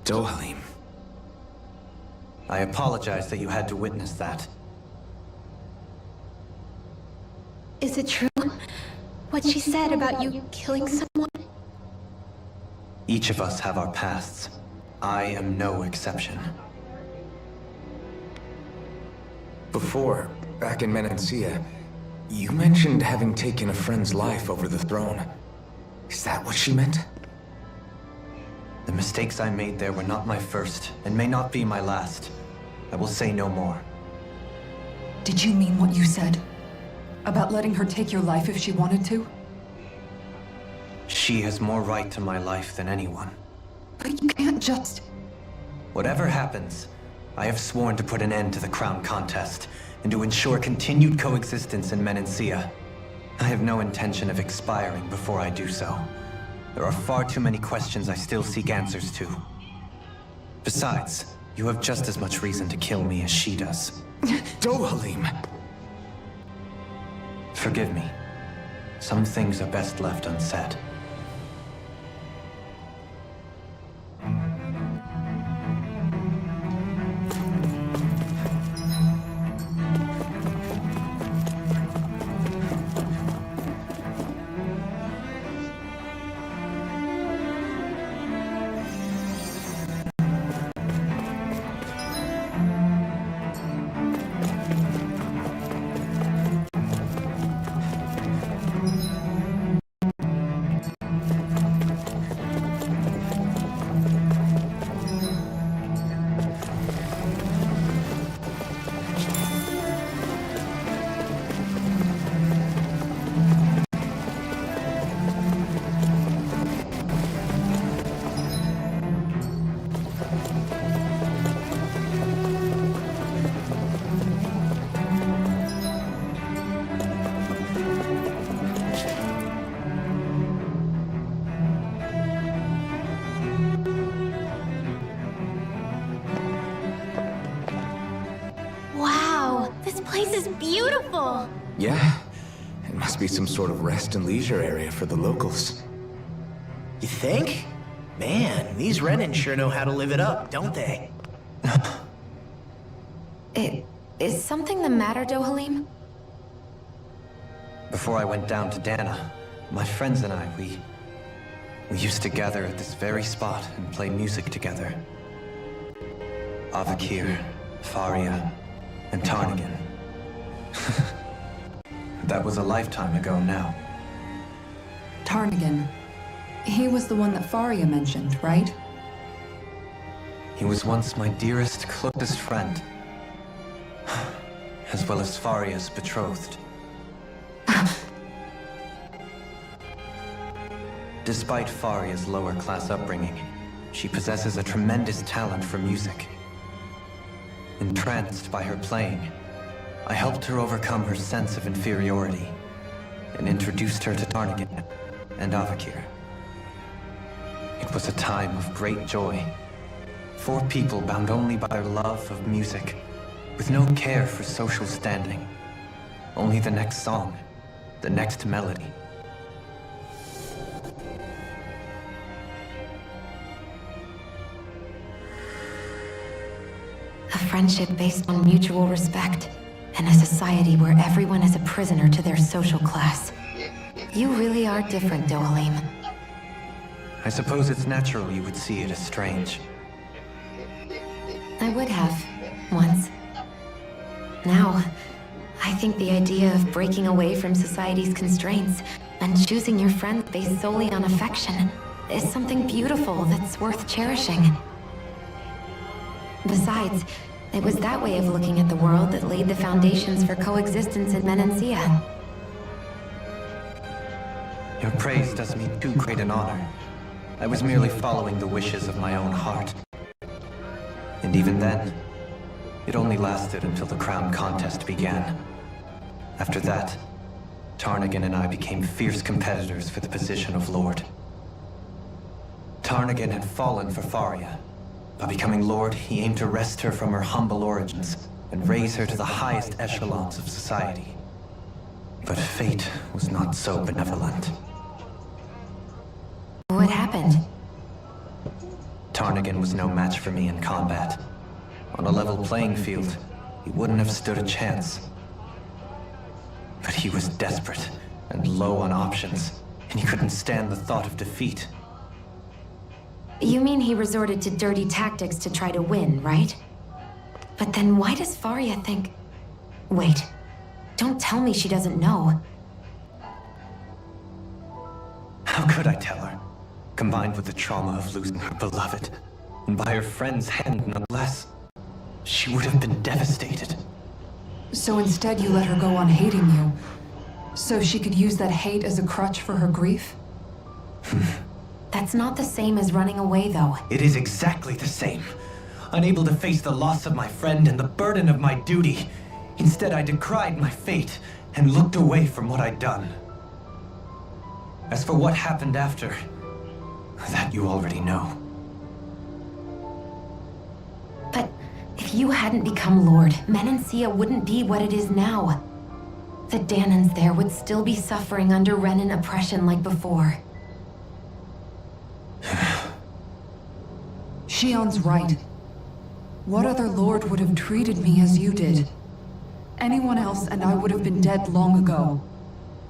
Dohalim. I apologize that you had to witness that. Is it true? What she said about you killing someone? Each of us have our pasts. I am no exception. Before, back in Menancia, you mentioned having taken a friend's life over the throne. Is that what she meant? The mistakes I made there were not my first, and may not be my last. I will say no more. Did you mean what you said? About letting her take your life if she wanted to? She has more right to my life than anyone. But you can't just... Whatever happens, I have sworn to put an end to the crown contest, and to ensure continued coexistence in Menancia. I have no intention of expiring before I do so. There are far too many questions I still seek answers to. Besides, you have just as much reason to kill me as she does. Dohalim! Forgive me. Some things are best left unsaid. Wow, this place is beautiful! Yeah, it must be some sort of rest and leisure area for the locals. You think? Man, these Renan sure know how to live it up, don't they? Is something the matter, Dohalim? Before I went down to Dana, my friends and I, we used to gather at this very spot and play music together. Avakir, Faria, and Tarnigan. That was a lifetime ago now. Tarnigan. He was the one that Faria mentioned, right? He was once my dearest, closest friend. As well as Faria's betrothed. Despite Faria's lower-class upbringing, she possesses a tremendous talent for music. Entranced by her playing, I helped her overcome her sense of inferiority and introduced her to Tarnigan and Avakir. It was a time of great joy. 4 people bound only by their love of music, with no care for social standing. Only the next song, the next melody. A friendship based on mutual respect, and a society where everyone is a prisoner to their social class. You really are different, Dohalim. I suppose it's natural you would see it as strange. I would have, once. Now, I think the idea of breaking away from society's constraints and choosing your friends based solely on affection is something beautiful that's worth cherishing. Besides, it was that way of looking at the world that laid the foundations for coexistence in Menancia. Your praise does me too great an honor. I was merely following the wishes of my own heart. And even then, it only lasted until the crown contest began. After that, Tarnagin and I became fierce competitors for the position of Lord. Tarnagin had fallen for Faria. By becoming Lord, he aimed to wrest her from her humble origins and raise her to the highest echelons of society. But fate was not so benevolent. What happened? Tarnagin was no match for me in combat. On a level playing field, he wouldn't have stood a chance. But he was desperate and low on options, and he couldn't stand the thought of defeat. You mean he resorted to dirty tactics to try to win, right? But then why does Faria think... Wait, don't tell me she doesn't know. How could I tell her? Combined with the trauma of losing her beloved, and by her friend's hand nonetheless, she would have been devastated. So instead you let her go on hating you, so she could use that hate as a crutch for her grief? That's not the same as running away, though. It is exactly the same. Unable to face the loss of my friend and the burden of my duty, instead I decried my fate and looked away from what I'd done. As for what happened after, that you already know. But if you hadn't become Lord, Menancia wouldn't be what it is now. The Dahnans there would still be suffering under Renan oppression like before. Shion's right. What other lord would have treated me as you did? Anyone else and I would have been dead long ago.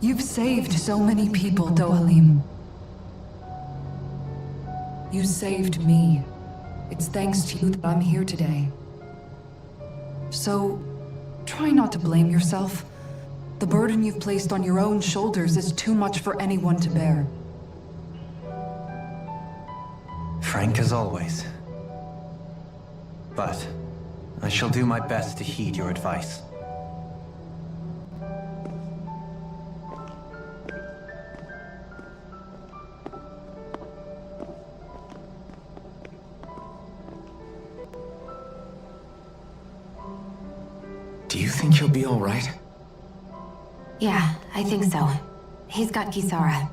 You've saved so many people, Dohalim. You saved me. It's thanks to you that I'm here today. So, try not to blame yourself. The burden you've placed on your own shoulders is too much for anyone to bear. Frank as always. But I shall do my best to heed your advice. Do you think he'll be all right? Yeah, I think so. He's got Kisara.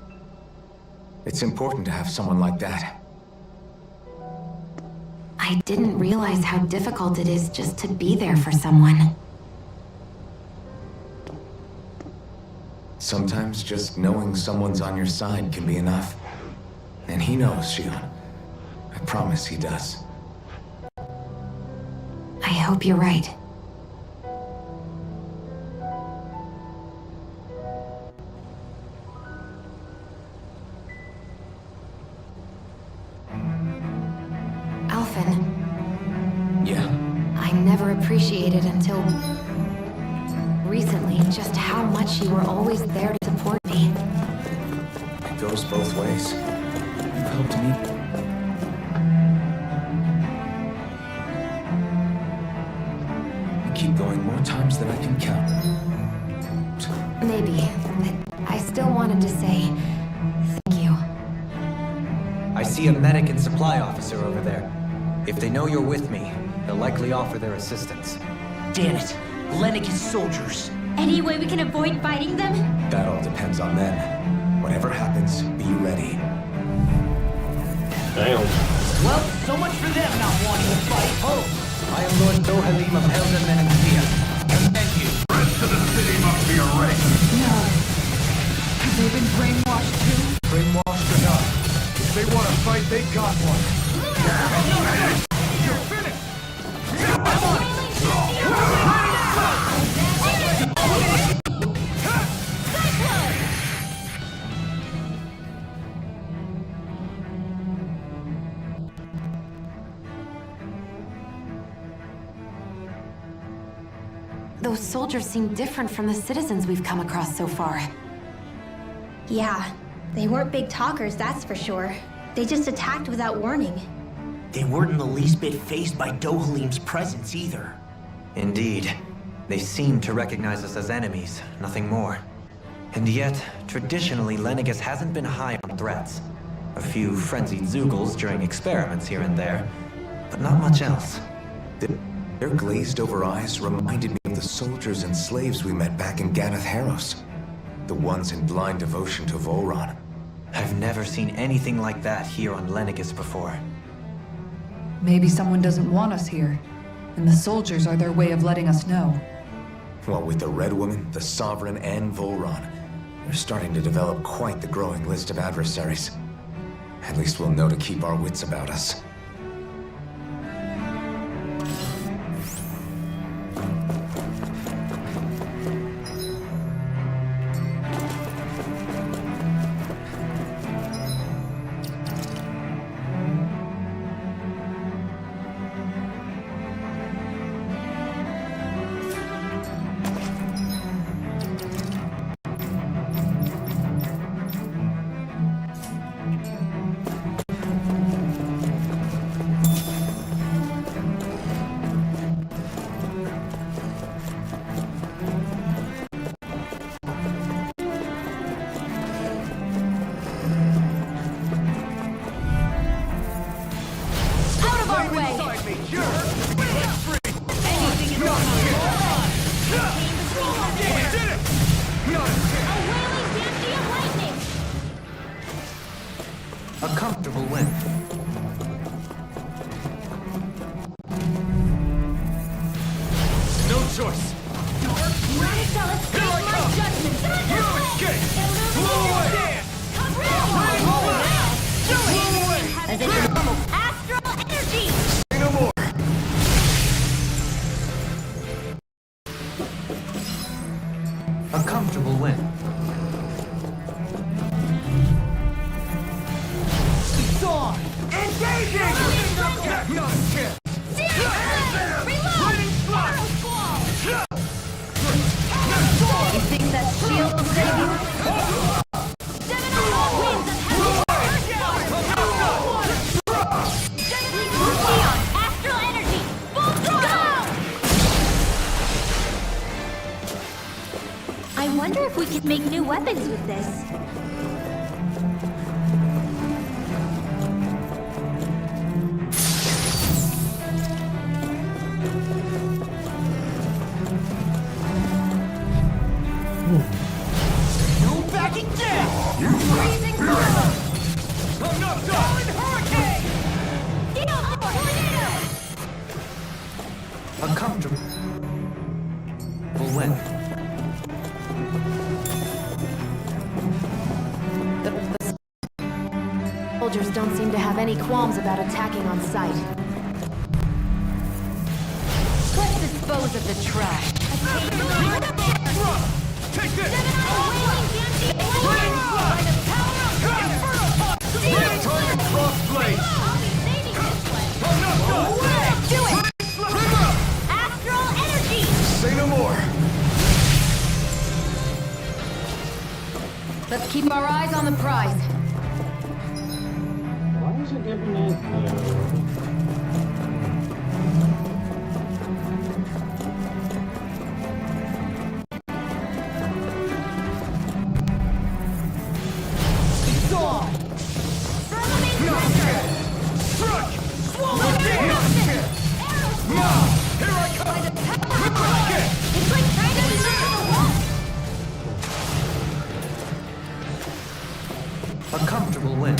It's important to have someone like that. I didn't realize how difficult it is just to be there for someone. Sometimes just knowing someone's on your side can be enough. And he knows, Shion. I promise he does. I hope you're right. Appreciated until recently just how much you were always there to support me. It goes both ways. You've helped me. I keep going more times than I can count. Maybe, but I still wanted to say thank you. I see a medic and supply officer over there. If they know you're with me, they'll likely offer their assistance. Damn it! Lenegis soldiers! Any way we can avoid fighting them? That all depends on them. Whatever happens, be ready. Damn. Well, so much for them not wanting to fight. Oh! I am Lord Dohalim of Helden Menancia. Thank you. The rest of the city must be erased. No. Have they been brainwashed too? Brainwashed or not, if they want to fight, they got one. You're finished! Those soldiers seem different from the citizens we've come across so far. Yeah, they weren't big talkers, that's for sure. They just attacked without warning. They weren't in the least bit fazed by Dohalim's presence either. Indeed. They seem to recognize us as enemies, nothing more. And yet, traditionally, Lenegis hasn't been high on threats. A few frenzied Zeugles during experiments here and there, but not much else. Their glazed-over eyes reminded me of the soldiers and slaves we met back in Ganath Haros. The ones in blind devotion to Volron. I've never seen anything like that here on Lenegis before. Maybe someone doesn't want us here, and the soldiers are their way of letting us know. Well, with the Red Woman, the Sovereign, and Volron, we're starting to develop quite the growing list of adversaries. At least we'll know to keep our wits about us. A comfortable win. No choice. Here I come. You escape. Blow away. Blow away. As in your normal astral energy! Say no more. A comfortable win. Dawn. Engaging. Not a chance. Lightning flash. You think that shield will save you? Astral energy! Full throttle! I wonder if we could make new weapons with this. No backing down. You freezing fire. I'm not done. Hurricane. A comfortable win. The soldiers don't seem to have any qualms about attacking on sight. Let's dispose of the trash. Take this. Target cross blade. I'm not done. Do it! Astral energy! Say no more. Let's keep our eyes on the prize. Why is it giving that? A comfortable win.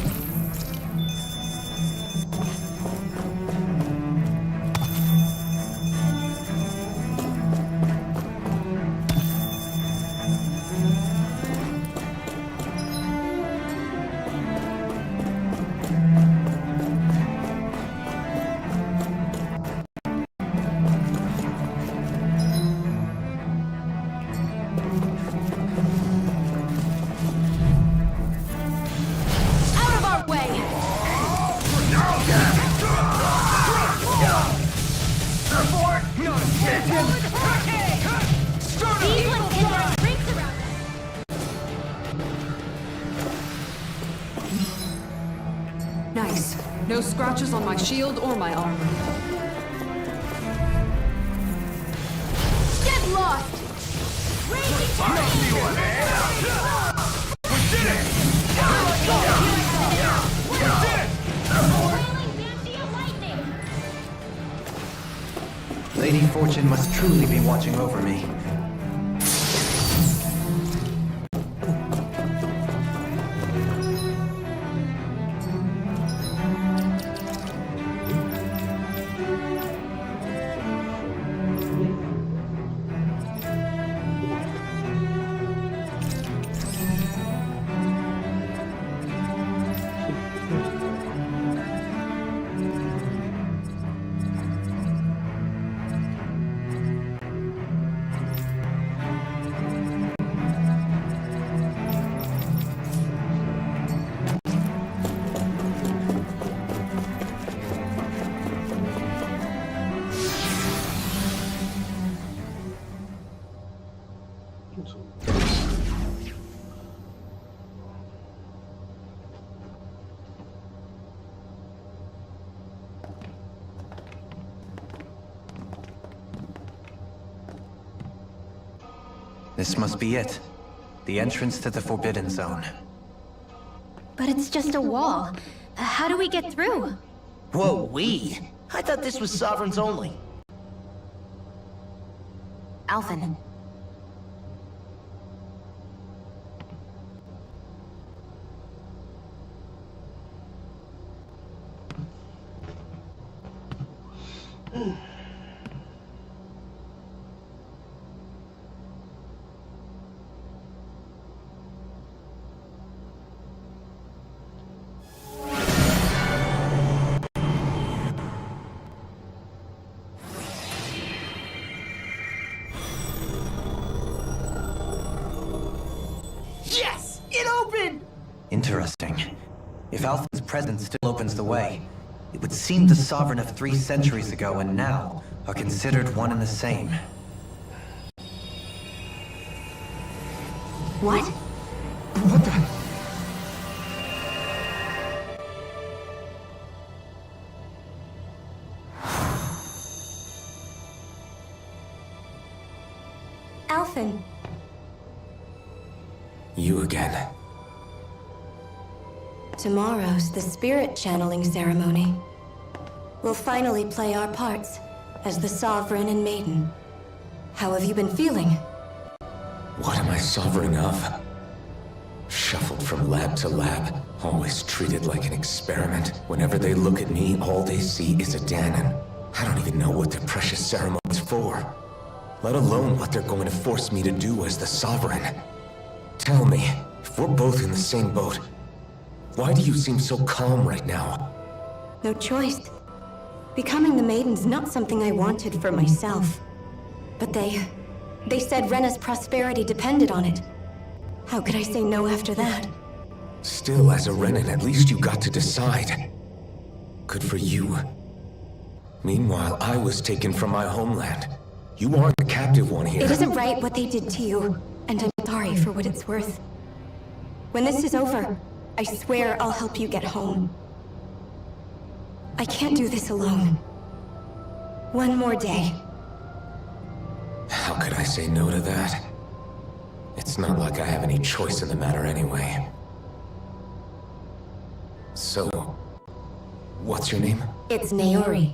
Out of our way! These ones can run rings around us! No scratches on my shield or my armor. Get lost! Lady Fortune must truly be watching over me. This must be it. The entrance to the Forbidden Zone. But it's just a wall. How do we get through? Whoa, we? I thought this was Sovereigns only. Alphen. Yes! It opened! Interesting. If Alphen's presence still opens the way, it would seem the Sovereign of 3 centuries ago and now are considered one and the same. What? What the? Alphen. You again. Tomorrow's the spirit channeling ceremony. We'll finally play our parts as the Sovereign and Maiden. How have you been feeling? What am I sovereign of? Shuffled from lab to lab, always treated like an experiment. Whenever they look at me, all they see is a Dahnan. I don't even know what their precious ceremony's for. Let alone what they're going to force me to do as the Sovereign. Tell me, if we're both in the same boat, why do you seem so calm right now? No choice. Becoming the Maiden's not something I wanted for myself. But they said Rena's prosperity depended on it. How could I say no after that? Still, as a Renan, at least you got to decide. Good for you. Meanwhile, I was taken from my homeland. You aren't the captive one here. It isn't right what they did to you, and I'm sorry for what it's worth. When this is over, I swear I'll help you get home. I can't do this alone. One more day. How could I say no to that? It's not like I have any choice in the matter anyway. So, what's your name? It's Naori.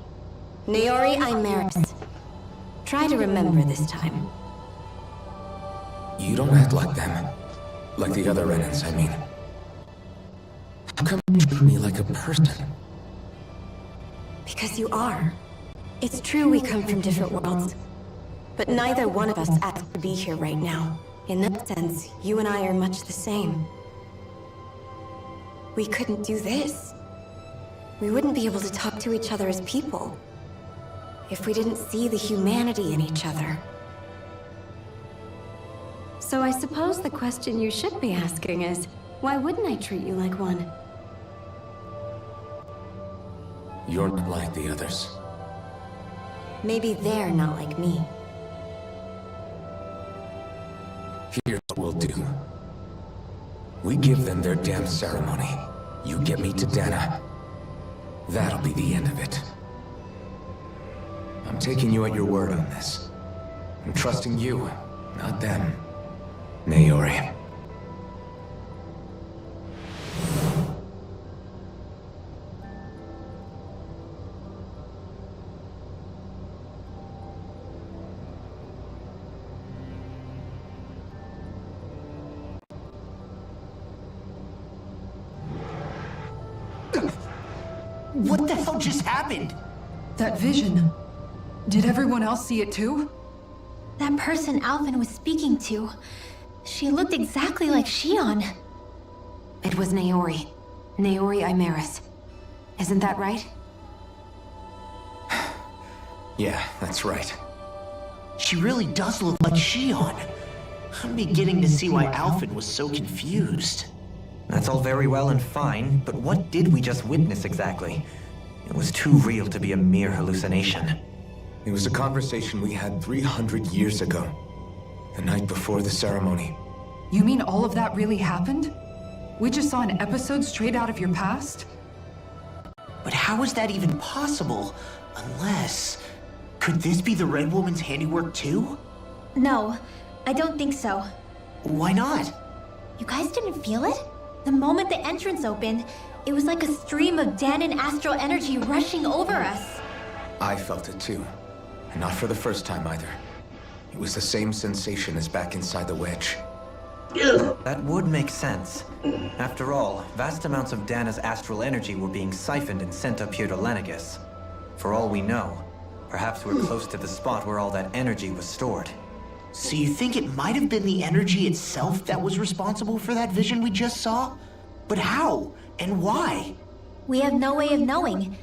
Naori Imeris. Try to remember this time. You don't act like them. Like the other Renans, I mean. How come you treat me like a person? Because you are. It's true we come from different worlds. But neither one of us asked to be here right now. In that sense, you and I are much the same. We couldn't do this. We wouldn't be able to talk to each other as people if we didn't see the humanity in each other. So I suppose the question you should be asking is, why wouldn't I treat you like one? You're not like the others. Maybe they're not like me. Here's what we'll do. We give them their damn ceremony. You get me to Dana. That'll be the end of it. I'm taking you at your word on this. I'm trusting you, not them. Naori. What the hell just happened? That vision. Did everyone else see it too? That person Alvin was speaking to, she looked exactly like Shion. It was Naori. Naori Imaris. Isn't that right? Yeah, that's right. She really does look like Shion. I'm beginning to see why Alvin was so confused. That's all very well and fine, but what did we just witness exactly? It was too real to be a mere hallucination. It was a conversation we had 300 years ago. The night before the ceremony. You mean all of that really happened? We just saw an episode straight out of your past? But how is that even possible? Unless... Could this be the Red Woman's handiwork too? No, I don't think so. Why not? You guys didn't feel it? The moment the entrance opened, it was like a stream of Danon astral energy rushing over us. I felt it too. And not for the first time either. It was the same sensation as back inside the wedge. That would make sense. After all, vast amounts of Dana's astral energy were being siphoned and sent up here to Lenegis. For all we know, perhaps we're close to the spot where all that energy was stored. So you think it might have been the energy itself that was responsible for that vision we just saw? But how? And why? We have no way of knowing.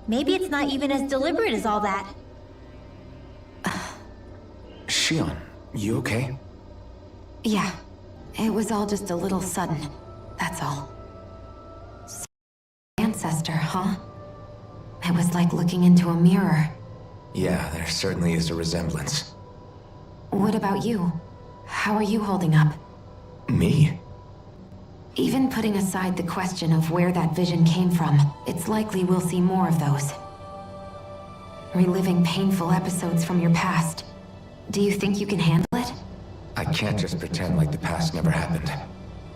Maybe it's not even as deliberate as all that. Shion, you okay? Yeah. It was all just a little sudden. That's all. Ancestor, huh? It was like looking into a mirror. Yeah, there certainly is a resemblance. What about you? How are you holding up? Me? Even putting aside the question of where that vision came from, it's likely we'll see more of those. Reliving painful episodes from your past. Do you think you can handle it? I can't just pretend like the past never happened.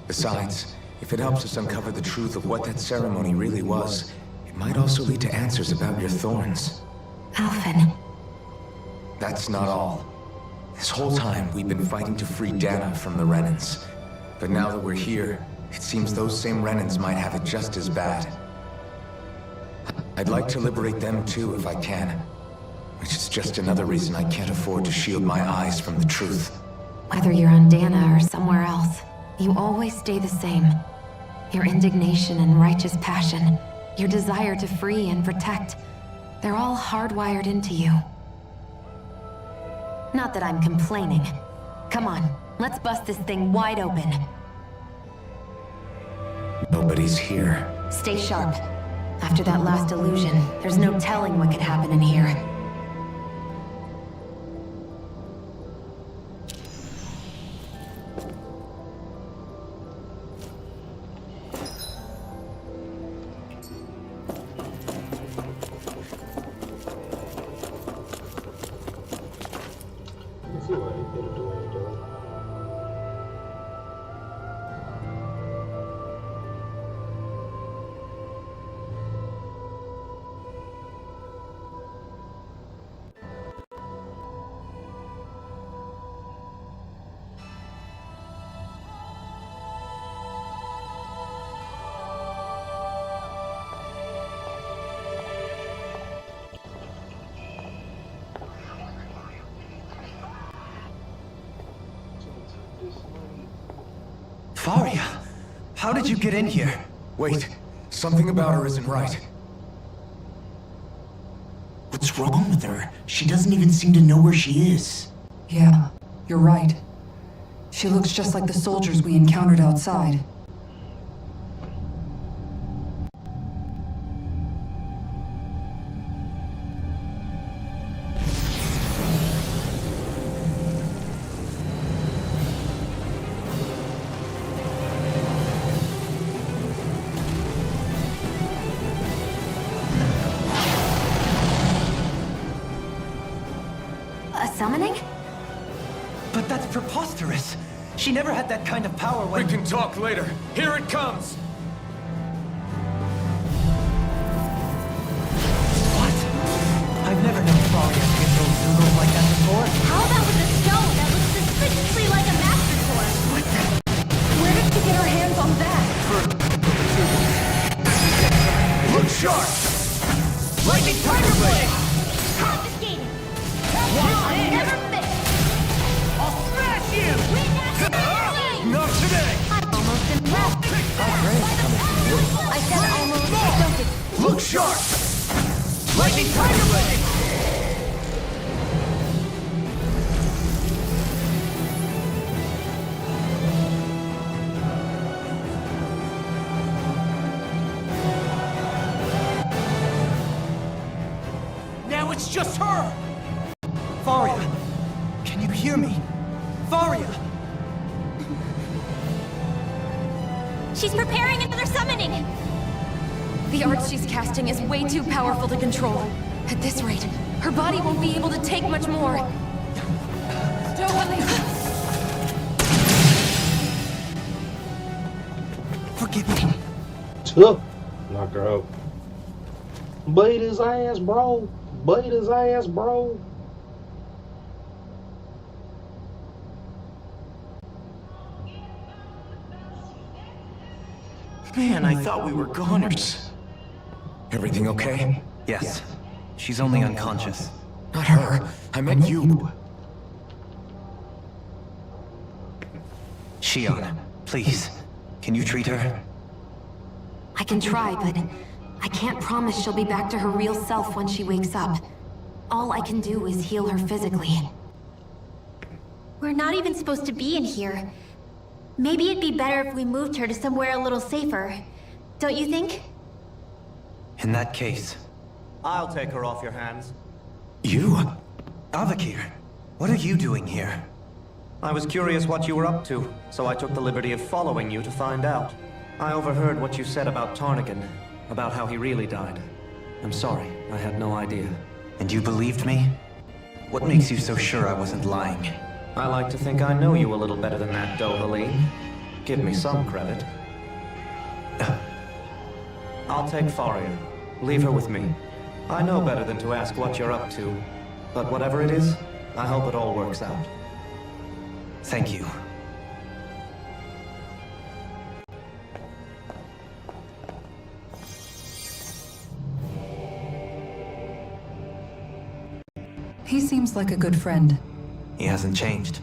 Besides, if it helps us uncover the truth of what that ceremony really was, it might also lead to answers about your thorns. Alvin. That's not all. This whole time, we've been fighting to free Dana from the Renans. But now that we're here, it seems those same Renans might have it just as bad. I'd like to liberate them too if I can. Which is just another reason I can't afford to shield my eyes from the truth. Whether you're on Dana or somewhere else, you always stay the same. Your indignation and righteous passion, your desire to free and protect, they're all hardwired into you. Not that I'm complaining. Come on, let's bust this thing wide open. Nobody's here. Stay sharp. After that last illusion, there's no telling what could happen in here. Faria, how did you get in here? Wait, something about her isn't right. What's wrong with her? She doesn't even seem to know where she is. Yeah, you're right. She looks just like the soldiers we encountered outside. A summoning? But that's preposterous. She never had that kind of power when... We can talk later. Here it comes! What? I've never known Faria to control Zoogles like that before. How about with a stone that looks suspiciously like a master sword? What the... Where did she get her hands on that? Look sharp! Lightning Tiger Blade! Confiscated! Never miss! I'll smash you! We naturally! Not today! I'm almost impressed. I said almost. Don't get... Look sharp! Lightning Tiger Blade! Now it's just her! Faria, can you hear me? Faria! She's preparing another summoning! The art she's casting is way too powerful to control. At this rate, her body won't be able to take much more. Forgive me. Knock her out. Bait his ass, bro. Bait his ass, bro. Man, I thought we were goners. Everything okay? Yes. She's only unconscious. Not her. I meant you. Shion, please. Can you treat her? I can try, but I can't promise she'll be back to her real self when she wakes up. All I can do is heal her physically. We're not even supposed to be in here. Maybe it'd be better if we moved her to somewhere a little safer. Don't you think? In that case... I'll take her off your hands. You? Avakir, what are you doing here? I was curious what you were up to, so I took the liberty of following you to find out. I overheard what you said about Tarnigan, about how he really died. I'm sorry, I had no idea. And you believed me? What makes you so sure I wasn't lying? I like to think I know you a little better than that, Dohalim. Give me some credit. I'll take Faria. Leave her with me. I know better than to ask what you're up to. But whatever it is, I hope it all works out. Thank you. He seems like a good friend. He hasn't changed.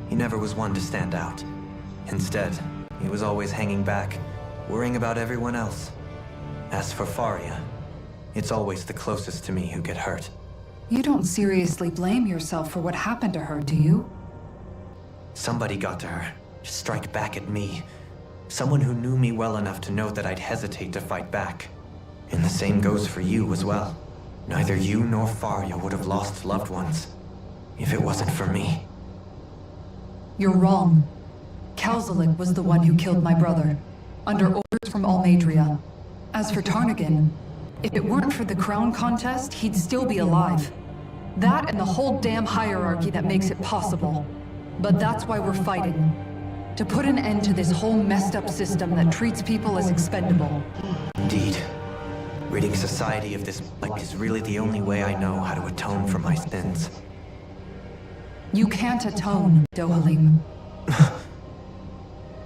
He never was one to stand out. Instead, he was always hanging back, worrying about everyone else. As for Faria, it's always the closest to me who get hurt. You don't seriously blame yourself for what happened to her, do you? Somebody got to her, to strike back at me. Someone who knew me well enough to know that I'd hesitate to fight back. And the same goes for you as well. Neither you nor Faria would have lost loved ones if it wasn't for me. You're wrong. Kalzalik was the one who killed my brother, under orders from Almadria. As for Tarnigan, if it weren't for the crown contest, he'd still be alive. That and the whole damn hierarchy that makes it possible. But that's why we're fighting. To put an end to this whole messed up system that treats people as expendable. Indeed. Ridding society of this plague is really the only way I know how to atone for my sins. You can't atone, Dohalim.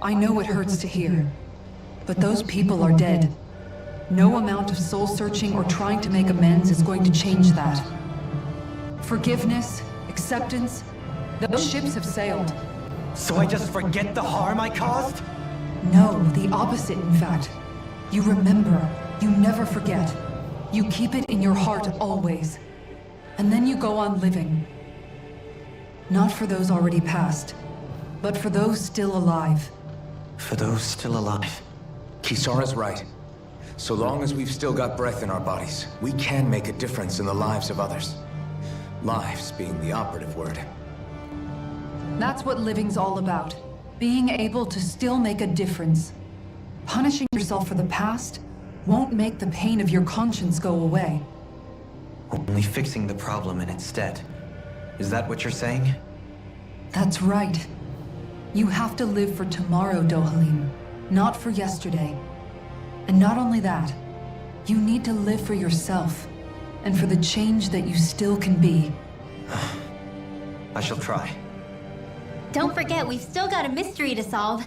I know it hurts to hear, but those people are dead. No amount of soul-searching or trying to make amends is going to change that. Forgiveness, acceptance, those ships have sailed. So I just forget the harm I caused? No, the opposite, in fact. You remember, you never forget. You keep it in your heart always. And then you go on living. Not for those already passed, but for those still alive. For those still alive. Kisara's right. So long as we've still got breath in our bodies, we can make a difference in the lives of others. Lives being the operative word. That's what living's all about. Being able to still make a difference. Punishing yourself for the past won't make the pain of your conscience go away. Only fixing the problem in its stead. Is that what you're saying? That's right. You have to live for tomorrow, Dohalim, not for yesterday. And not only that, you need to live for yourself, and for the change that you still can be. I shall try. Don't forget, we've still got a mystery to solve.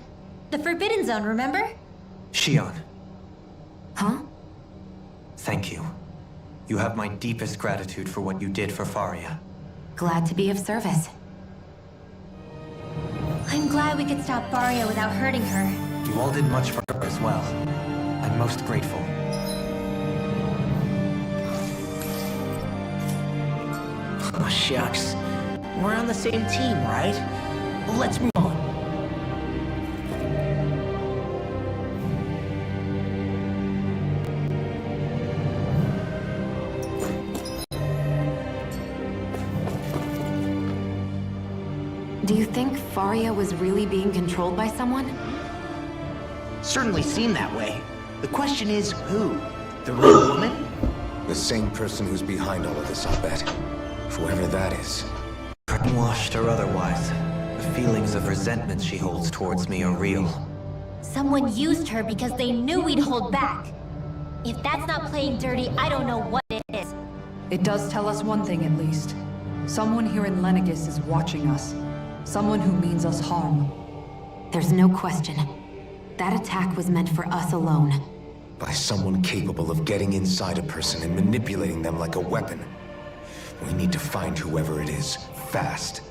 The Forbidden Zone, remember? Shion, Huh? thank you. You have my deepest gratitude for what you did for Faria. Glad to be of service. I'm glad we could stop Faria without hurting her. You all did much for her as well. I'm most grateful. Oh, shucks. We're on the same team, right? Let's move on. Do you think Faria was really being controlled by someone? Certainly seemed that way. The question is, who? The Red Woman? The same person who's behind all of this, I'll bet. Whoever that is. Brainwashed or otherwise, the feelings of resentment she holds towards me are real. Someone used her because they knew we'd hold back. If that's not playing dirty, I don't know what it is. It does tell us one thing at least. Someone here in Lenegis is watching us. Someone who means us harm. There's no question. That attack was meant for us alone. By someone capable of getting inside a person and manipulating them like a weapon. We need to find whoever it is, fast.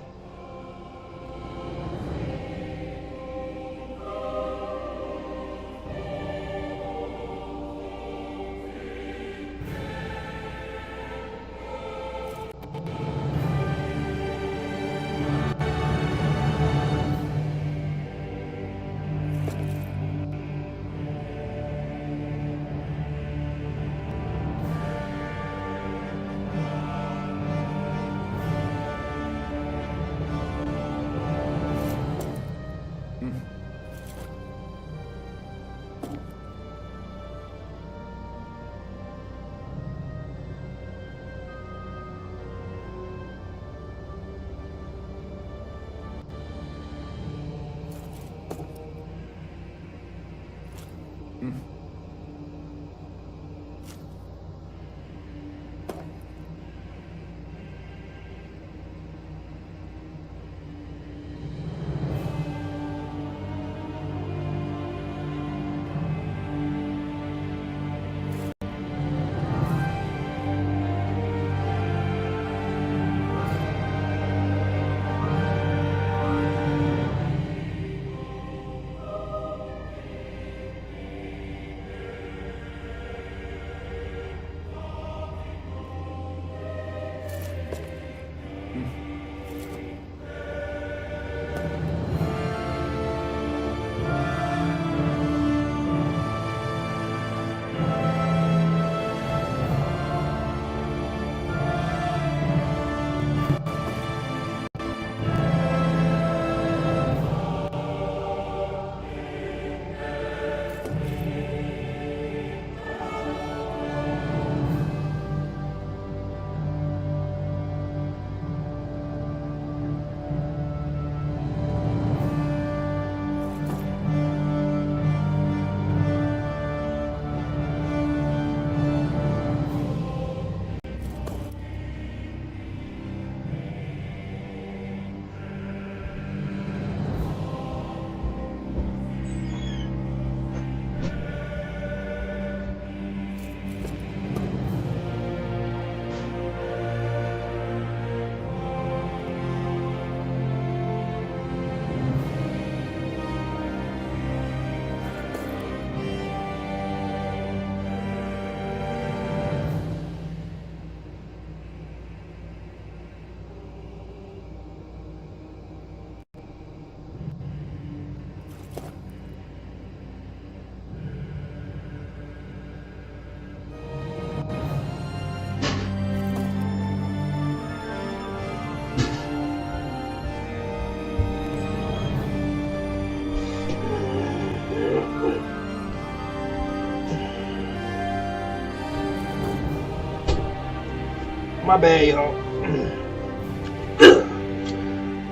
My bad, y'all.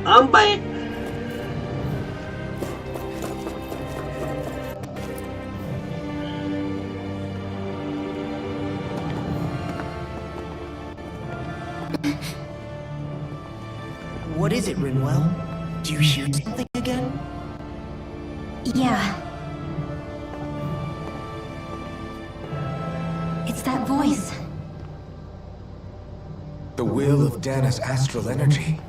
I'm back. What is it, Rinwell? Do you hear something again? Yeah. It's that voice. The will of Dana's astral energy.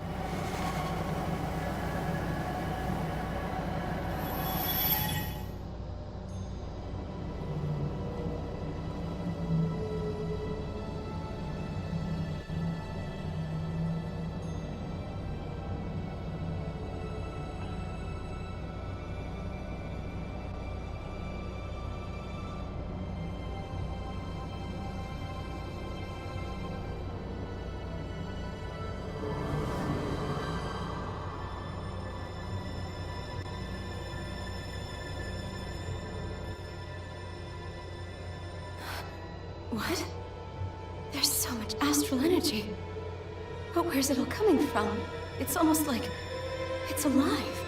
What? There's so much astral energy. But where's it all coming from? It's almost like it's alive.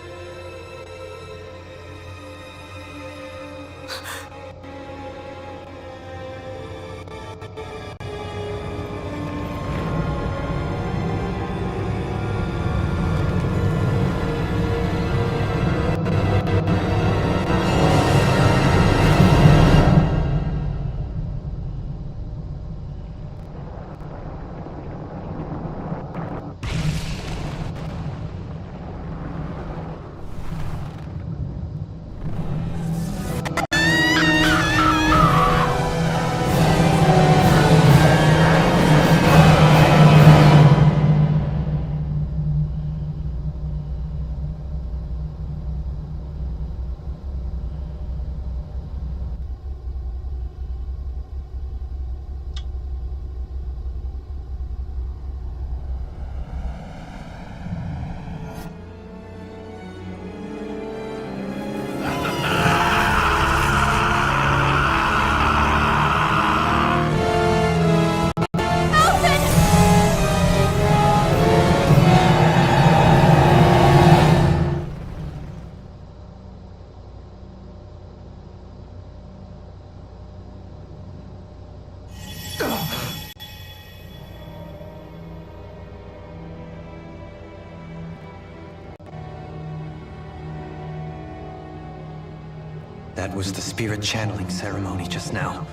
That was the spirit channeling ceremony just now.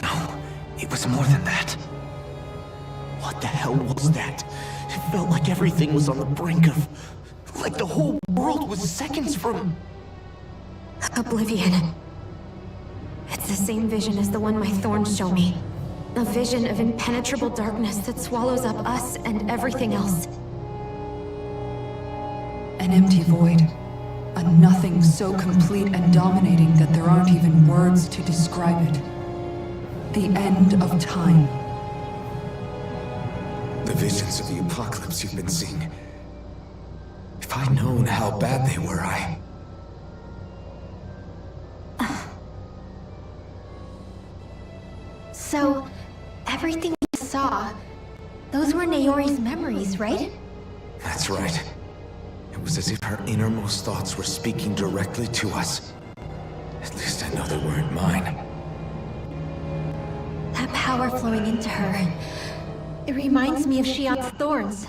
No, it was more than that. What the hell was that? It felt like everything was on the brink of... like the whole world was seconds from... Oblivion. It's the same vision as the one my thorns show me. A vision of impenetrable darkness that swallows up us and everything else. An empty void. A nothing so complete and dominating that there aren't even words to describe it. The end of time. The visions of the apocalypse you've been seeing. If I'd known how bad they were, So, everything we saw, those were Naori's memories, right? That's right. It was as if her innermost thoughts were speaking directly to us. At least I know they weren't mine. That power flowing into her, it reminds me of Shionne's thorns.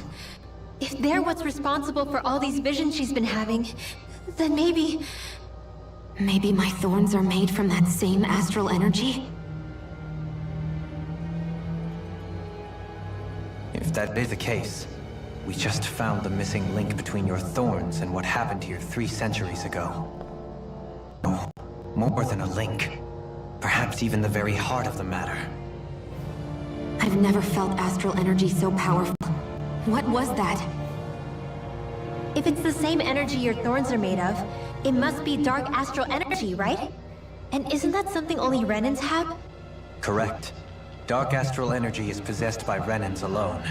If they're what's responsible for all these visions she's been having, then maybe... Maybe my thorns are made from that same astral energy? If that is the case, we just found the missing link between your thorns and what happened here 3 centuries ago. Oh, more than a link. Perhaps even the very heart of the matter. I've never felt astral energy so powerful. What was that? If it's the same energy your thorns are made of, it must be dark astral energy, right? And isn't that something only Renans have? Correct. Dark astral energy is possessed by Renans alone.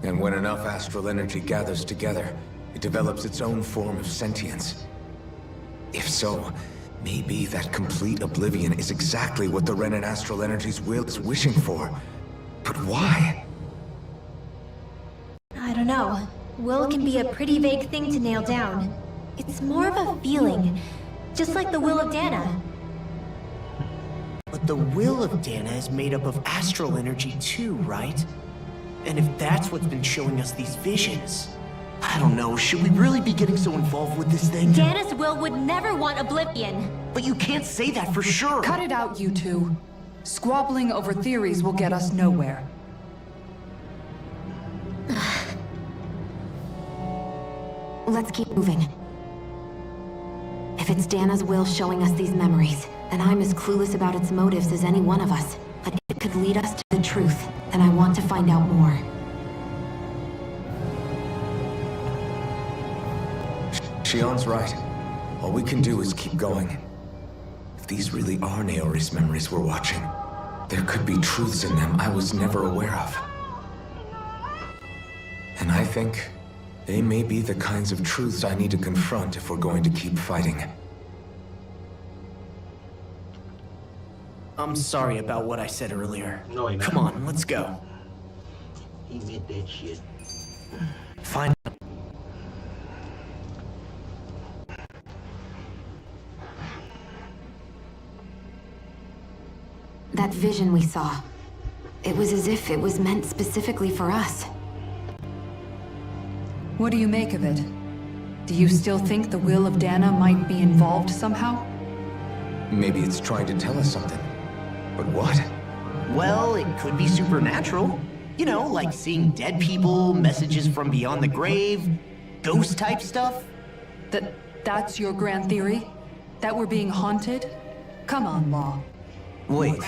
And when enough astral energy gathers together, it develops its own form of sentience. If so, maybe that complete oblivion is exactly what the Renan astral energy's will is wishing for. But why? I don't know. will can be a pretty vague thing to nail down. It's more of a feeling, just like the will of Dana. But the will of Dana is made up of astral energy too, right? And if that's what's been showing us these visions, I don't know, should we really be getting so involved with this thing? Dana's will would never want Oblivion. But you can't say that for sure. Cut it out, you two. Squabbling over theories will get us nowhere. Let's keep moving. If it's Dana's will showing us these memories, then I'm as clueless about its motives as any one of us. But if it could lead us to the truth, then I want to find out more. Shion's right. All we can do is keep going. If these really are Naori's memories we're watching, there could be truths in them I was never aware of. And I think they may be the kinds of truths I need to confront if we're going to keep fighting. I'm sorry about what I said earlier. No, you're not. Come on, let's go. He meant that shit. Fine. That vision we saw, it was as if it was meant specifically for us. What do you make of it? Do you still think the will of Dana might be involved somehow? Maybe it's trying to tell us something. But what? Well, it could be supernatural. You know, like seeing dead people, messages from beyond the grave, ghost-type stuff. That's your grand theory? That we're being haunted? Come on, Law. Wait.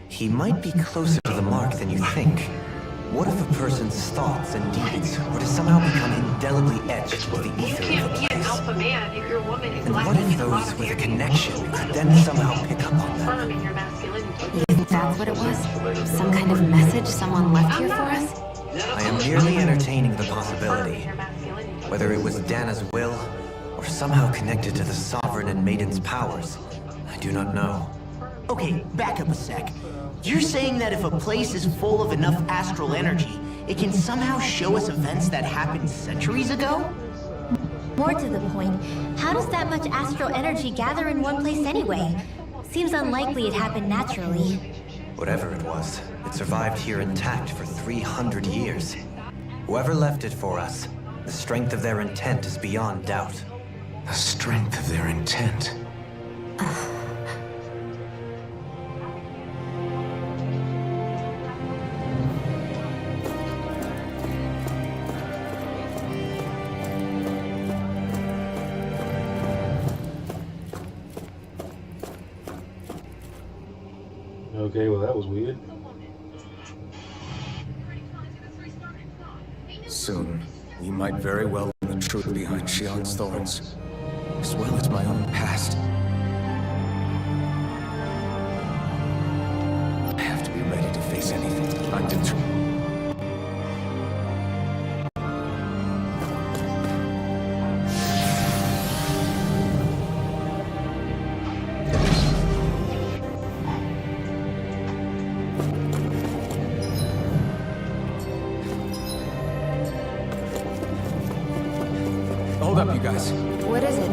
He might be closer to the mark than you think. What if a person's thoughts and deeds were to somehow become indelibly etched into the ether of the place? Alpha man if your woman is And what if those with a connection could then somehow pick up on that? You think that's what it was? Some kind of message someone left here for us? I am merely entertaining the possibility. Whether it was Dana's will, or somehow connected to the Sovereign and Maiden's powers, I do not know. Okay, back up a sec. You're saying that if a place is full of enough astral energy, it can somehow show us events that happened centuries ago? More to the point, how does that much astral energy gather in one place anyway? Seems unlikely it happened naturally. Whatever it was, it survived here intact for 300 years. Whoever left it for us, the strength of their intent is beyond doubt. The strength of their intent. Okay, well that was weird. Soon, we might very well learn the truth behind Shion's thorns, as well as my own past. I have to be ready to face anything. I'm determined. Hold up, you guys. What is it?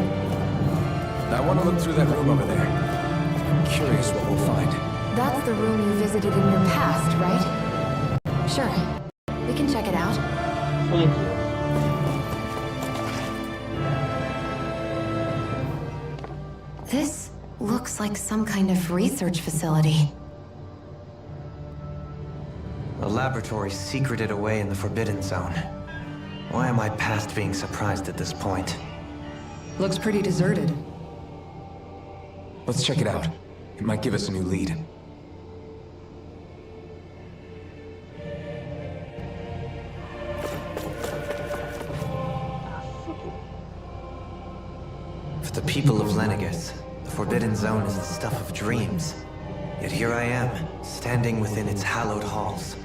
I want to look through that room over there. I'm curious what we'll find. That's the room you visited in your past, right? Sure. We can check it out. Thank you. This looks like some kind of research facility. A laboratory secreted away in the Forbidden Zone. Why am I past being surprised at this point? Looks pretty deserted. Let's check it out. It might give us a new lead. For the people of Lenegis, the Forbidden Zone is the stuff of dreams. Yet here I am, standing within its hallowed halls.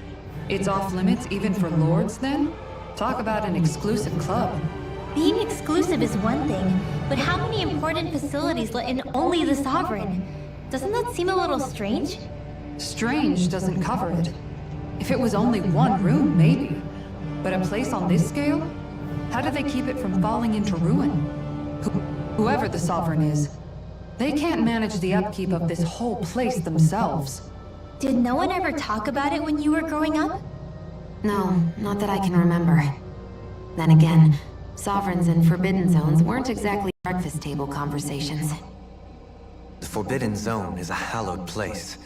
It's off limits even for lords, then? Talk about an exclusive club. Being exclusive is one thing, but how many important facilities let in only the Sovereign? Doesn't that seem a little strange? Strange doesn't cover it. If it was only one room, maybe. But a place on this scale? How do they keep it from falling into ruin? Whoever the Sovereign is, they can't manage the upkeep of this whole place themselves. Did no one ever talk about it when you were growing up? No, not that I can remember. Then again, Sovereigns and Forbidden Zones weren't exactly breakfast table conversations. The Forbidden Zone is a hallowed place,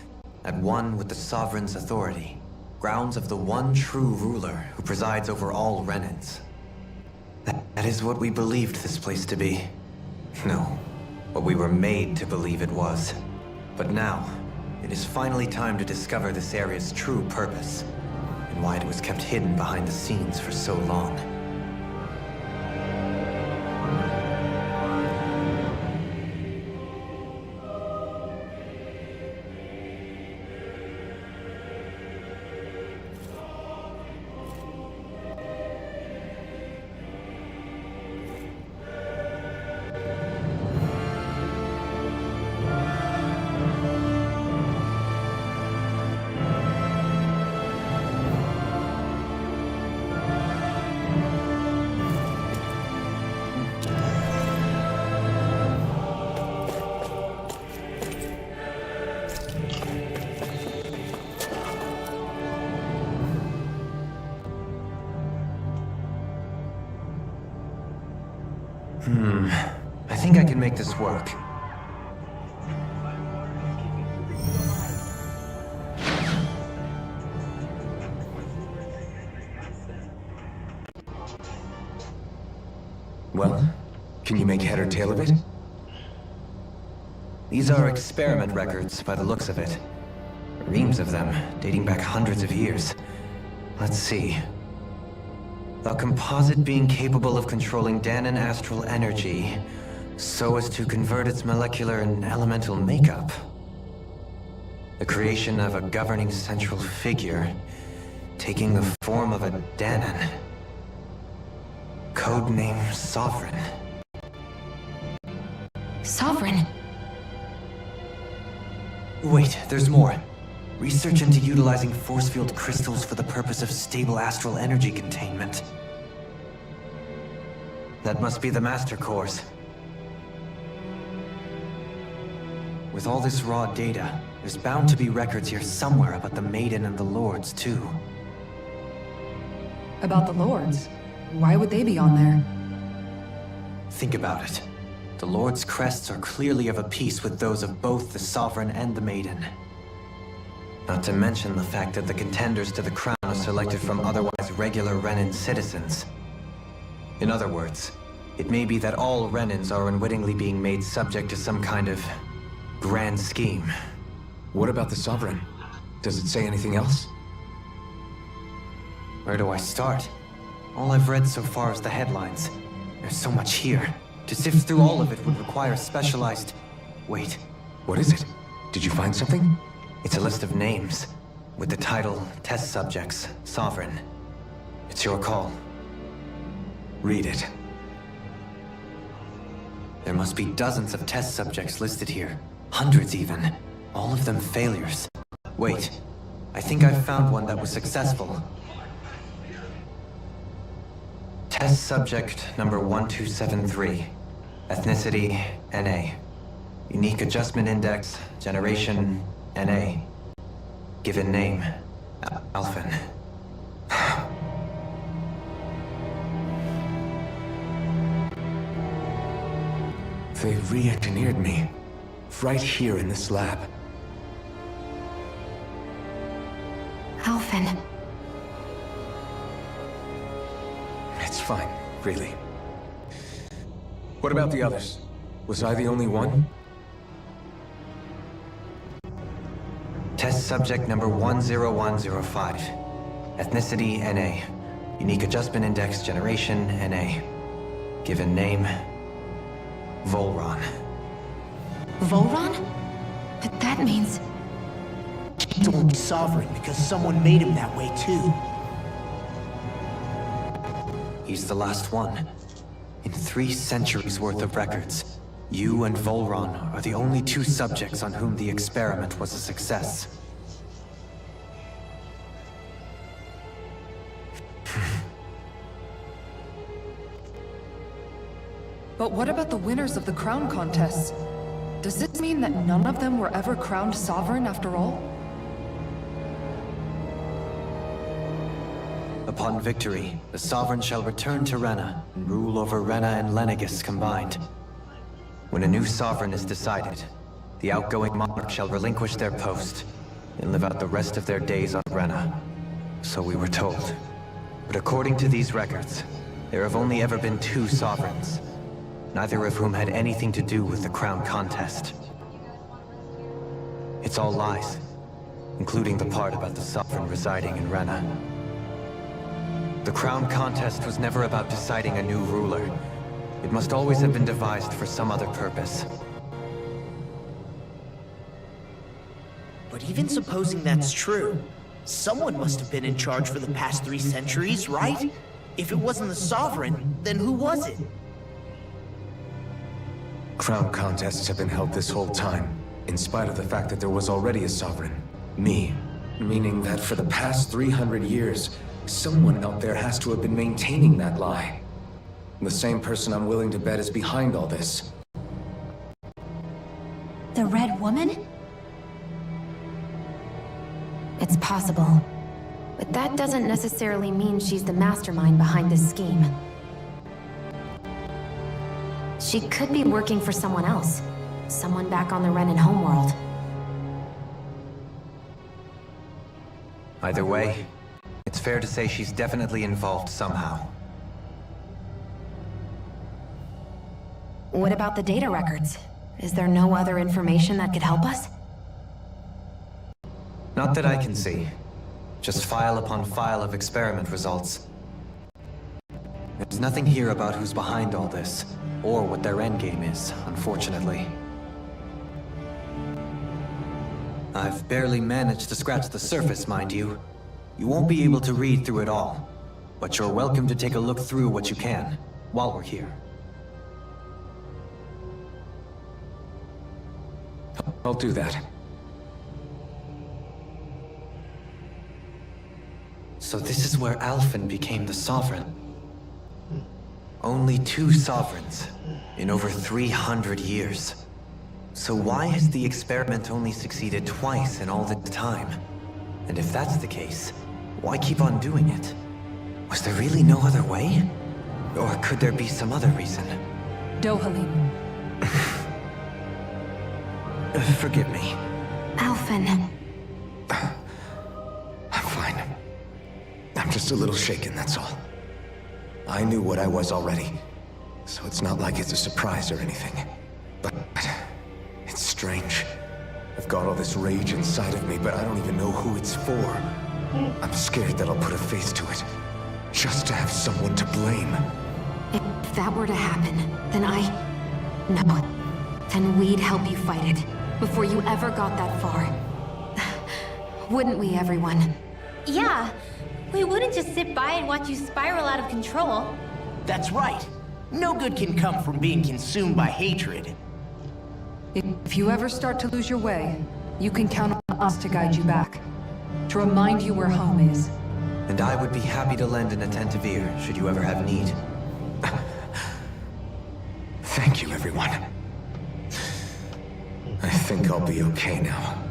at one with the Sovereign's authority. Grounds of the one true ruler who presides over all Renans. That is what we believed this place to be. No, what we were made to believe it was. But now, it is finally time to discover this area's true purpose, and why it was kept hidden behind the scenes for so long. I think I can make this work. Well, can you make head or tail of it? These are experiment records by the looks of it. Reams of them, dating back hundreds of years. Let's see. A composite being capable of controlling Danan astral energy so as to convert its molecular and elemental makeup. The creation of a governing central figure taking the form of a Danan. Codename Sovereign. Sovereign? Wait, there's more. Research into utilizing force field crystals for the purpose of stable astral energy containment. That must be the Master Cores. With all this raw data, there's bound to be records here somewhere about the Maiden and the Lords, too. About the Lords? Why would they be on there? Think about it. The Lord's crests are clearly of a piece with those of both the Sovereign and the Maiden. Not to mention the fact that the contenders to the crown are selected from otherwise regular Renan citizens. In other words, it may be that all Renans are unwittingly being made subject to some kind of grand scheme. What about the Sovereign? Does it say anything else? Where do I start? All I've read so far is the headlines. There's so much here. To sift through all of it would require specialized... Wait. What is it? Did you find something? It's a list of names, with the title, Test Subjects, Sovereign. It's your call. Read it. There must be dozens of test subjects listed here. Hundreds even. All of them failures. Wait, I think I've found one that was successful. Test subject number 1273. Ethnicity, NA. Unique Adjustment Index, Generation, NA. Given name, Alphen. They re-engineered me. Right here in this lab. Alphen. It's fine, really. What about the others? Was I the only one? Test subject number 10105. Ethnicity, NA. Unique Adjustment Index, Generation, NA. Given name, Volron. Volron? But that means... He's only sovereign because someone made him that way too. He's the last one. In 3 centuries worth of records, you and Volron are the only 2 subjects on whom the experiment was a success. But what about the winners of the crown contests? Does this mean that none of them were ever crowned sovereign after all? Upon victory, the Sovereign shall return to Rena and rule over Rena and Lenegis combined. When a new Sovereign is decided, the outgoing monarch shall relinquish their post and live out the rest of their days on Rena. So we were told. But according to these records, there have only ever been 2 Sovereigns, neither of whom had anything to do with the crown contest. It's all lies, including the part about the Sovereign residing in Rena. The crown contest was never about deciding a new ruler. It must always have been devised for some other purpose. But even supposing that's true, someone must have been in charge for the past 3 centuries, right? If it wasn't the Sovereign, then who was it? Crown contests have been held this whole time, in spite of the fact that there was already a Sovereign. Me. Meaning that for the past 300 years, someone out there has to have been maintaining that lie. The same person I'm willing to bet is behind all this. The Red Woman? It's possible. But that doesn't necessarily mean she's the mastermind behind this scheme. She could be working for someone else. Someone back on the Renan homeworld. Either way, it's fair to say she's definitely involved somehow. What about the data records? Is there no other information that could help us? Not that I can see. Just file upon file of experiment results. There's nothing here about who's behind all this, or what their endgame is, unfortunately. I've barely managed to scratch the surface, mind you. You won't be able to read through it all, but you're welcome to take a look through what you can, while we're here. I'll do that. So this is where Alphen became the Sovereign. Only 2 Sovereigns in over 300 years. So why has the experiment only succeeded twice in all this time? And if that's the case, why keep on doing it? Was there really no other way? Or could there be some other reason? Dohalim. Forgive me. Alphen. I'm fine. I'm just a little shaken, that's all. I knew what I was already, so it's not like it's a surprise or anything. But it's strange. I've got all this rage inside of me, but I don't even know who it's for. I'm scared that I'll put a face to it, just to have someone to blame. If that were to happen, then No. Then we'd help you fight it, before you ever got that far. Wouldn't we, everyone? Yeah. We wouldn't just sit by and watch you spiral out of control. That's right. No good can come from being consumed by hatred. If you ever start to lose your way, you can count on us to guide you back. To remind you where home is. And I would be happy to lend an attentive ear, should you ever have need. Thank you, everyone. I think I'll be okay now.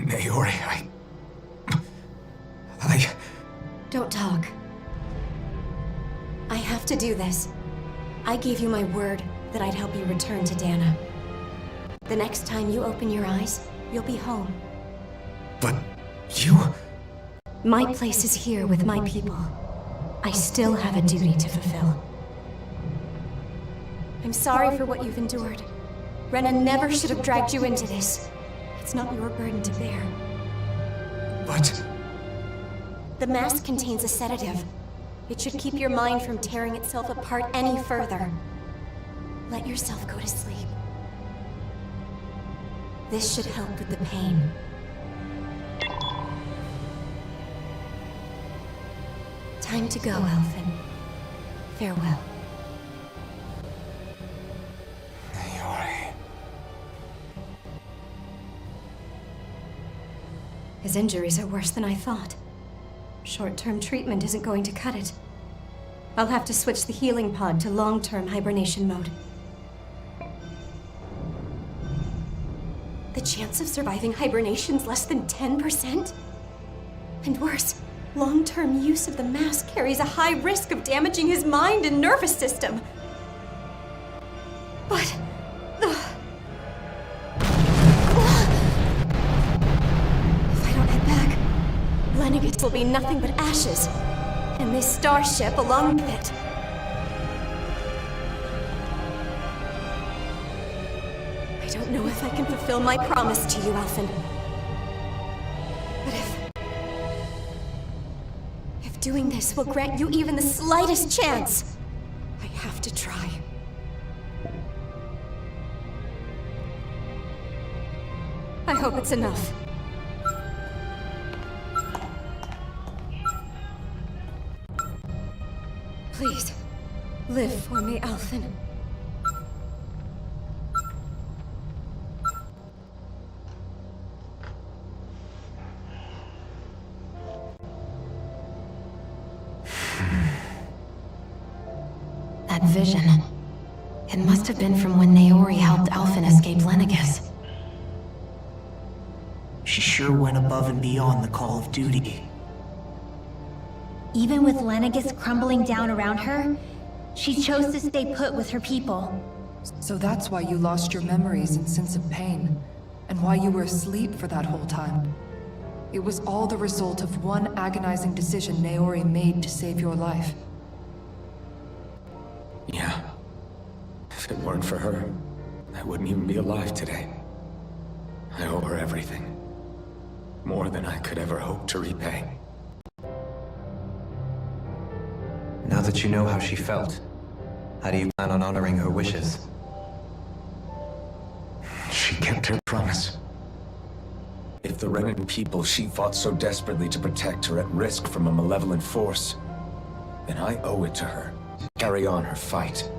Naori, Don't talk. I have to do this. I gave you my word that I'd help you return to Dana. The next time you open your eyes, you'll be home. But you... My place is here with my people. I still have a duty to fulfill. I'm sorry for what you've endured. Rena never should have dragged you into this. It's not your burden to bear. But... The mask contains a sedative. It should keep your mind from tearing itself apart any further. Let yourself go to sleep. This should help with the pain. Time to go, Elfin. Farewell. Naori... His injuries are worse than I thought. Short-term treatment isn't going to cut it. I'll have to switch the healing pod to long-term hibernation mode. The chance of surviving hibernation's less than 10%? And worse, long-term use of the mask carries a high risk of damaging his mind and nervous system. But... If I don't head back, Lenegis will be nothing but ashes. And this starship along with it. I don't know if I can fulfill my promise to you, Elfin. But if doing this will grant you even the slightest chance, I have to try. I hope it's enough. Please, live for me, Elfin. That vision. It must have been from when Naori helped Elfin escape Lenegis. She sure went above and beyond the call of duty. Even with Lenegis crumbling down around her, she chose to stay put with her people. So that's why you lost your memories and sense of pain, and why you were asleep for that whole time. It was all the result of one agonizing decision Naori made to save your life. Yeah. If it weren't for her, I wouldn't even be alive today. I owe her everything. More than I could ever hope to repay. Now that you know how she felt, how do you plan on honoring her wishes? She kept her promise. If the Renan people she fought so desperately to protect are at risk from a malevolent force, then I owe it to her to carry on her fight.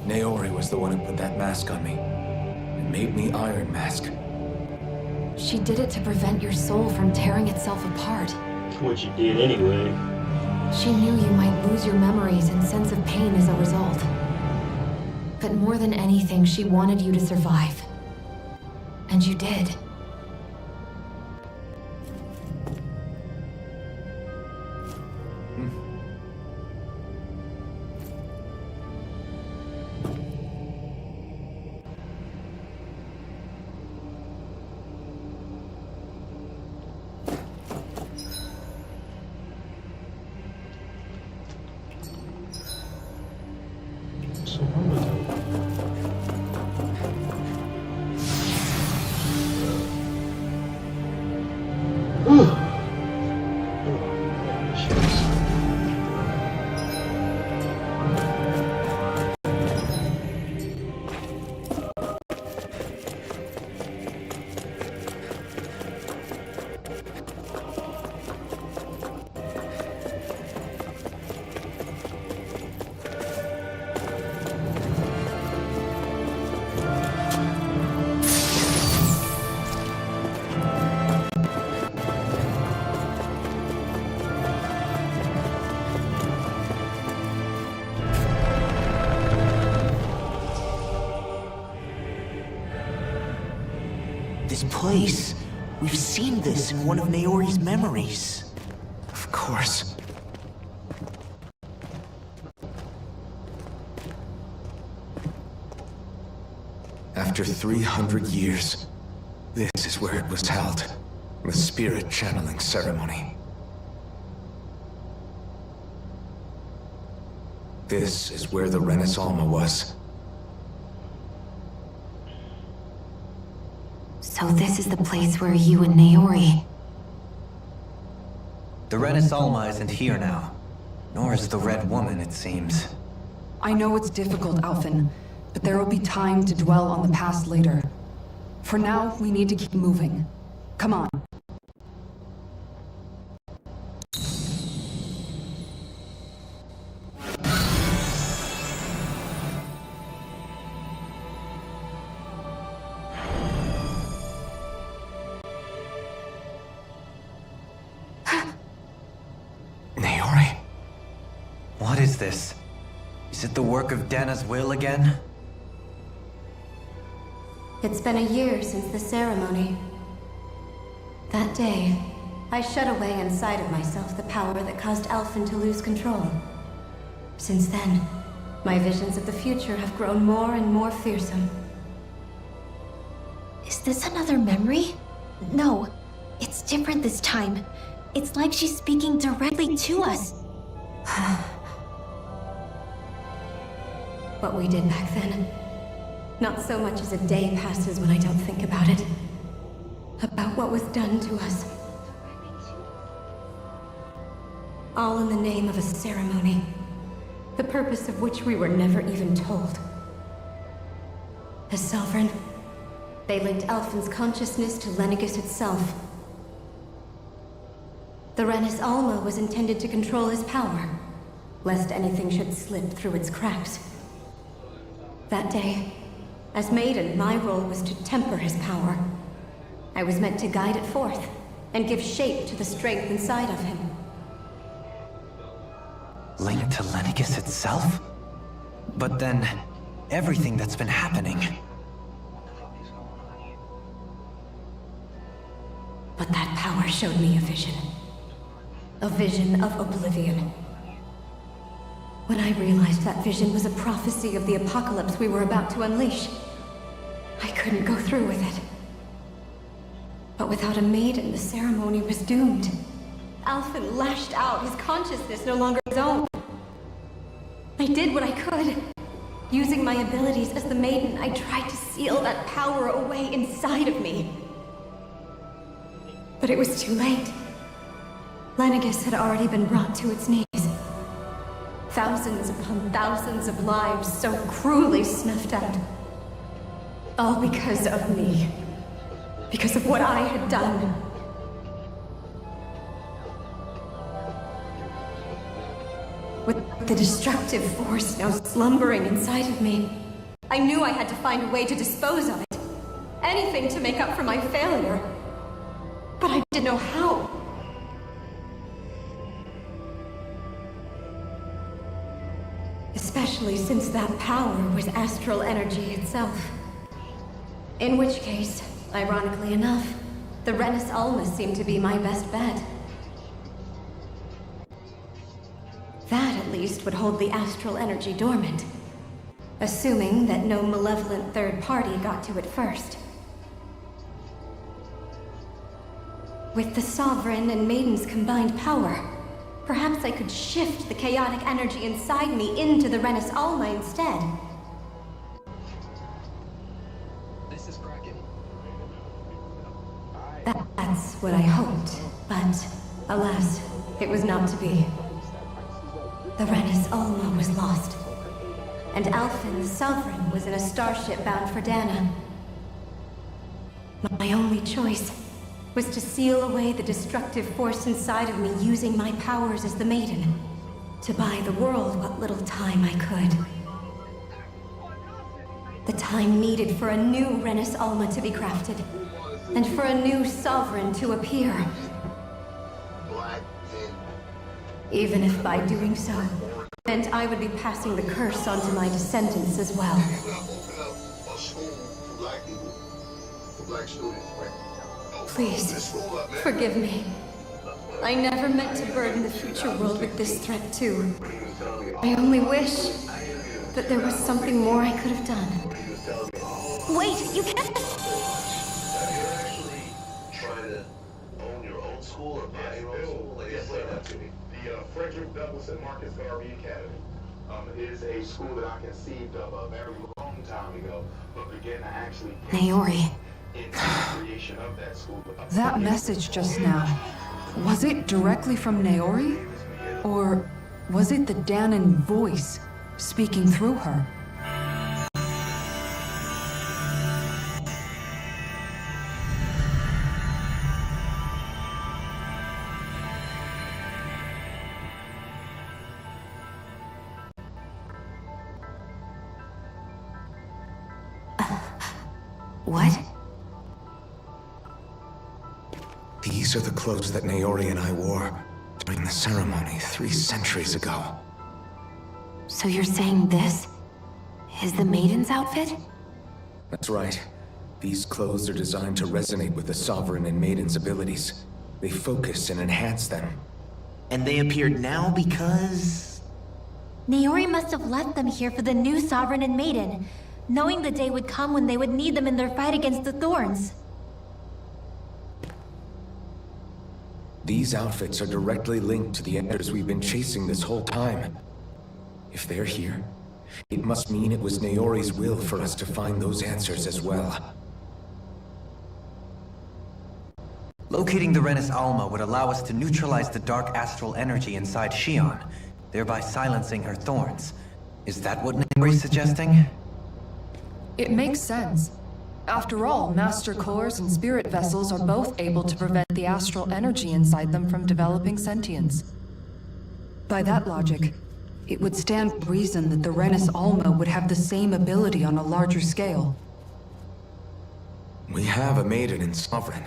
Naori was the one who put that mask on me, and made me Iron Mask. She did it to prevent your soul from tearing itself apart. What you did anyway. She knew you might lose your memories and sense of pain as a result. But more than anything, she wanted you to survive. And you did. This place. We've seen this in one of Naori's memories. Of course. After 300 years, this is where it was held. The spirit channeling ceremony. This is where the Renis Alma was. So this is the place where you and Naori... The Renis Alma isn't here now. Nor is the Red Woman, it seems. I know it's difficult, Alphen, but there will be time to dwell on the past later. For now, we need to keep moving. Come on. Naori? What is this? Is it the work of Dana's will again? It's been a year since the ceremony. That day, I shut away inside of myself the power that caused Alphen to lose control. Since then, my visions of the future have grown more and more fearsome. Is this another memory? No, it's different this time. It's like she's speaking directly to us. What we did back then. Not so much as a day passes when I don't think about it. About what was done to us. All in the name of a ceremony. The purpose of which we were never even told. As Sovereign, they linked Alphen's consciousness to Lenegis itself. The Renis Alma was intended to control his power, lest anything should slip through its cracks. That day, as Maiden, my role was to temper his power. I was meant to guide it forth, and give shape to the strength inside of him. Linked to Lenegis itself? But then, everything that's been happening... But that power showed me a vision. A vision of oblivion. When I realized that vision was a prophecy of the apocalypse we were about to unleash, I couldn't go through with it. But without a maiden, the ceremony was doomed. Alphen lashed out, his consciousness no longer his own. I did what I could. Using my abilities as the maiden, I tried to seal that power away inside of me. But it was too late. Lenegis had already been brought to its knees. Thousands upon thousands of lives so cruelly snuffed out. All because of me. Because of what I had done. With the destructive force now slumbering inside of me, I knew I had to find a way to dispose of it. Anything to make up for my failure. But I didn't know how. Especially since that power was astral energy itself. In which case, ironically enough, the Renis Alma seemed to be my best bet. That, at least, would hold the astral energy dormant. Assuming that no malevolent third party got to it first. With the Sovereign and Maiden's combined power, perhaps I could shift the chaotic energy inside me into the Renis Alma instead. This is Kraken. That's what I hoped, but alas, it was not to be. The Renis Alma was lost, and Alphen, the Sovereign, was in a starship bound for Dana. My only choice was to seal away the destructive force inside of me using my powers as the Maiden, to buy the world what little time I could. The time needed for a new Renis Alma to be crafted, and for a new Sovereign to appear. Even if by doing so, meant I would be passing the curse on to my descendants as well. Please, forgive me. I never meant to burden the future world with this threat too. I only wish that there was something more I could have done. Wait, you can't. Trying to own your own school or buy your own school? Like, explain that to me. The Frederick Douglass and Marcus Garvey Academy is a school that I conceived of a very long time ago, but began to actually Naori. in the creation of that school. That message just now, was it directly from Naori? Or was it the Danon voice speaking through her? What? These are the clothes that Naori and I wore during the ceremony 3 centuries ago. So you're saying this is the Maiden's outfit? That's right. These clothes are designed to resonate with the Sovereign and Maiden's abilities. They focus and enhance them. And they appeared now because... Naori must have left them here for the new Sovereign and Maiden, knowing the day would come when they would need them in their fight against the Thorns. These outfits are directly linked to the Enders we've been chasing this whole time. If they're here, it must mean it was Naori's will for us to find those answers as well. Locating the Renis Alma would allow us to neutralize the dark astral energy inside Shion, thereby silencing her thorns. Is that what Naori's suggesting? It makes sense. After all, Master Cores and Spirit Vessels are both able to prevent the astral energy inside them from developing sentience. By that logic, it would stand to reason that the Renis Alma would have the same ability on a larger scale. We have a Maiden and Sovereign.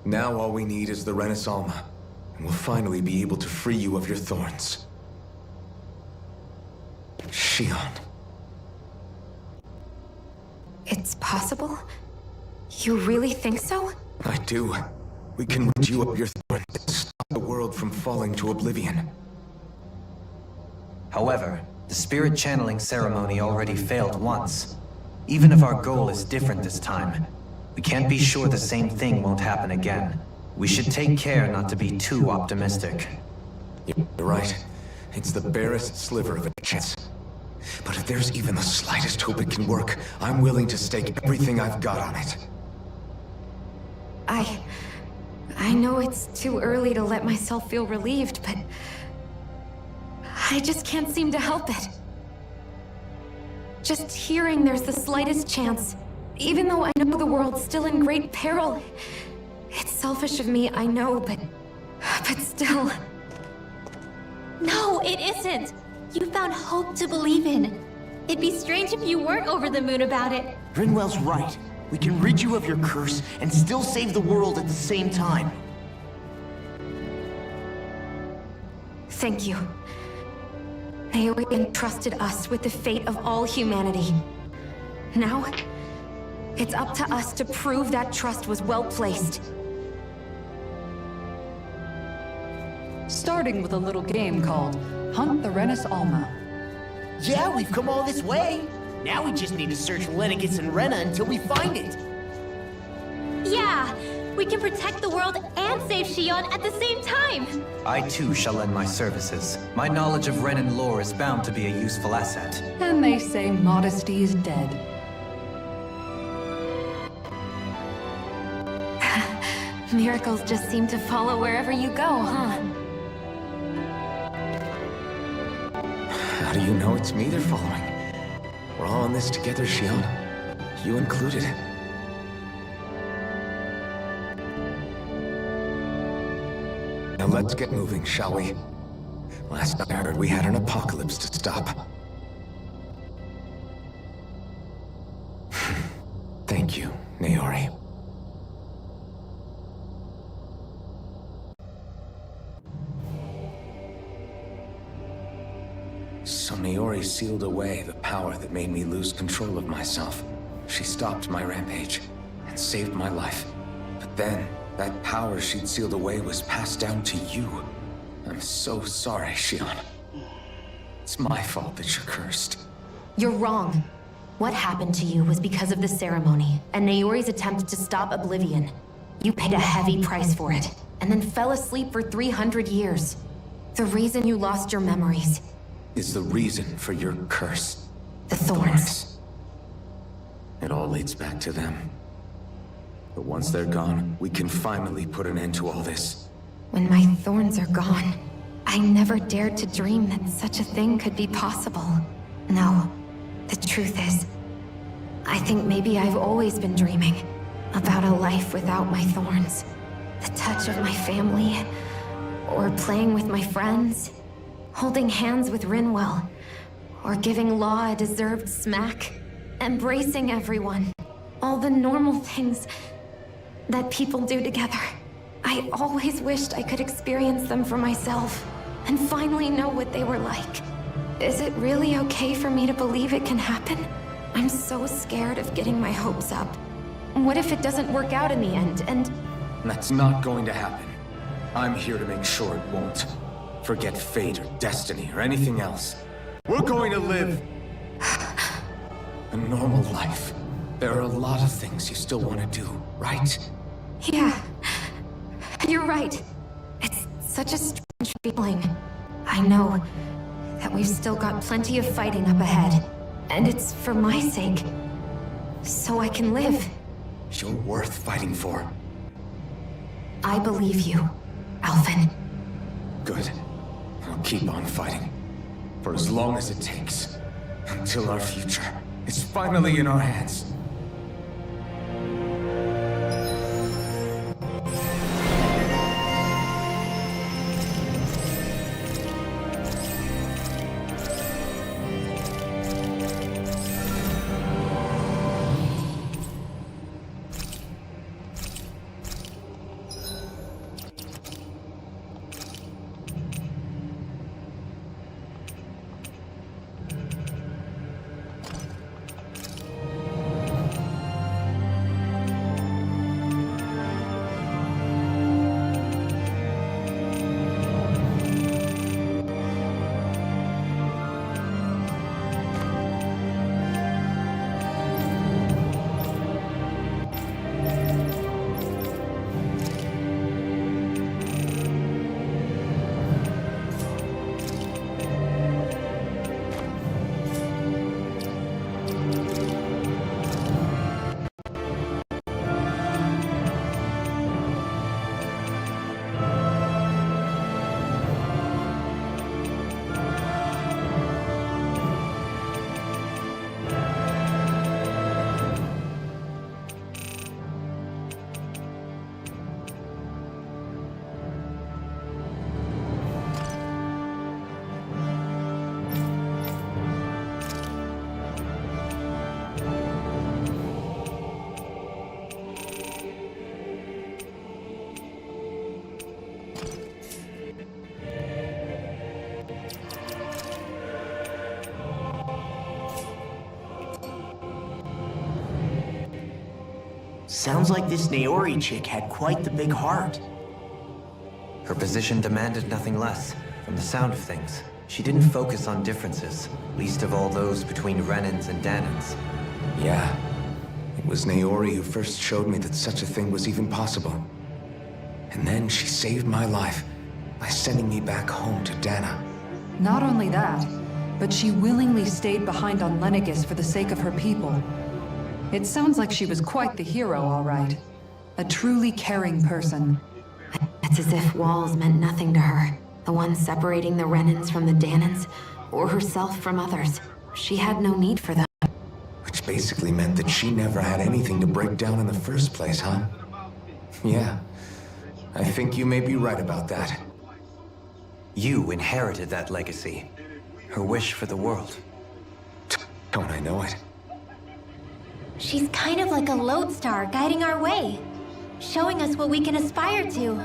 Now all we need is the Renis Alma, and we'll finally be able to free you of your thorns. Shion. It's possible? You really think so? I do. We can rid you of your thorns and stop the world from falling to oblivion. However, the spirit channeling ceremony already failed once. Even if our goal is different this time, we can't be sure the same thing won't happen again. We should take care not to be too optimistic. You're right. It's the barest sliver of a chance. But if there's even the slightest hope it can work, I'm willing to stake everything I've got on it. I know it's too early to let myself feel relieved, but I just can't seem to help it. Just hearing there's the slightest chance, even though I know the world's still in great peril. It's selfish of me, I know, but still. No, it isn't! You found hope to believe in. It'd be strange if you weren't over the moon about it. Rinwell's right. We can rid you of your curse and still save the world at the same time. Thank you. Naori entrusted us with the fate of all humanity. Now, it's up to us to prove that trust was well placed. Starting with a little game called Hunt the Renis Alma. Yeah, we've come all this way. Now we just need to search Lenegis and Rena until we find it. Yeah! We can protect the world and save Shion at the same time! I too shall lend my services. My knowledge of Renan lore is bound to be a useful asset. And they say modesty is dead. Miracles just seem to follow wherever you go, huh? How do you know it's me they're following? We're all in this together, Shion. You included. Now let's get moving, shall we? Last I heard, we had an apocalypse to stop. Thank you, Naori. So Naori sealed away the power that made me lose control of myself. She stopped my rampage and saved my life. But then, that power she'd sealed away was passed down to you. I'm so sorry, Shion. It's my fault that you're cursed. You're wrong. What happened to you was because of the ceremony, and Naori's attempt to stop Oblivion. You paid a heavy price for it, and then fell asleep for 300 years. The reason you lost your memories is the reason for your curse. The thorns. It all leads back to them. But once they're gone, we can finally put an end to all this. When my thorns are gone, I never dared to dream that such a thing could be possible. No, the truth is, I think maybe I've always been dreaming about a life without my thorns. The touch of my family, or playing with my friends, holding hands with Rinwell, or giving Law a deserved smack, embracing everyone. All the normal things that people do together. I always wished I could experience them for myself, and finally know what they were like. Is it really okay for me to believe it can happen? I'm so scared of getting my hopes up. What if it doesn't work out in the end, and... That's not going to happen. I'm here to make sure it won't. Forget fate or destiny or anything else. We're going to live a normal life. There are a lot of things you still want to do, right? Yeah, you're right. It's such a strange feeling. I know that we've still got plenty of fighting up ahead, and it's for my sake, so I can live. You're worth fighting for. I believe you, Alphen. Good. I'll keep on fighting. For as long as it takes. Until our future is finally in our hands. Sounds like this Naori chick had quite the big heart. Her position demanded nothing less. From the sound of things, she didn't focus on differences, least of all those between Renans and Danans. Yeah. It was Naori who first showed me that such a thing was even possible. And then she saved my life by sending me back home to Dana. Not only that, but she willingly stayed behind on Lenegis for the sake of her people. It sounds like she was quite the hero, all right. A truly caring person. It's as if walls meant nothing to her. The ones separating the Renans from the Danans, or herself from others. She had no need for them. Which basically meant that she never had anything to break down in the first place, huh? Yeah. I think you may be right about that. You inherited that legacy. Her wish for the world. Don't I know it? She's kind of like a lodestar guiding our way, showing us what we can aspire to.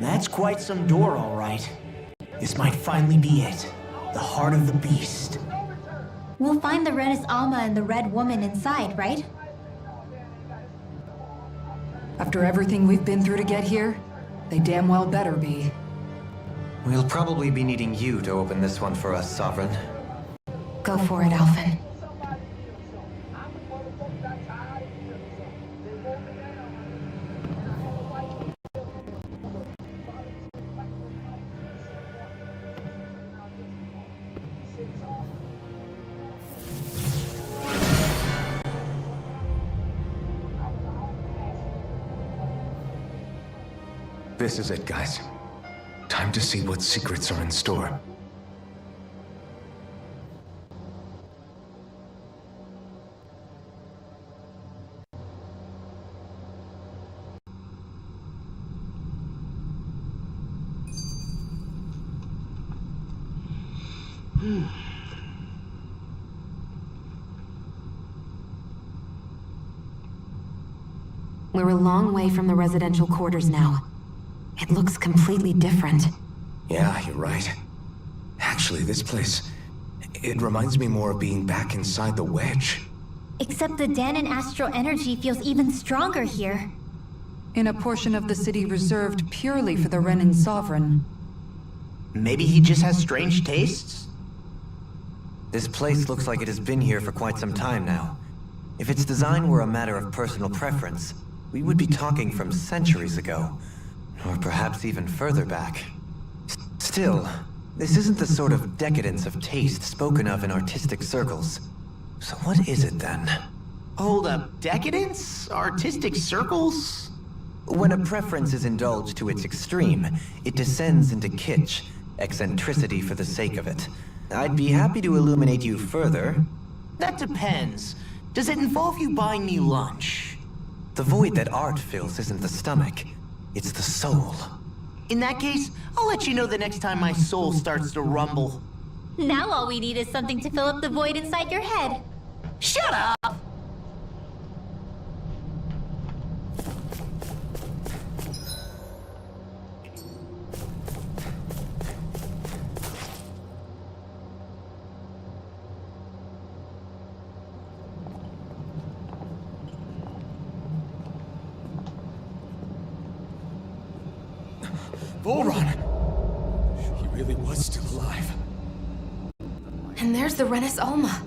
That's quite some door, all right. This might finally be it. The heart of the beast. We'll find the Renis Alma and the Red Woman inside, right? After everything we've been through to get here, they damn well better be. We'll probably be needing you to open this one for us, Sovereign. Go for it, Alphen. This is it, guys. Time to see what secrets are in store. We're a long way from the residential quarters now. It looks completely different. Yeah, you're right. Actually, this place... it reminds me more of being back inside the Wedge. Except the Danon astral energy feels even stronger here. In a portion of the city reserved purely for the Renin Sovereign. Maybe he just has strange tastes? This place looks like it has been here for quite some time now. If its design were a matter of personal preference, we would be talking from centuries ago. Or perhaps even further back. Still, this isn't the sort of decadence of taste spoken of in artistic circles. So what is it then? Hold up, decadence? Artistic circles? When a preference is indulged to its extreme, it descends into kitsch, eccentricity for the sake of it. I'd be happy to illuminate you further. That depends. Does it involve you buying me lunch? The void that art fills isn't the stomach. It's the soul. In that case, I'll let you know the next time my soul starts to rumble. Now all we need is something to fill up the void inside your head. Shut up! Volron! He really was still alive. And there's the Renis Alma.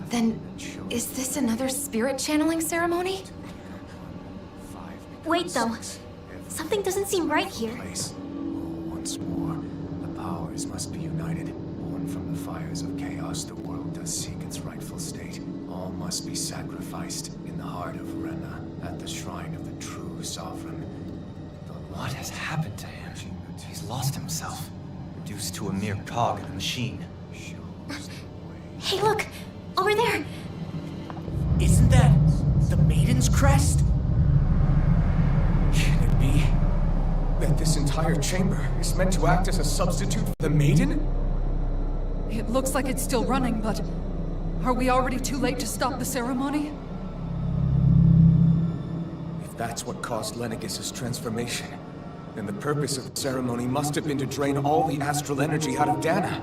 Then, is this another spirit channeling ceremony? Wait though, something doesn't seem right here. Once more, the powers must be united. Born from the fires of chaos, the world does seek its rightful state. All must be sacrificed in the heart of Rena, at the shrine of the true sovereign. What has happened to him? He's lost himself, reduced to a mere cog in a machine. Hey look, over there! Isn't that the Maiden's crest? Can it be that this entire chamber is meant to act as a substitute for the Maiden? It looks like it's still running, but... are we already too late to stop the ceremony? If that's what caused Lenegis' transformation, then the purpose of the ceremony must have been to drain all the astral energy out of Dana.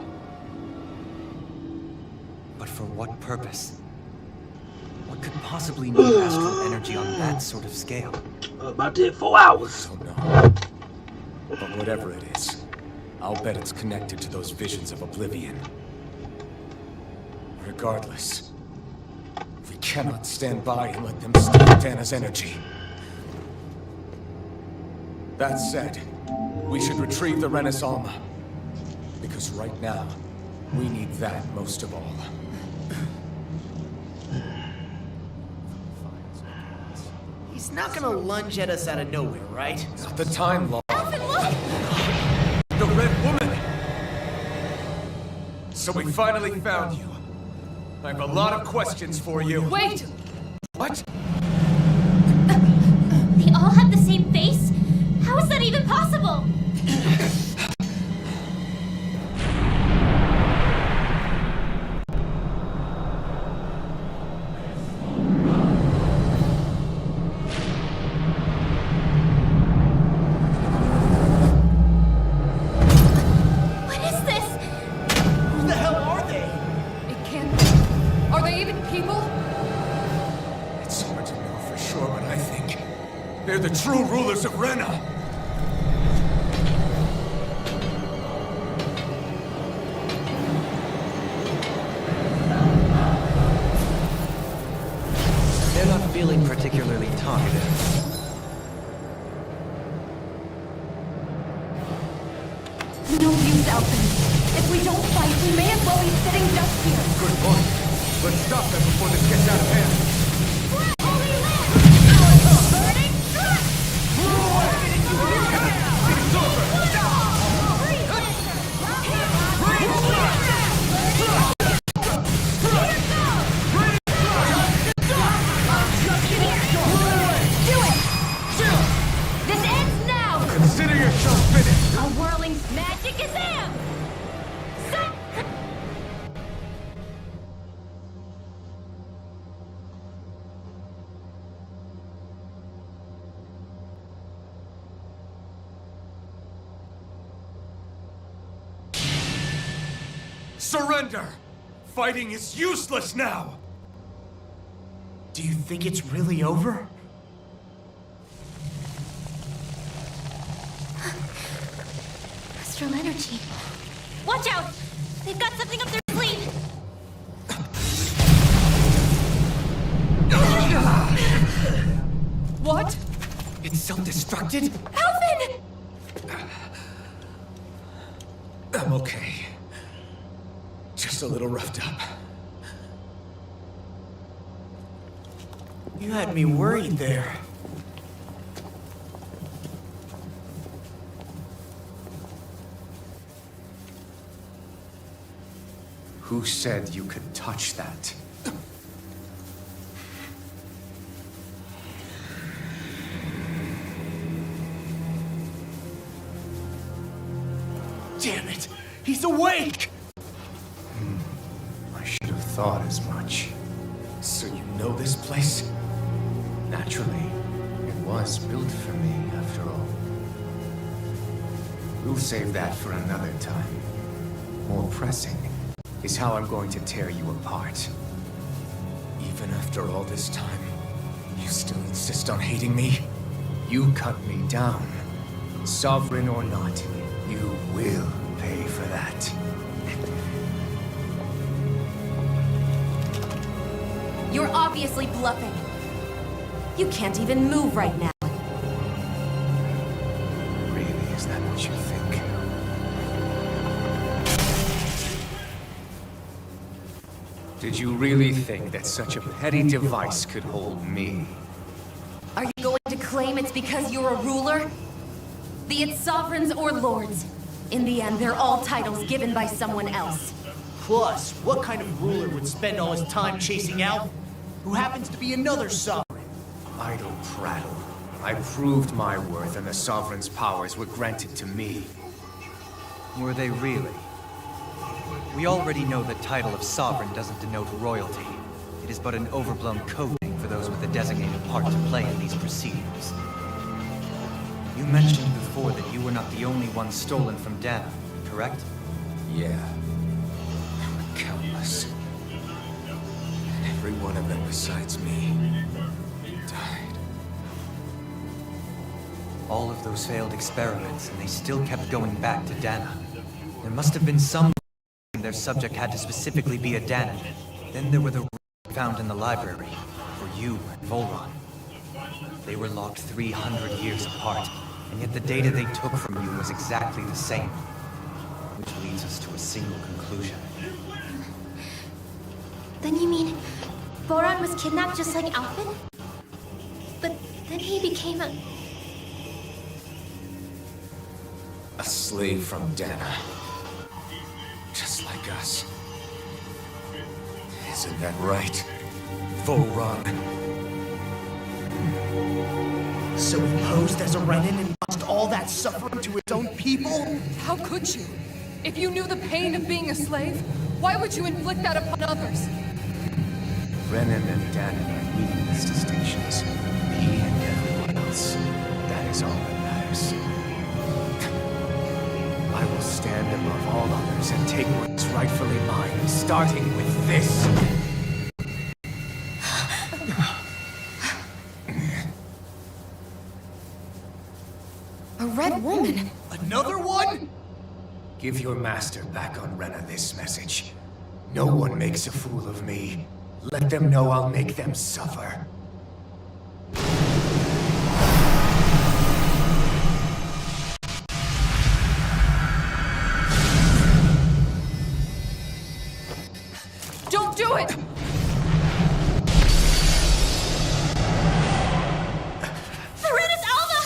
But for what purpose? What could possibly need astral energy on that sort of scale? About 4 hours. I don't know. But whatever it is, I'll bet it's connected to those visions of oblivion. Regardless, we cannot stand by and let them steal Dana's energy. That said, we should retrieve the Renis Alma. Because right now, we need that most of all. He's not gonna lunge at us out of nowhere, right? Not the time, Law. Alphen, look! The Red Woman! So we finally found you. I have a lot of questions for you. Wait! What? They all have the same face? How is that even possible? sure what I think. They're the true rulers of Rena. They're not feeling particularly talkative. No use, Alvin. If we don't fight, we may as well be sitting ducks here. Good point. Let's stop them before this gets out of hand. Surrender! Fighting is useless now! Do you think it's really over? Astral energy. Watch out! They've got something up their sleeve! What? It's self-destructed? Alvin! I'm okay. Just a little roughed up. You had me worried there. Who said you could touch that? Damn it! He's awake! I should have thought as much. So you know this place? Naturally. It was built for me, after all. We'll save that for another time. More pressing is how I'm going to tear you apart. Even after all this time, you still insist on hating me? You cut me down. Sovereign or not, you will pay for that. You're obviously bluffing. You can't even move right now. Really, is that what you think? Did you really think that such a petty device could hold me? Are you going to claim it's because you're a ruler? Be it sovereigns or lords. In the end, they're all titles given by someone else. Plus, what kind of ruler would spend all his time chasing Alvin, who happens to be another sovereign? Idle prattle. I proved my worth and the Sovereign's powers were granted to me. Were they really? We already know the title of Sovereign doesn't denote royalty. It is but an overblown code name for those with a designated part to play in these proceedings. You mentioned before that you were not the only one stolen from Dana, correct? Yeah. There were countless. Every one of them besides me died. All of those failed experiments, and they still kept going back to Dana. There must have been some their subject had to specifically be a Danan. Then there were the found in the library for you and Volron. They were locked 300 years apart, and yet the data they took from you was exactly the same. Which leads us to a single conclusion. Then you mean Voron was kidnapped just like Alvin? But then he became a slave from Dana. Just like us. Isn't that right, Volron? So he posed as a Renan and caused all that suffering to his own people? How could you? If you knew the pain of being a slave, why would you inflict that upon others? Renan and Danan are meaningless distinctions. Me and everyone else. That is all that matters. I will stand above all others and take what's rightfully mine, starting with this. A red woman? Another one? Give your master back on Rena this message. No one makes a fool of me. Let them know I'll make them suffer. Don't do it! Serenus Alva!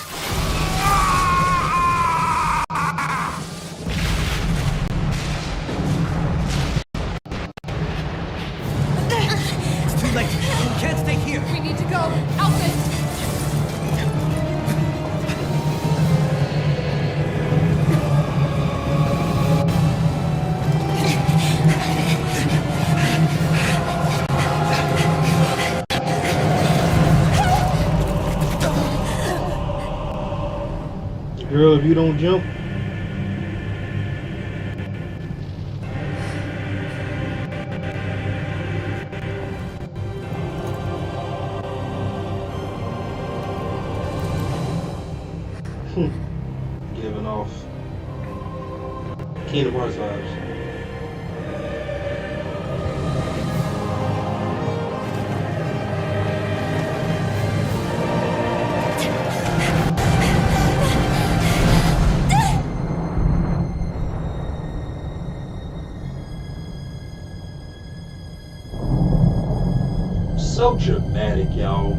It's too late. We can't stay here. We need to go. Outfit! Girl, if you don't jump. Giving off Kingdom Hearts vibes. So dramatic, y'all.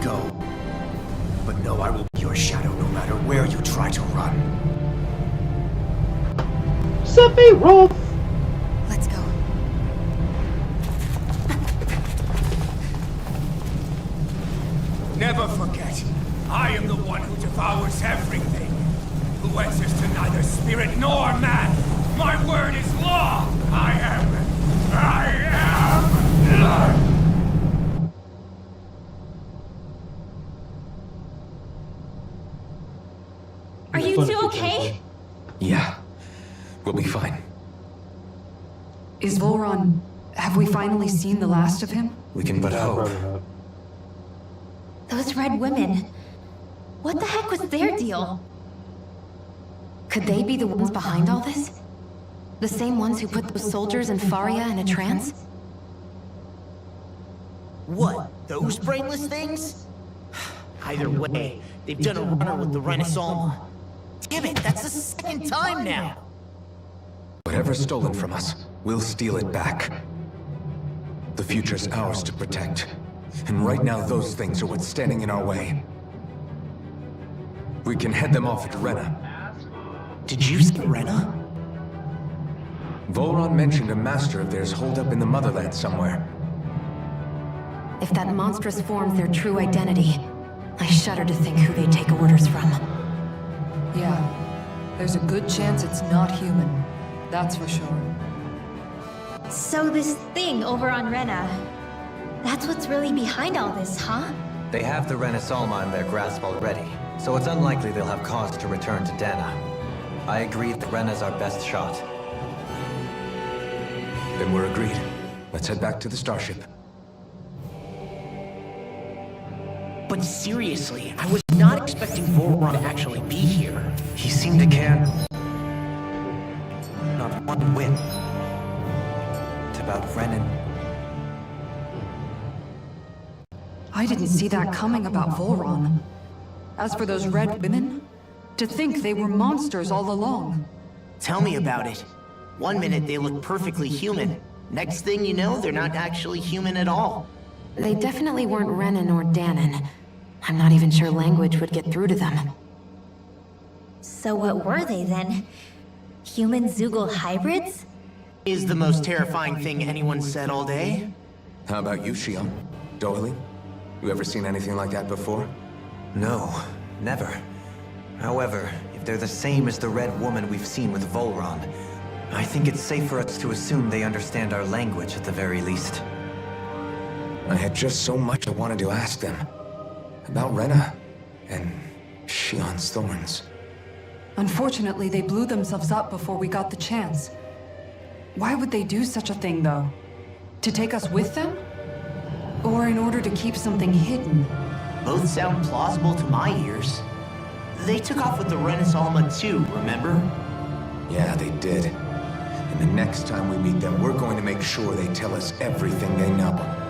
Go. But know I will be your shadow no matter where you try to run. Sephiroth! Let's go. Never forget, I am the one who devours everything. Who answers to neither spirit nor man. My word is law. I am. Are you two okay? Yeah, we'll be fine. Is Volron... Have we finally seen the last of him? We can but hope. Those red women. What the heck was their deal? Could they be the ones behind all this? The same ones who put those soldiers in Faria in a trance? What? Those brainless things? Either way, they've done a runner with the Renaissance. Damn it, that's the second time now! Whatever's stolen from us, we'll steal it back. The future's ours to protect. And right now, those things are what's standing in our way. We can head them off at Rena. Did you say Rena? Volron mentioned a master of theirs holed up in the motherland somewhere. If that monstrous form's their true identity, I shudder to think who they take orders from. Yeah. There's a good chance it's not human. That's for sure. So this thing over on Rena, that's what's really behind all this, huh? They have the Renaissance in their grasp already, so it's unlikely they'll have cause to return to Dana. I agree that Rena's our best shot. Then we're agreed. Let's head back to the starship. But seriously, I was not expecting Volron to actually be here. He seemed to care... not one whit. It's about Renan. I didn't see that coming about Volron. As for those red women, to think they were monsters all along. Tell me about it. One minute they look perfectly human. Next thing you know, they're not actually human at all. They definitely weren't Renan or Danon. I'm not even sure language would get through to them. So what were they then? Human Zoogle hybrids? Is the most terrifying thing anyone said all day? How about you, Shion? Dohalim? You ever seen anything like that before? No, never. However, if they're the same as the red woman we've seen with Volron, I think it's safe for us to assume they understand our language at the very least. I had just so much I wanted to ask them. About Rena and Shion's thorns. Unfortunately, they blew themselves up before we got the chance. Why would they do such a thing, though? To take us with them? Or in order to keep something hidden? Both sound plausible to my ears. They took off with the Renis Alma too, remember? Yeah, they did. And the next time we meet them, we're going to make sure they tell us everything they know.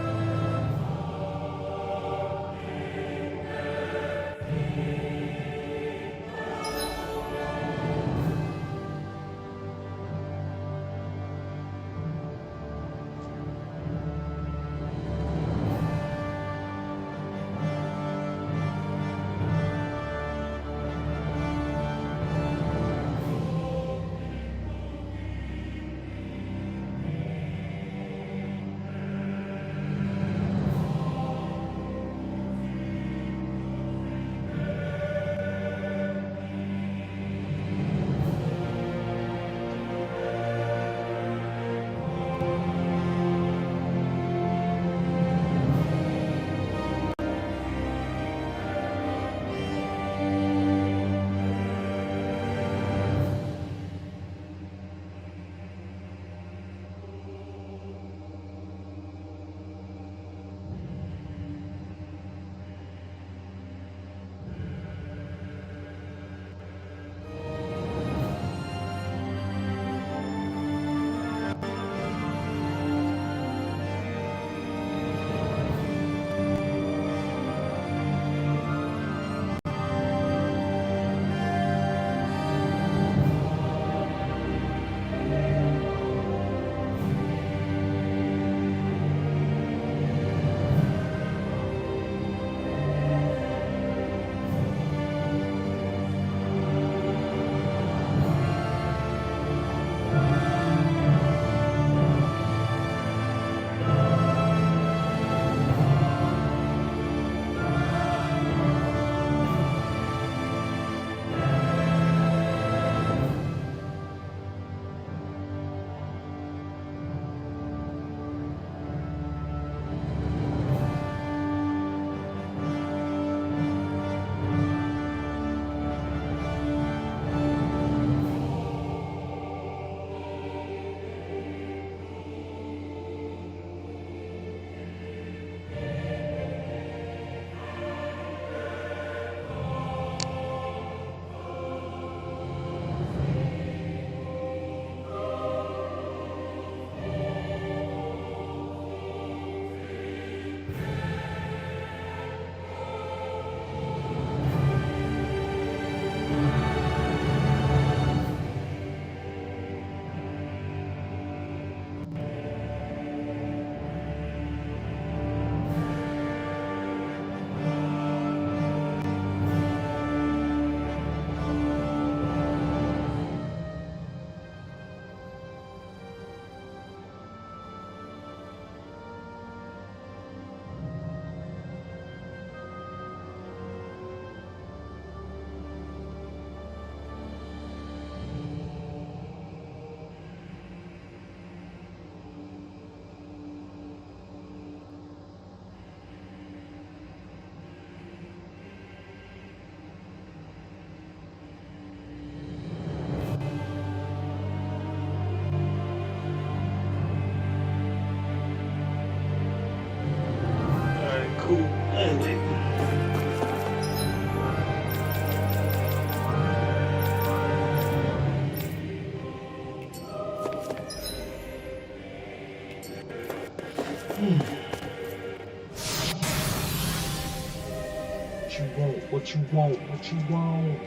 What you want? What you want?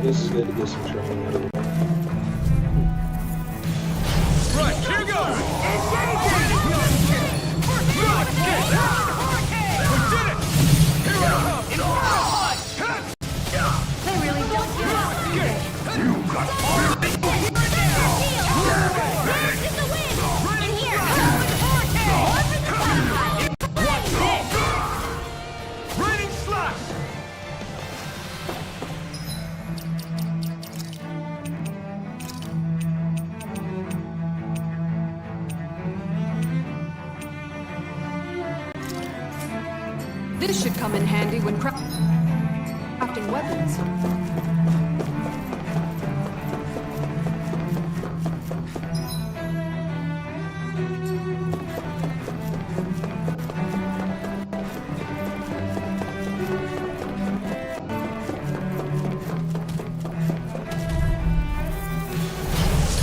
This is good to get some training out of it. Right, here goes! They really don't give up. You got In here. What's this? Raining slash! This should come in handy when crafting weapons.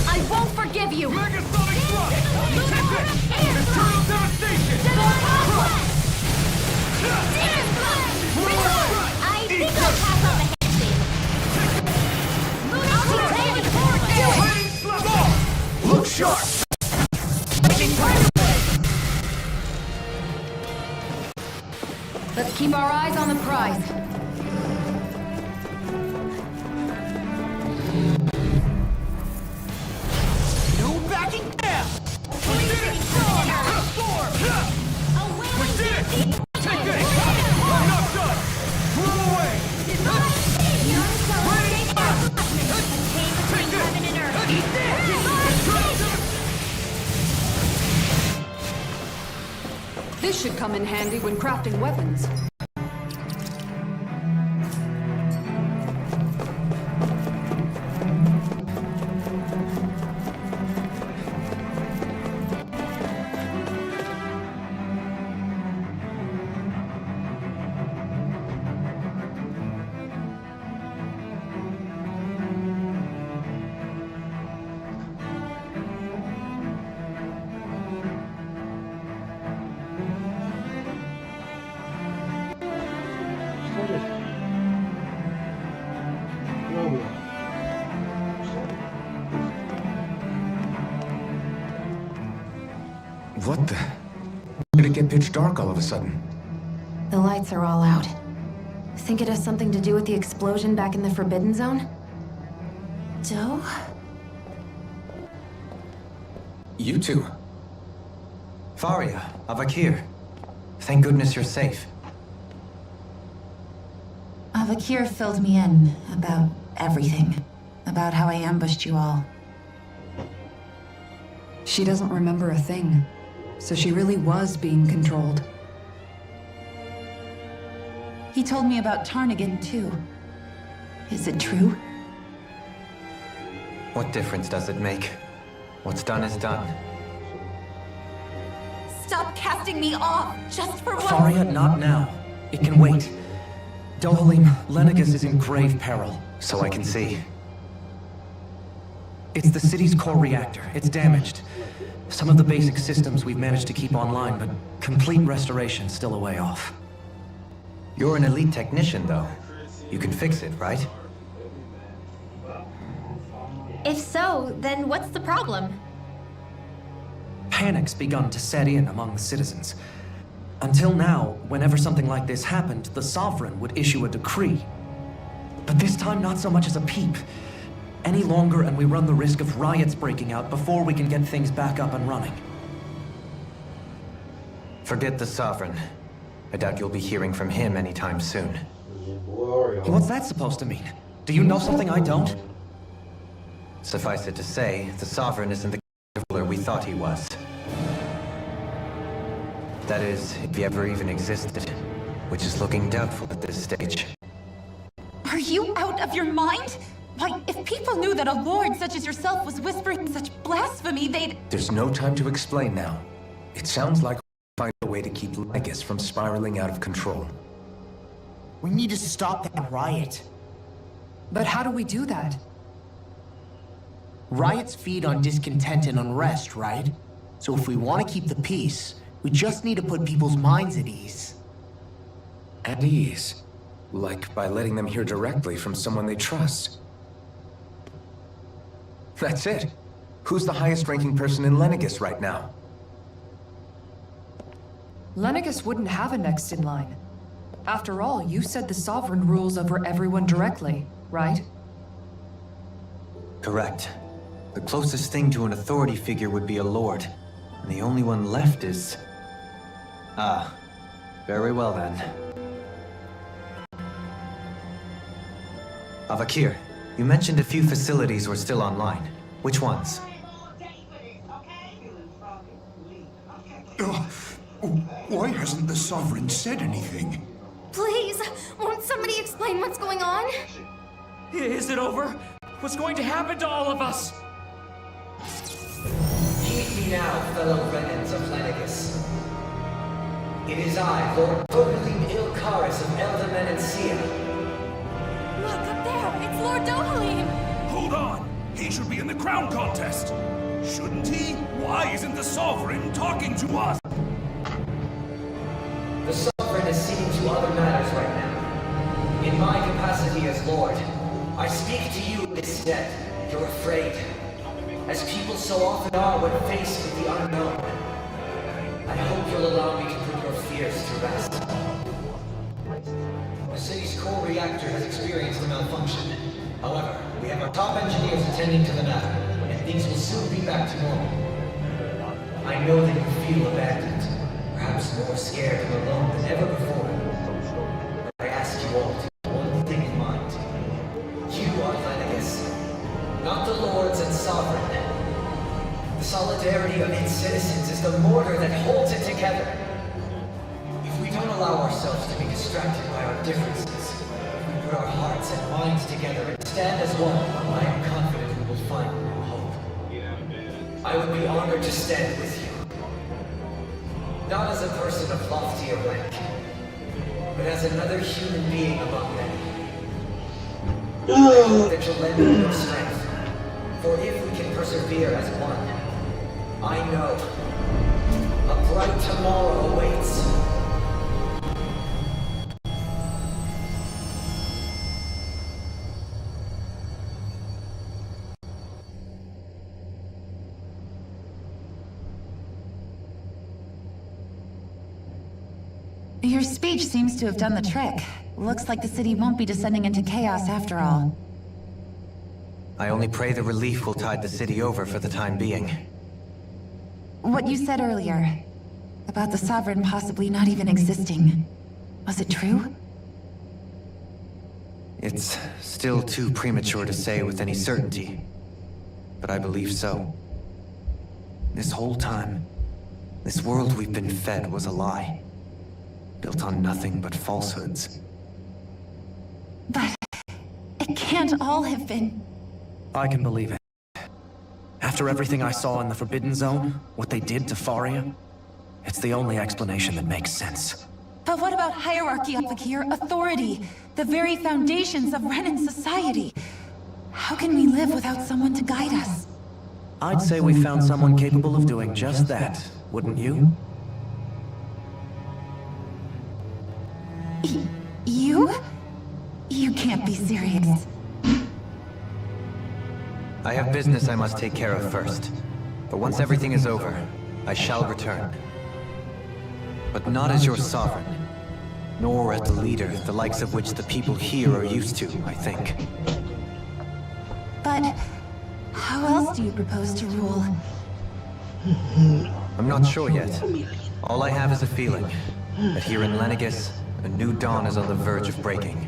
I won't forgive you. Megasonic thrust! Take this! Internal devastation! I think I'll pass on the handshake. Look sharp! Let's keep our eyes on the prize. No backing down! We did it! Storm! We did it! Take this! I'm not done! Move away! Take this! This should come in handy when crafting weapons. What the? Did it get pitch dark all of a sudden? The lights are all out. Think it has something to do with the explosion back in the Forbidden Zone? Doe? You two. Faria, Avakir. Thank goodness you're safe. Avakir filled me in about everything. About how I ambushed you all. She doesn't remember a thing, so she really was being controlled. He told me about Tarnigan, too. Is it true? What difference does it make? What's done is done. Stop casting me off, just for once. Faria, not now. It can wait. Dohalim, Lenegis is in grave peril. So I can see. It's the city's core reactor. It's damaged. Some of the basic systems we've managed to keep online, but complete restoration's still a way off. You're an elite technician, though. You can fix it, right? If so, then what's the problem? Panic's begun to set in among the citizens. Until now, whenever something like this happened, the Sovereign would issue a decree. But this time, not so much as a peep. Any longer, and we run the risk of riots breaking out before we can get things back up and running. Forget the Sovereign. I doubt you'll be hearing from him anytime soon. What's that supposed to mean? Do you know something I don't? Suffice it to say, the Sovereign isn't the ruler we thought he was. That is, if he ever even existed, which is looking doubtful at this stage. Are you out of your mind? Why, if people knew that a lord such as yourself was whispering such blasphemy, they'd... There's no time to explain now. It sounds like we'll find a way to keep Lenegis from spiraling out of control. We need to stop that riot. But how do we do that? Riots feed on discontent and unrest, right? So if we want to keep the peace, we just need to put people's minds at ease. At ease? Like by letting them hear directly from someone they trust. That's it. Who's the highest-ranking person in Lenegis right now? Lenegis wouldn't have a next in line. After all, you said the Sovereign rules over everyone directly, right? Correct. The closest thing to an authority figure would be a lord. And the only one left is... Ah. Very well then. Avakir, you mentioned a few facilities were still online. Which ones? Why hasn't the Sovereign said anything? Please, won't somebody explain what's going on? Is it over? What's going to happen to all of us? Heed me now, fellow remnants of Lenegis. It is I, Lord Dohalim Ilkaris of Elderman and Sia. Look up there, it's Lord Dohalim! Hold on! He should be in the crown contest! Shouldn't he? Why isn't the Sovereign talking to us? The Sovereign is seeing to other matters right now. In my capacity as Lord, I speak to you instead. You're afraid. As people so often are when faced with the unknown. I hope you'll allow me to put your fears to rest. The city's core reactor has experienced a malfunction. However, we have our top engineers attending to the matter, and things will soon be back to normal. I know that you feel abandoned, perhaps more scared and alone than ever before. But I ask you all to keep one thing in mind. You are Lenegis, not the lords and sovereign. The solidarity of its citizens is the mortar that holds it together. If we don't allow ourselves to be distracted by our differences, if we put our hearts and minds together and stand as one, I am confident we will find new hope. I would be honored to stand with you. Not as a person of loftier rank, but as another human being among them. I hope that you'll lend me your strength, for if we can persevere as one, I know a bright tomorrow awaits. Your speech seems to have done the trick. Looks like the city won't be descending into chaos after all. I only pray the relief will tide the city over for the time being. What you said earlier, about the Sovereign possibly not even existing, was it true? It's still too premature to say with any certainty, but I believe so. This whole time, this world we've been fed was a lie, built on nothing but falsehoods. But it can't all have been... I can believe it. After everything I saw in the Forbidden Zone, what they did to Faria, it's the only explanation that makes sense. But what about hierarchy up here? Authority? The very foundations of Renan society? How can we live without someone to guide us? I'd say we found someone capable of doing just that, wouldn't you? You? You can't be serious. I have business I must take care of first. But once everything is over, I shall return. But not as your sovereign, nor as the leader, the likes of which the people here are used to, I think. But how else do you propose to rule? I'm not sure yet. All I have is a feeling that here in Lenegis, a new dawn is on the verge of breaking.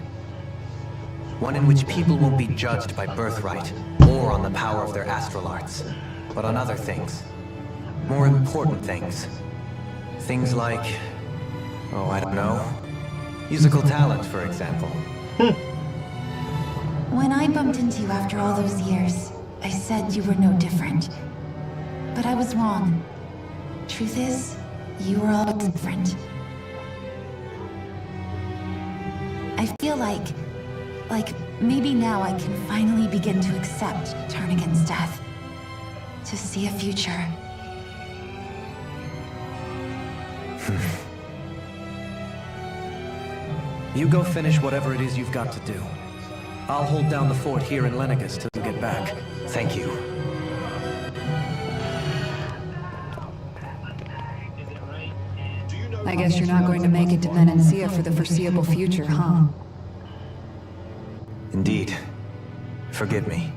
One in which people won't be judged by birthright or on the power of their astral arts, but on other things. More important things. Things like, oh, I don't know, musical talent, for example. When I bumped into you after all those years, I said you were no different. But I was wrong. Truth is, you were all different. I feel like maybe now I can finally begin to accept Turnagain's death. To see a future. You go finish whatever it is you've got to do. I'll hold down the fort here in Lenegis till you get back. Thank you. I guess you're not going to make it to Menancia for the foreseeable future, huh? Indeed. Forgive me.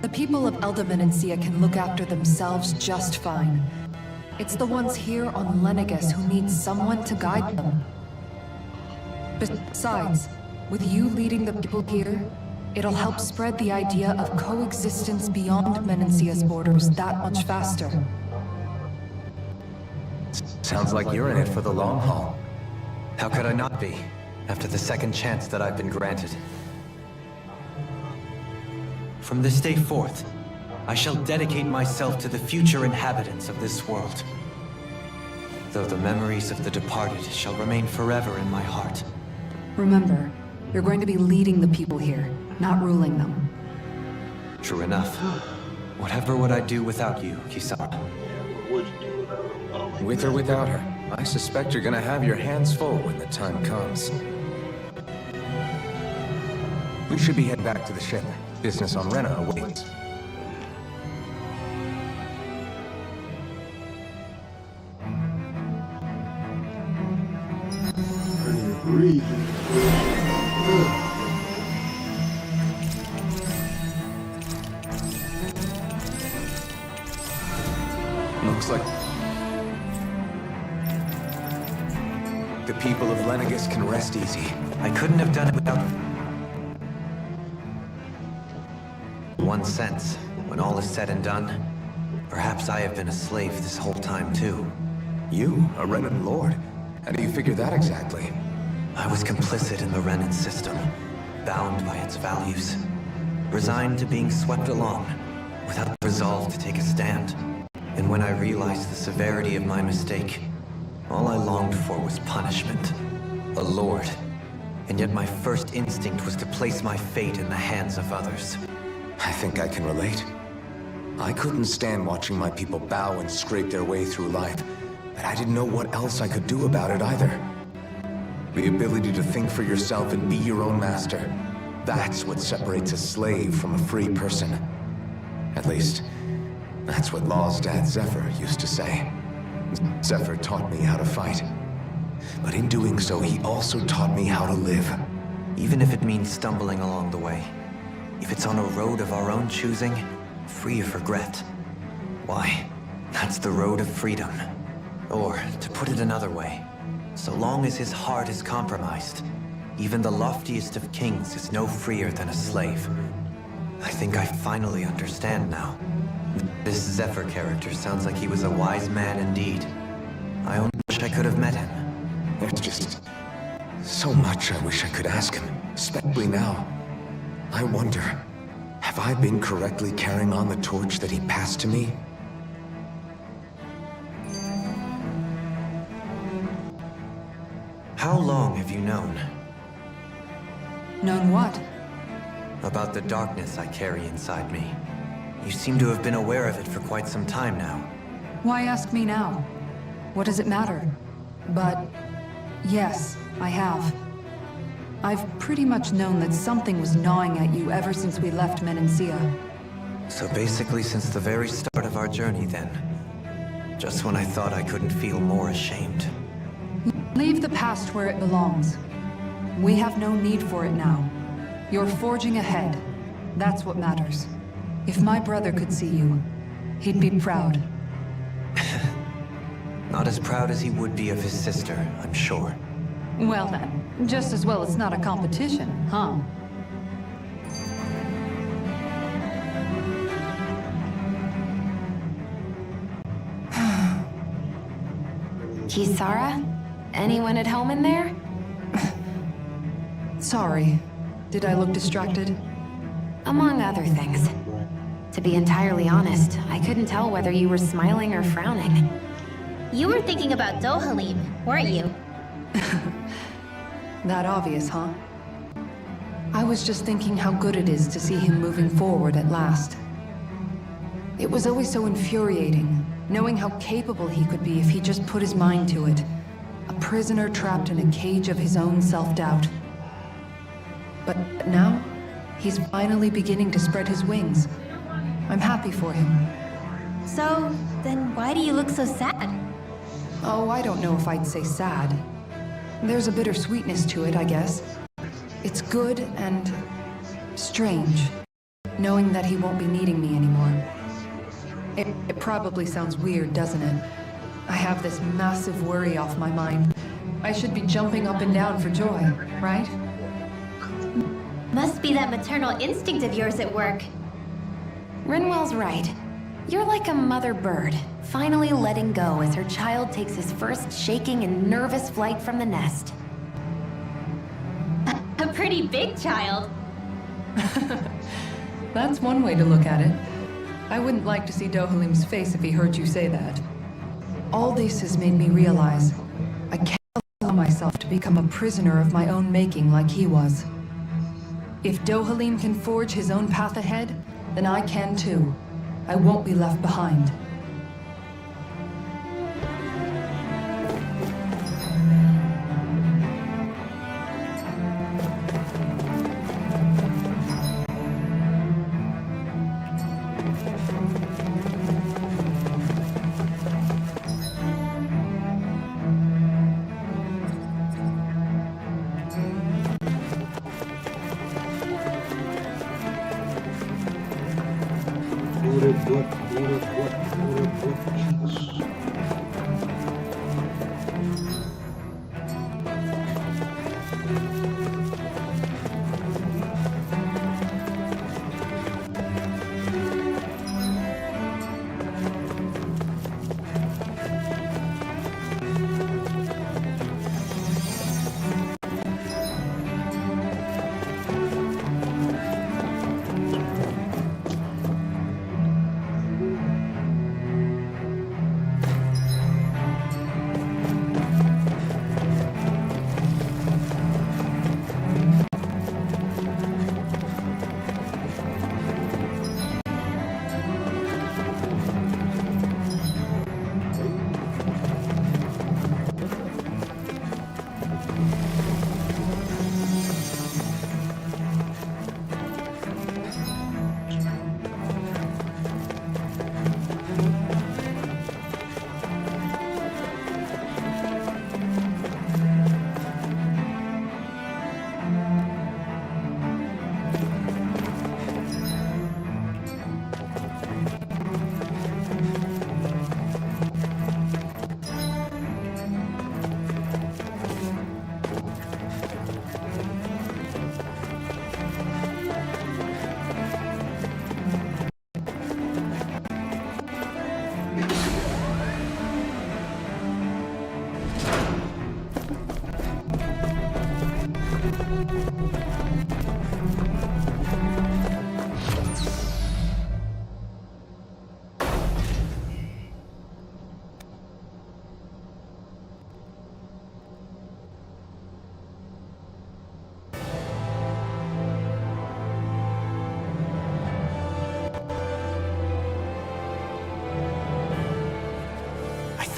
The people of Elda Menancia can look after themselves just fine. It's the ones here on Lenegis who need someone to guide them. Besides, with you leading the people here, it'll help spread the idea of coexistence beyond Menancia's borders that much faster. Sounds like you're in it for the long haul. How could I not be, after the second chance that I've been granted? From this day forth, I shall dedicate myself to the future inhabitants of this world. Though the memories of the departed shall remain forever in my heart. Remember, you're going to be leading the people here, not ruling them. True enough. Whatever would I do without you, Kisara? With or without her, I suspect you're gonna have your hands full when the time comes. We should be heading back to the ship. Business on Rena awaits. Looks like the people of Lenegis can rest easy. I couldn't have done it without... One sense, when all is said and done, perhaps I have been a slave this whole time too. You, a Renan lord? How do you figure that exactly? I was complicit in the Renan system, bound by its values, resigned to being swept along, without the resolve to take a stand. And when I realized the severity of my mistake, all I longed for was punishment. A lord. And yet my first instinct was to place my fate in the hands of others. I think I can relate. I couldn't stand watching my people bow and scrape their way through life, but I didn't know what else I could do about it either. The ability to think for yourself and be your own master, that's what separates a slave from a free person. At least, that's what Law's dad Zephyr used to say. Zephyr taught me how to fight. But in doing so, he also taught me how to live. Even if it means stumbling along the way. If it's on a road of our own choosing, free of regret. Why, that's the road of freedom. Or, to put it another way, so long as his heart is compromised, even the loftiest of kings is no freer than a slave. I think I finally understand now. This Zephyr character sounds like he was a wise man indeed. I only wish I could have met him. There's just so much I wish I could ask him, especially now. I wonder, have I been correctly carrying on the torch that he passed to me? How long have you known? Known what? About the darkness I carry inside me. You seem to have been aware of it for quite some time now. Why ask me now? What does it matter? But yes, I have. I've pretty much known that something was gnawing at you ever since we left Menancia. So basically since the very start of our journey then. Just when I thought I couldn't feel more ashamed. Leave the past where it belongs. We have no need for it now. You're forging ahead. That's what matters. If my brother could see you, he'd be proud. Not as proud as he would be of his sister, I'm sure. Well then, just as well it's not a competition, huh? Kisara? Anyone at home in there? Sorry. Did I look distracted? Among other things. To be entirely honest, I couldn't tell whether you were smiling or frowning. You were thinking about Dohalim, weren't you? That obvious, huh? I was just thinking how good it is to see him moving forward at last. It was always so infuriating, knowing how capable he could be if he just put his mind to it. A prisoner trapped in a cage of his own self-doubt. But now, he's finally beginning to spread his wings. I'm happy for him. So, then why do you look so sad? Oh, I don't know if I'd say sad. There's a bittersweetness to it, I guess. It's good and strange, knowing that he won't be needing me anymore. It probably sounds weird, doesn't it? I have this massive worry off my mind. I should be jumping up and down for joy, right? Must be that maternal instinct of yours at work. Rinwell's right. You're like a mother bird, finally letting go as her child takes his first shaking and nervous flight from the nest. A pretty big child. That's one way to look at it. I wouldn't like to see Dohalim's face if he heard you say that. All this has made me realize I can't allow myself to become a prisoner of my own making like he was. If Dohalim can forge his own path ahead, then I can too. I won't be left behind.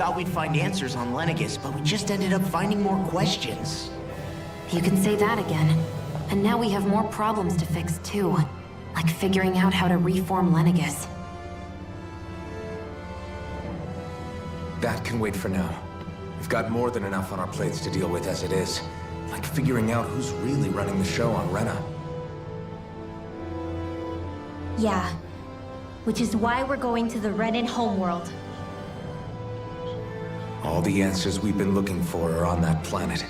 thought we'd find answers on Lenegis, but we just ended up finding more questions. You can say that again. And now we have more problems to fix too. Like figuring out how to reform Lenegis. That can wait for now. We've got more than enough on our plates to deal with as it is. Like figuring out who's really running the show on Rena. Yeah. Which is why we're going to the Renan homeworld. All the answers we've been looking for are on that planet.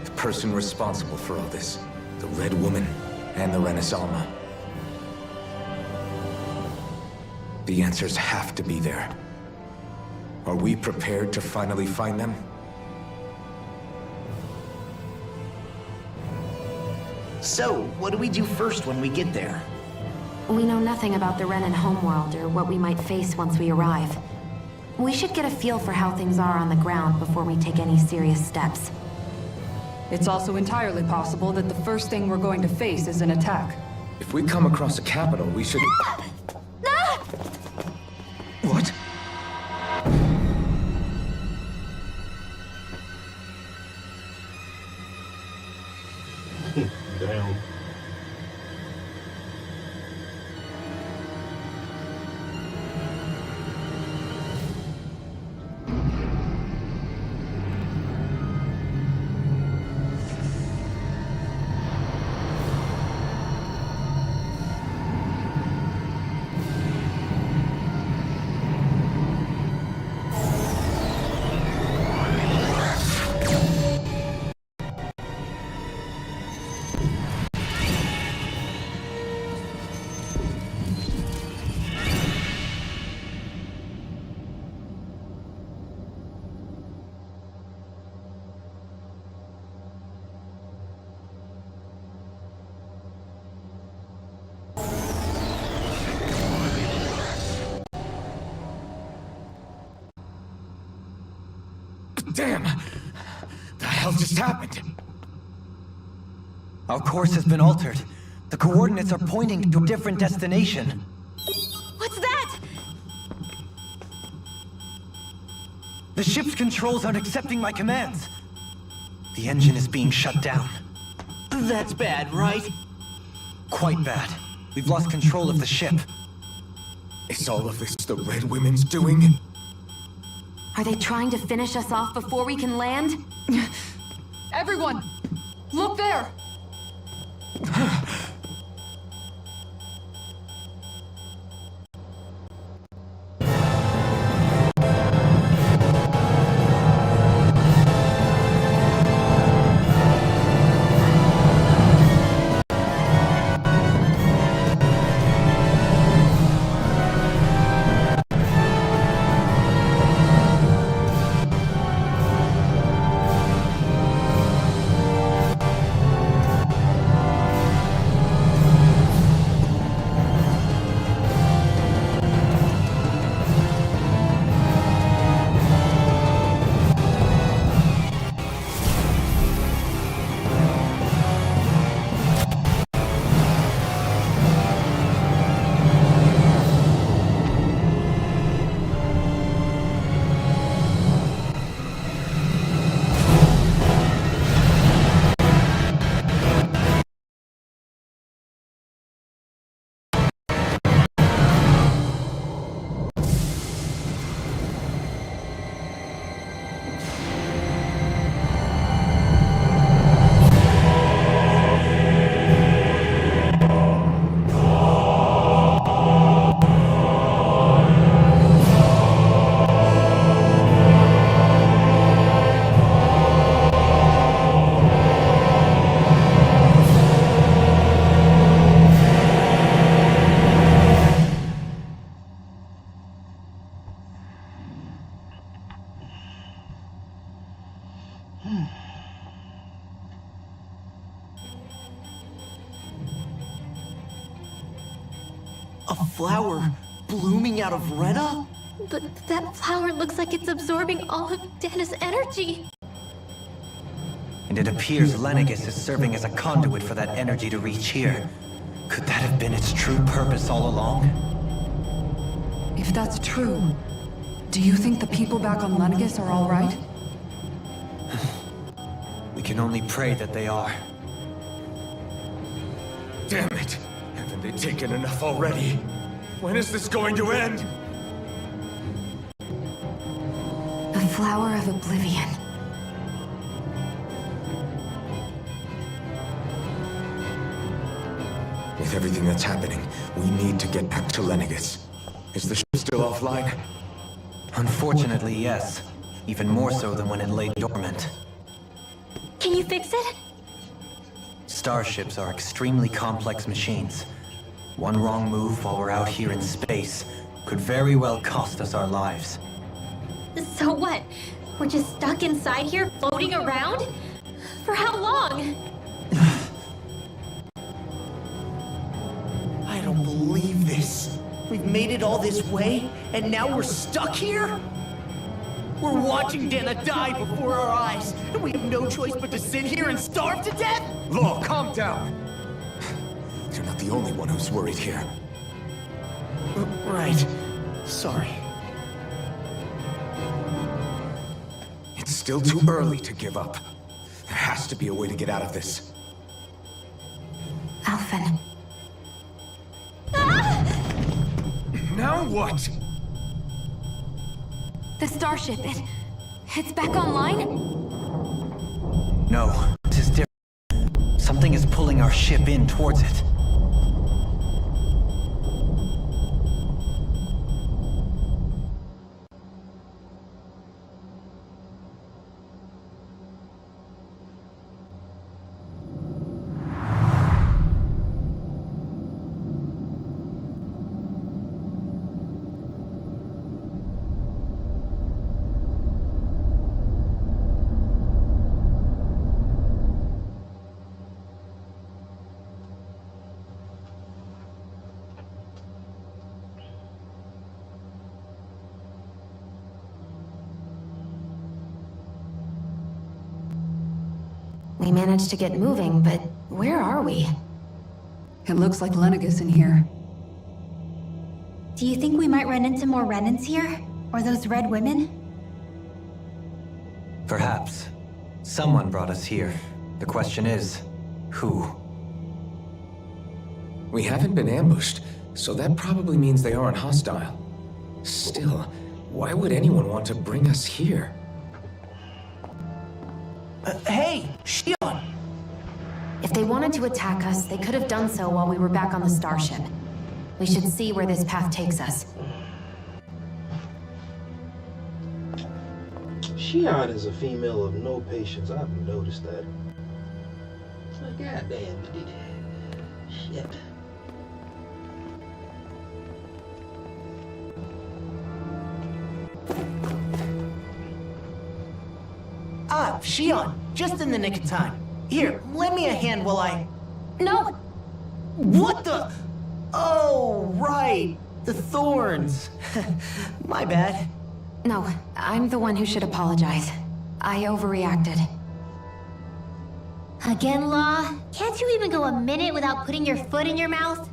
The person responsible for all this. The Red Woman and the Renaissance. The answers have to be there. Are we prepared to finally find them? So, what do we do first when we get there? We know nothing about the Renan homeworld or what we might face once we arrive. We should get a feel for how things are on the ground before we take any serious steps. It's also entirely possible that the first thing we're going to face is an attack. If we come across a capital, we should... What? Damn. Damn! The hell just happened? Our course has been altered. The coordinates are pointing to a different destination. What's that? The ship's controls aren't accepting my commands. The engine is being shut down. That's bad, right? Quite bad. We've lost control of the ship. Is all of this the Red Women's doing? Are they trying to finish us off before we can land? Everyone! Look there! A flower blooming out of Rena? But that flower looks like it's absorbing all of Dana's energy. And it appears Lenegis is serving as a conduit for that energy to reach here. Could that have been its true purpose all along? If that's true, Do you think the people back on Lenegis are all right? We can only pray that they are. Damn it! Haven't they taken enough already? When is this going to end? The Flower of Oblivion. With everything that's happening, we need to get back to Lenegis. Is the ship still offline? Unfortunately, yes. Even more so than when it lay dormant. Can you fix it? Starships are extremely complex machines. One wrong move while we're out here in space could very well cost us our lives. So what? We're just stuck inside here, floating around? For how long? I don't believe this. We've made it all this way, and now we're stuck here? We're watching Dana die before our eyes, and we have no choice but to sit here and starve to death? Law, calm down! You're not the only one who's worried here. Right. Sorry. It's still too early to give up. There has to be a way to get out of this. Alphen. Now what? The starship, it's back online? No, this is different. Something is pulling our ship in towards it. We managed to get moving, but where are we? It looks like Lenegis in here. Do you think we might run into more Renans here? Or those red women? Perhaps. Someone brought us here. The question is, who? We haven't been ambushed, so that probably means they aren't hostile. Still, why would anyone want to bring us here? Hey, Shion! If they wanted to attack us, they could have done so while we were back on the starship. We should see where this path takes us. Shion is a female of no patience. I've noticed that. Oh, goddamn, shit. Ah, Shion, just in the nick of time. Here, lend me a hand while I... No! What the... Oh, right. The thorns. My bad. No, I'm the one who should apologize. I overreacted. Again, Law? Can't you even go a minute without putting your foot in your mouth?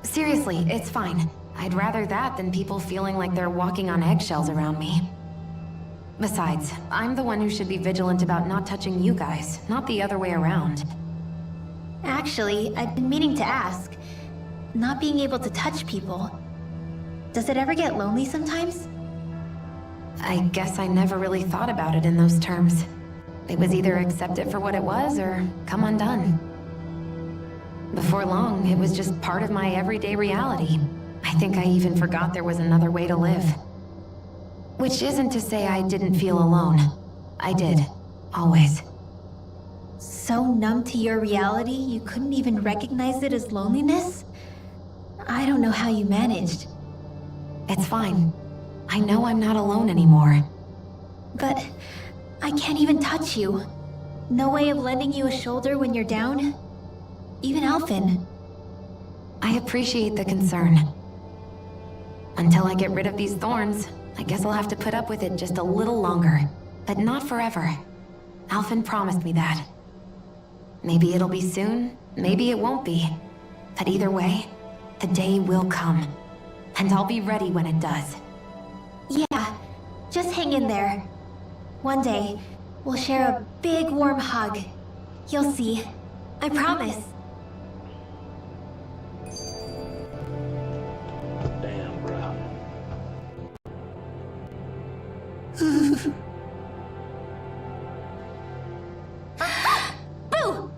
Seriously, it's fine. I'd rather that than people feeling like they're walking on eggshells around me. Besides, I'm the one who should be vigilant about not touching you guys, not the other way around. Actually, I've been meaning to ask. Not being able to touch people, does it ever get lonely sometimes? I guess I never really thought about it in those terms. It was either accept it for what it was, or come undone. Before long, it was just part of my everyday reality. I think I even forgot there was another way to live. Which isn't to say I didn't feel alone. I did. Always. So numb to your reality, you couldn't even recognize it as loneliness? I don't know how you managed. It's fine. I know I'm not alone anymore. But I can't even touch you. No way of lending you a shoulder when you're down? Even Alphen. I appreciate the concern. Until I get rid of these thorns, I guess I'll have to put up with it just a little longer. But not forever. Alphen promised me that. Maybe it'll be soon, maybe it won't be. But either way, the day will come. And I'll be ready when it does. Yeah, Just hang in there. One day, we'll share a big warm hug. You'll see. I promise. Damn, bro. Boo!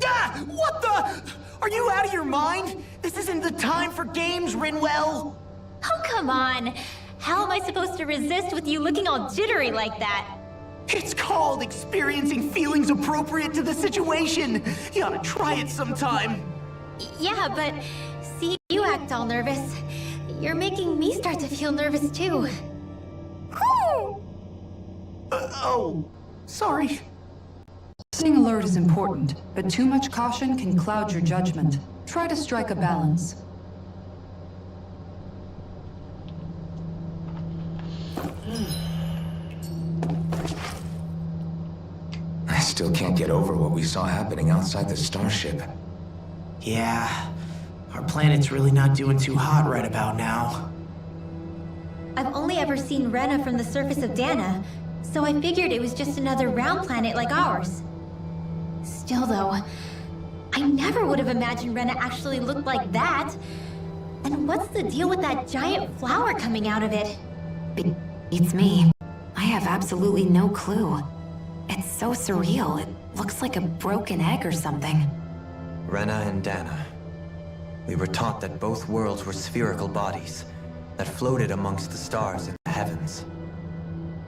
Ah! What the? Are you out of your mind? This isn't the time for games, Rinwell! Oh, come on. How am I supposed to resist with you looking all jittery like that? It's called experiencing feelings appropriate to the situation. You ought to try it sometime. Yeah, but see you act all nervous. You're making me start to feel nervous too. Oh, sorry. Staying alert is important, but too much caution can cloud your judgment. Try to strike a balance. I still can't get over what we saw happening outside the starship. Yeah, our planet's really not doing too hot right about now. I've only ever seen Rena from the surface of Dana, so I figured it was just another round planet like ours. Still though, I never would have imagined Rena actually looked like that. And what's the deal with that giant flower coming out of it? It's me. I have absolutely no clue. It's so surreal. It looks like a broken egg or something. Rena and Dana. We were taught that both worlds were spherical bodies that floated amongst the stars in the heavens.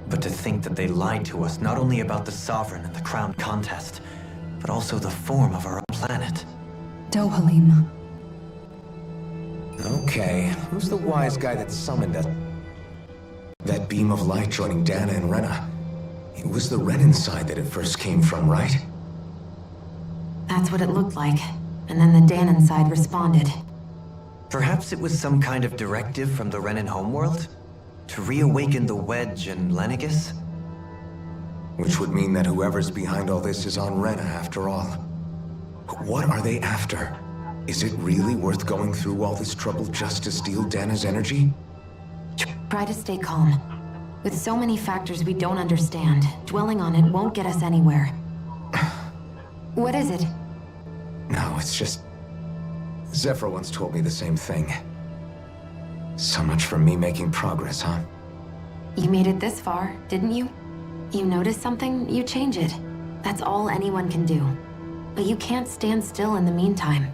But to think that they lied to us not only about the Sovereign and the Crown contest, but also the form of our own planet. Dohalim. Okay, who's the wise guy that summoned us? That beam of light joining Dana and Rena. It was the Renan side that it first came from, right? That's what it looked like. And then the Danon side responded. Perhaps it was some kind of directive from the Renan homeworld? To reawaken the Wedge and Lenegis? Which would mean that whoever's behind all this is on Rena after all. But what are they after? Is it really worth going through all this trouble just to steal Dana's energy? Try to stay calm. With so many factors we don't understand, dwelling on it won't get us anywhere. What is it? No, it's just... Zephyr once told me the same thing. So much for me making progress, huh? You made it this far, didn't you? You notice something, you change it. That's all anyone can do. But you can't stand still in the meantime.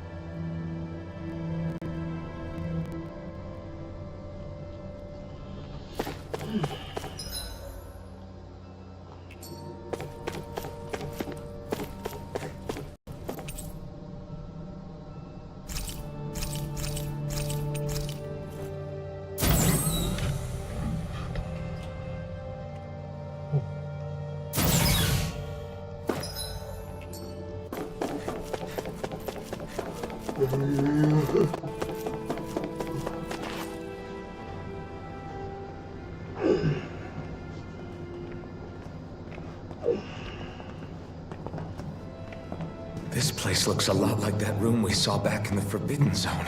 This place looks a lot like that room we saw back in the Forbidden Zone.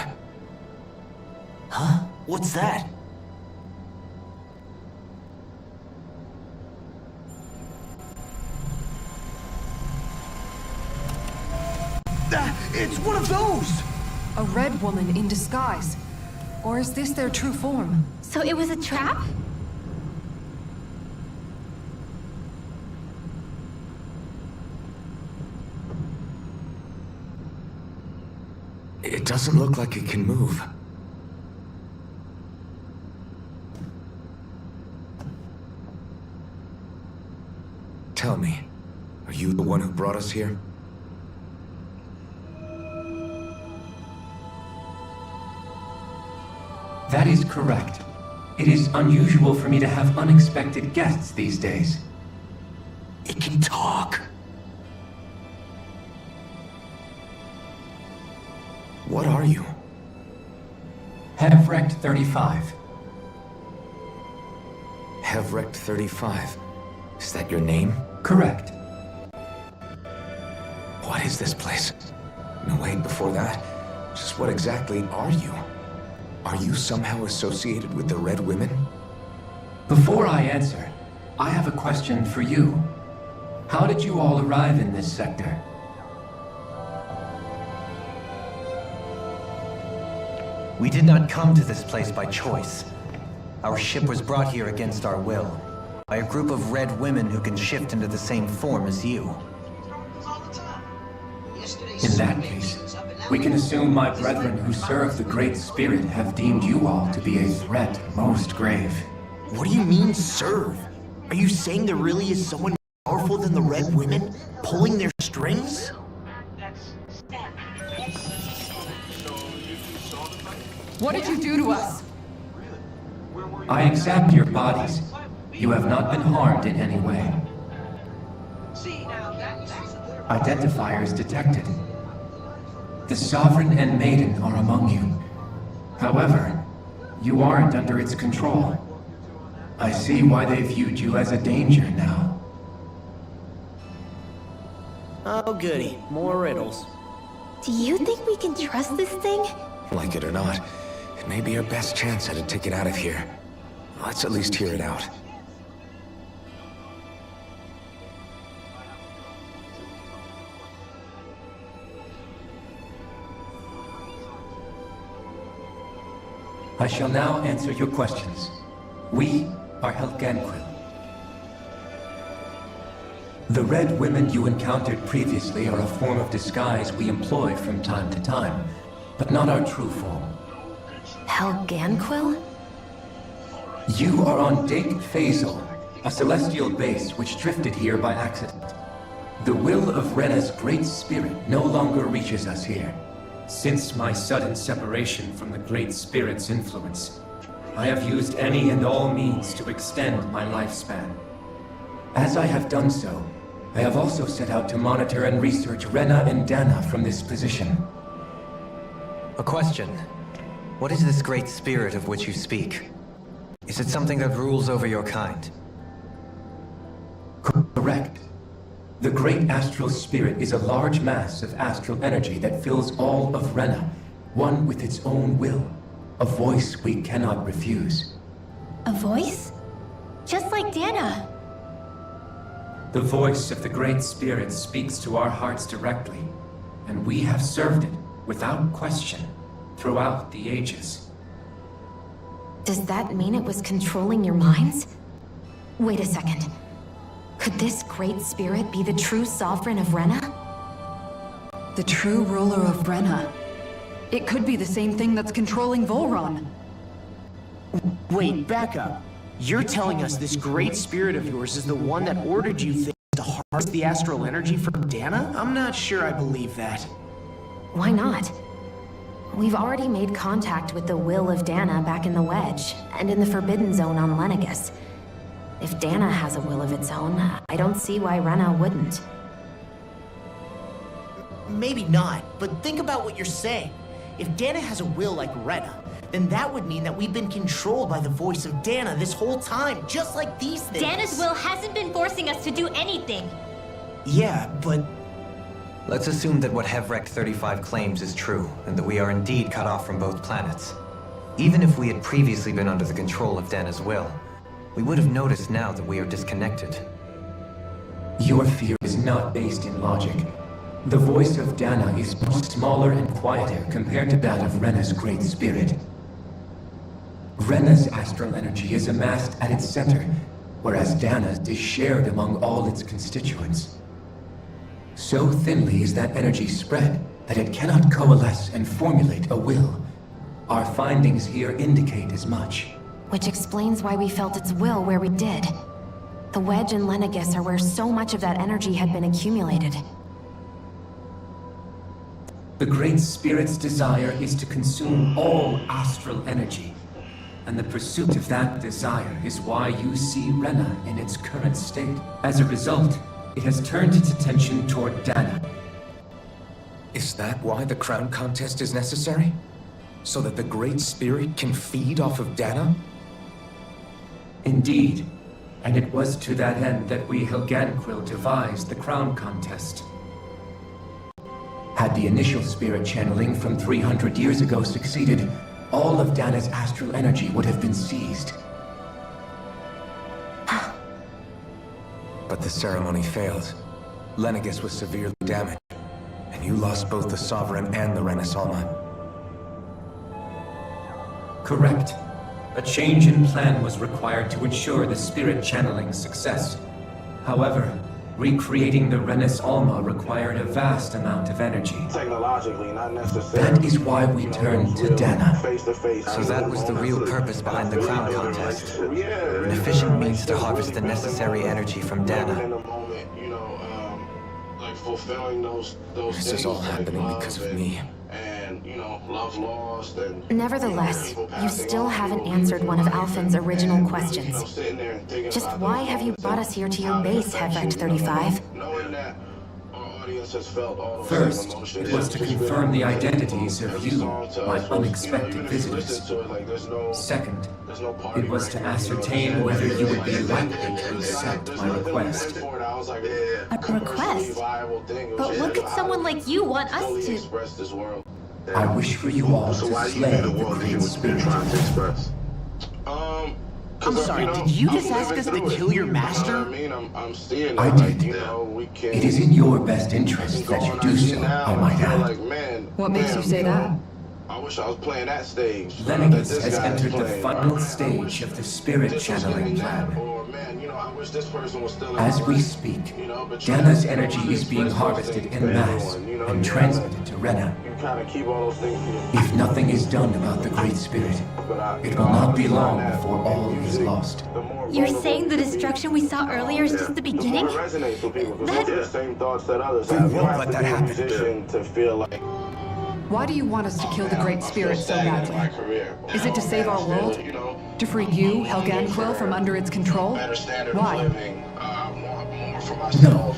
Huh? What's that? It's one of those! A red woman in disguise. Or is this their true form? So it was a trap? It doesn't look like it can move. Tell me, are you the one who brought us here? That is correct. It is unusual for me to have unexpected guests these days. It can talk. What are you? Hevrecht 35. Hevrecht 35. Is that your name? Correct. What is this place? No, wait, before that, just what exactly are you? Are you somehow associated with the Red Women? Before I answer, I have a question for you. How did you all arrive in this sector? We did not come to this place by choice. Our ship was brought here against our will, by a group of red women who can shift into the same form as you. In that case, we can assume my brethren who serve the Great Spirit have deemed you all to be a threat most grave. What do you mean, serve? Are you saying there really is someone more powerful than the Red Women, pulling their strings? What did you do to us? I examined your bodies. You have not been harmed in any way. Identifiers detected. The Sovereign and Maiden are among you. However, you aren't under its control. I see why they viewed you as a danger now. Oh goody, more riddles. Do you think we can trust this thing? Like it or not, it may be our best chance at a ticket out of here. Let's at least hear it out. I shall now answer your questions. We are Helganquil. The Red Women you encountered previously are a form of disguise we employ from time to time, but not our true form. Helganquil? You are on Dake Phasal, a celestial base which drifted here by accident. The will of Rena's Great Spirit no longer reaches us here. Since my sudden separation from the Great Spirit's influence, I have used any and all means to extend my lifespan. As I have done so, I have also set out to monitor and research Rena and Dana from this position. A question. What is this Great Spirit of which you speak? Is it something that rules over your kind? Correct. The Great Astral Spirit is a large mass of astral energy that fills all of Rena, one with its own will, a voice we cannot refuse. A voice? Just like Dana. The voice of the Great Spirit speaks to our hearts directly, and we have served it, without question, throughout the ages. Does that mean it was controlling your minds? Wait a second. Could this Great Spirit be the true Sovereign of Rena? The true ruler of Rena. It could be the same thing that's controlling Volron. Wait, back up. You're telling us this Great Spirit of yours is the one that ordered you to harness the astral energy from Dana? I'm not sure I believe that. Why not? We've already made contact with the will of Dana back in the Wedge, and in the Forbidden Zone on Lenegus. If Dana has a will of its own, I don't see why Rena wouldn't. Maybe not, but think about what you're saying. If Dana has a will like Rena, then that would mean that we've been controlled by the voice of Dana this whole time, just like these things. Dana's will hasn't been forcing us to do anything. Yeah, but... Let's assume that what Hevrek 35 claims is true, and that we are indeed cut off from both planets. Even if we had previously been under the control of Dana's will, we would have noticed now that we are disconnected. Your fear is not based in logic. The voice of Dana is much smaller and quieter compared to that of Rena's Great Spirit. Rena's astral energy is amassed at its center, whereas Dana's is shared among all its constituents. So thinly is that energy spread that it cannot coalesce and formulate a will. Our findings here indicate as much. Which explains why we felt its will where we did. The Wedge and Lenegus are where so much of that energy had been accumulated. The Great Spirit's desire is to consume all astral energy, and the pursuit of that desire is why you see Rena in its current state. As a result, it has turned its attention toward Dana. Is that why the crown contest is necessary? So that the Great Spirit can feed off of Dana? Indeed, and it was to that end that we Helganquil devised the crown contest. Had the initial spirit channeling from 300 years ago succeeded, all of Dana's astral energy would have been seized. But the ceremony failed. Lenegis was severely damaged, and you lost both the Sovereign and the Renaissance. Correct. A change in plan was required to ensure the spirit channeling's success. However, recreating the Renis Alma required a vast amount of energy. Technologically, not necessarily. That is why we turned to Dana. So that was the real purpose behind the crown contest. An efficient means to harvest the necessary energy from Dana. Fulfilling those This is all happening because of me. And, love lost and... Nevertheless, you still haven't answered one of Alphen's original questions. Just why have you brought us here to your base, Hevect 35? First, it was to confirm the identities of you, my unexpected visitors. Second, it was to ascertain whether you would be likely to accept my request. A request? But what could someone like you want us to? I wish for you all to slay the Great Spirit. I'm sorry, did you just ask us to kill your master? I did. It is in your best interest that you do so, I might add. What makes you say that? I wish I was playing that stage. Lenegis has entered the final stage of the spirit channeling plan. As we speak, Dana's energy is being harvested en masse and transmitted to Rena. If nothing is done about the Great Spirit, it will not be long before all is lost. You're saying the destruction we saw earlier is just the beginning? We won't let that happen. Why do you want us to kill the Great Spirit so badly? Is it to save our world? To free you, Helgen Quill, from under its control? Why? No.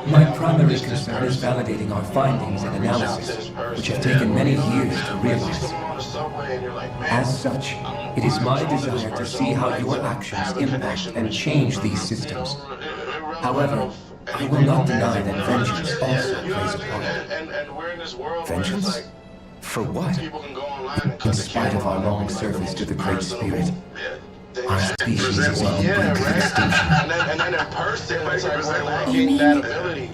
My primary concern is validating our findings and analysis, which have taken many years to realize. As such, it is my desire to see how your actions impact and change these systems. However, I will not deny that vengeance also plays a part. Vengeance? For what? In spite of our long service to the Great Spirit, our species is on the brink of extinction. And then in person, it's like we're You lacking that ability.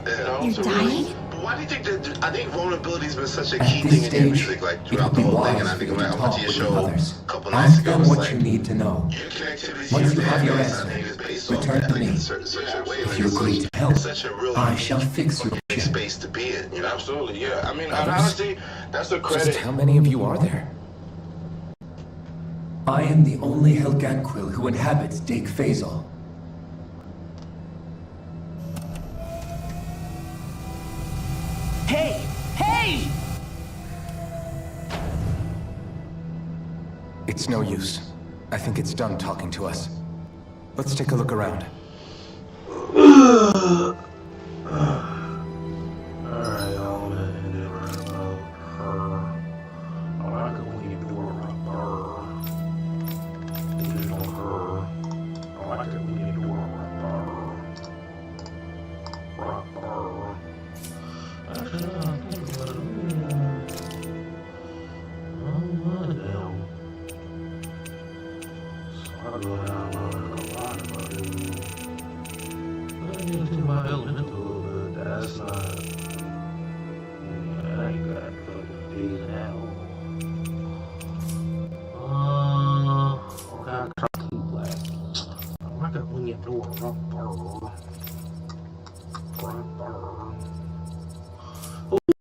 You're dying? Why do you think that? I think vulnerability's been such a At key this thing in your stage, music, like it throughout would the be whole thing. wise And I for think you to when I went to talk your with show others. a couple nights Ask ago, them it's what like, you need to know. your connectivity Once you to have your Dana answer, is based return on, to I think, me. such a way, If like, you it's agree such- to help, it's such a really I shall fix your big ship. space to be in. Absolutely, yeah. I mean, Others? honestly, that's a credit. Just how many of you are there? I am the only Helganquil who inhabits Dake Phasal. Hey! Hey! It's no use. I think it's done talking to us. Let's take a look around.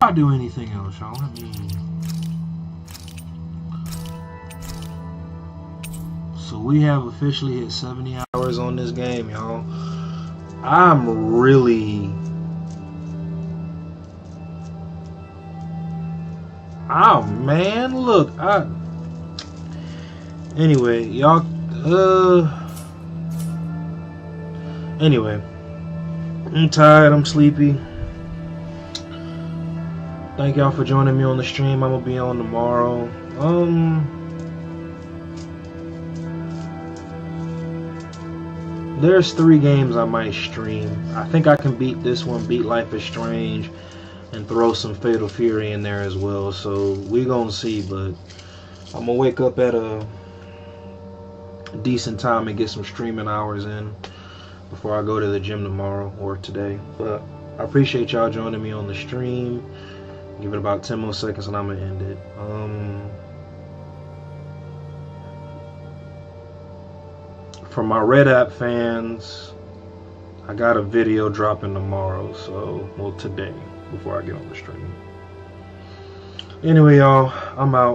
I'll do anything else, y'all. So we have officially hit 70 hours on this game, y'all. I'm really... Oh, man, look. Anyway, y'all... Anyway. I'm tired, I'm sleepy. Thank y'all for joining me on the stream. I'm gonna be on tomorrow. There's 3 games I might stream. I think I can beat this one, beat Life is Strange, and throw some Fatal Fury in there as well. So we gonna see, but I'm gonna wake up at a decent time and get some streaming hours in. before I go to the gym tomorrow or today. But I appreciate y'all joining me on the stream. Give it about 10 more seconds and I'm gonna end it. For my Red App fans, I got a video dropping tomorrow, so, well, today, before I get on the stream. Anyway, y'all, I'm out.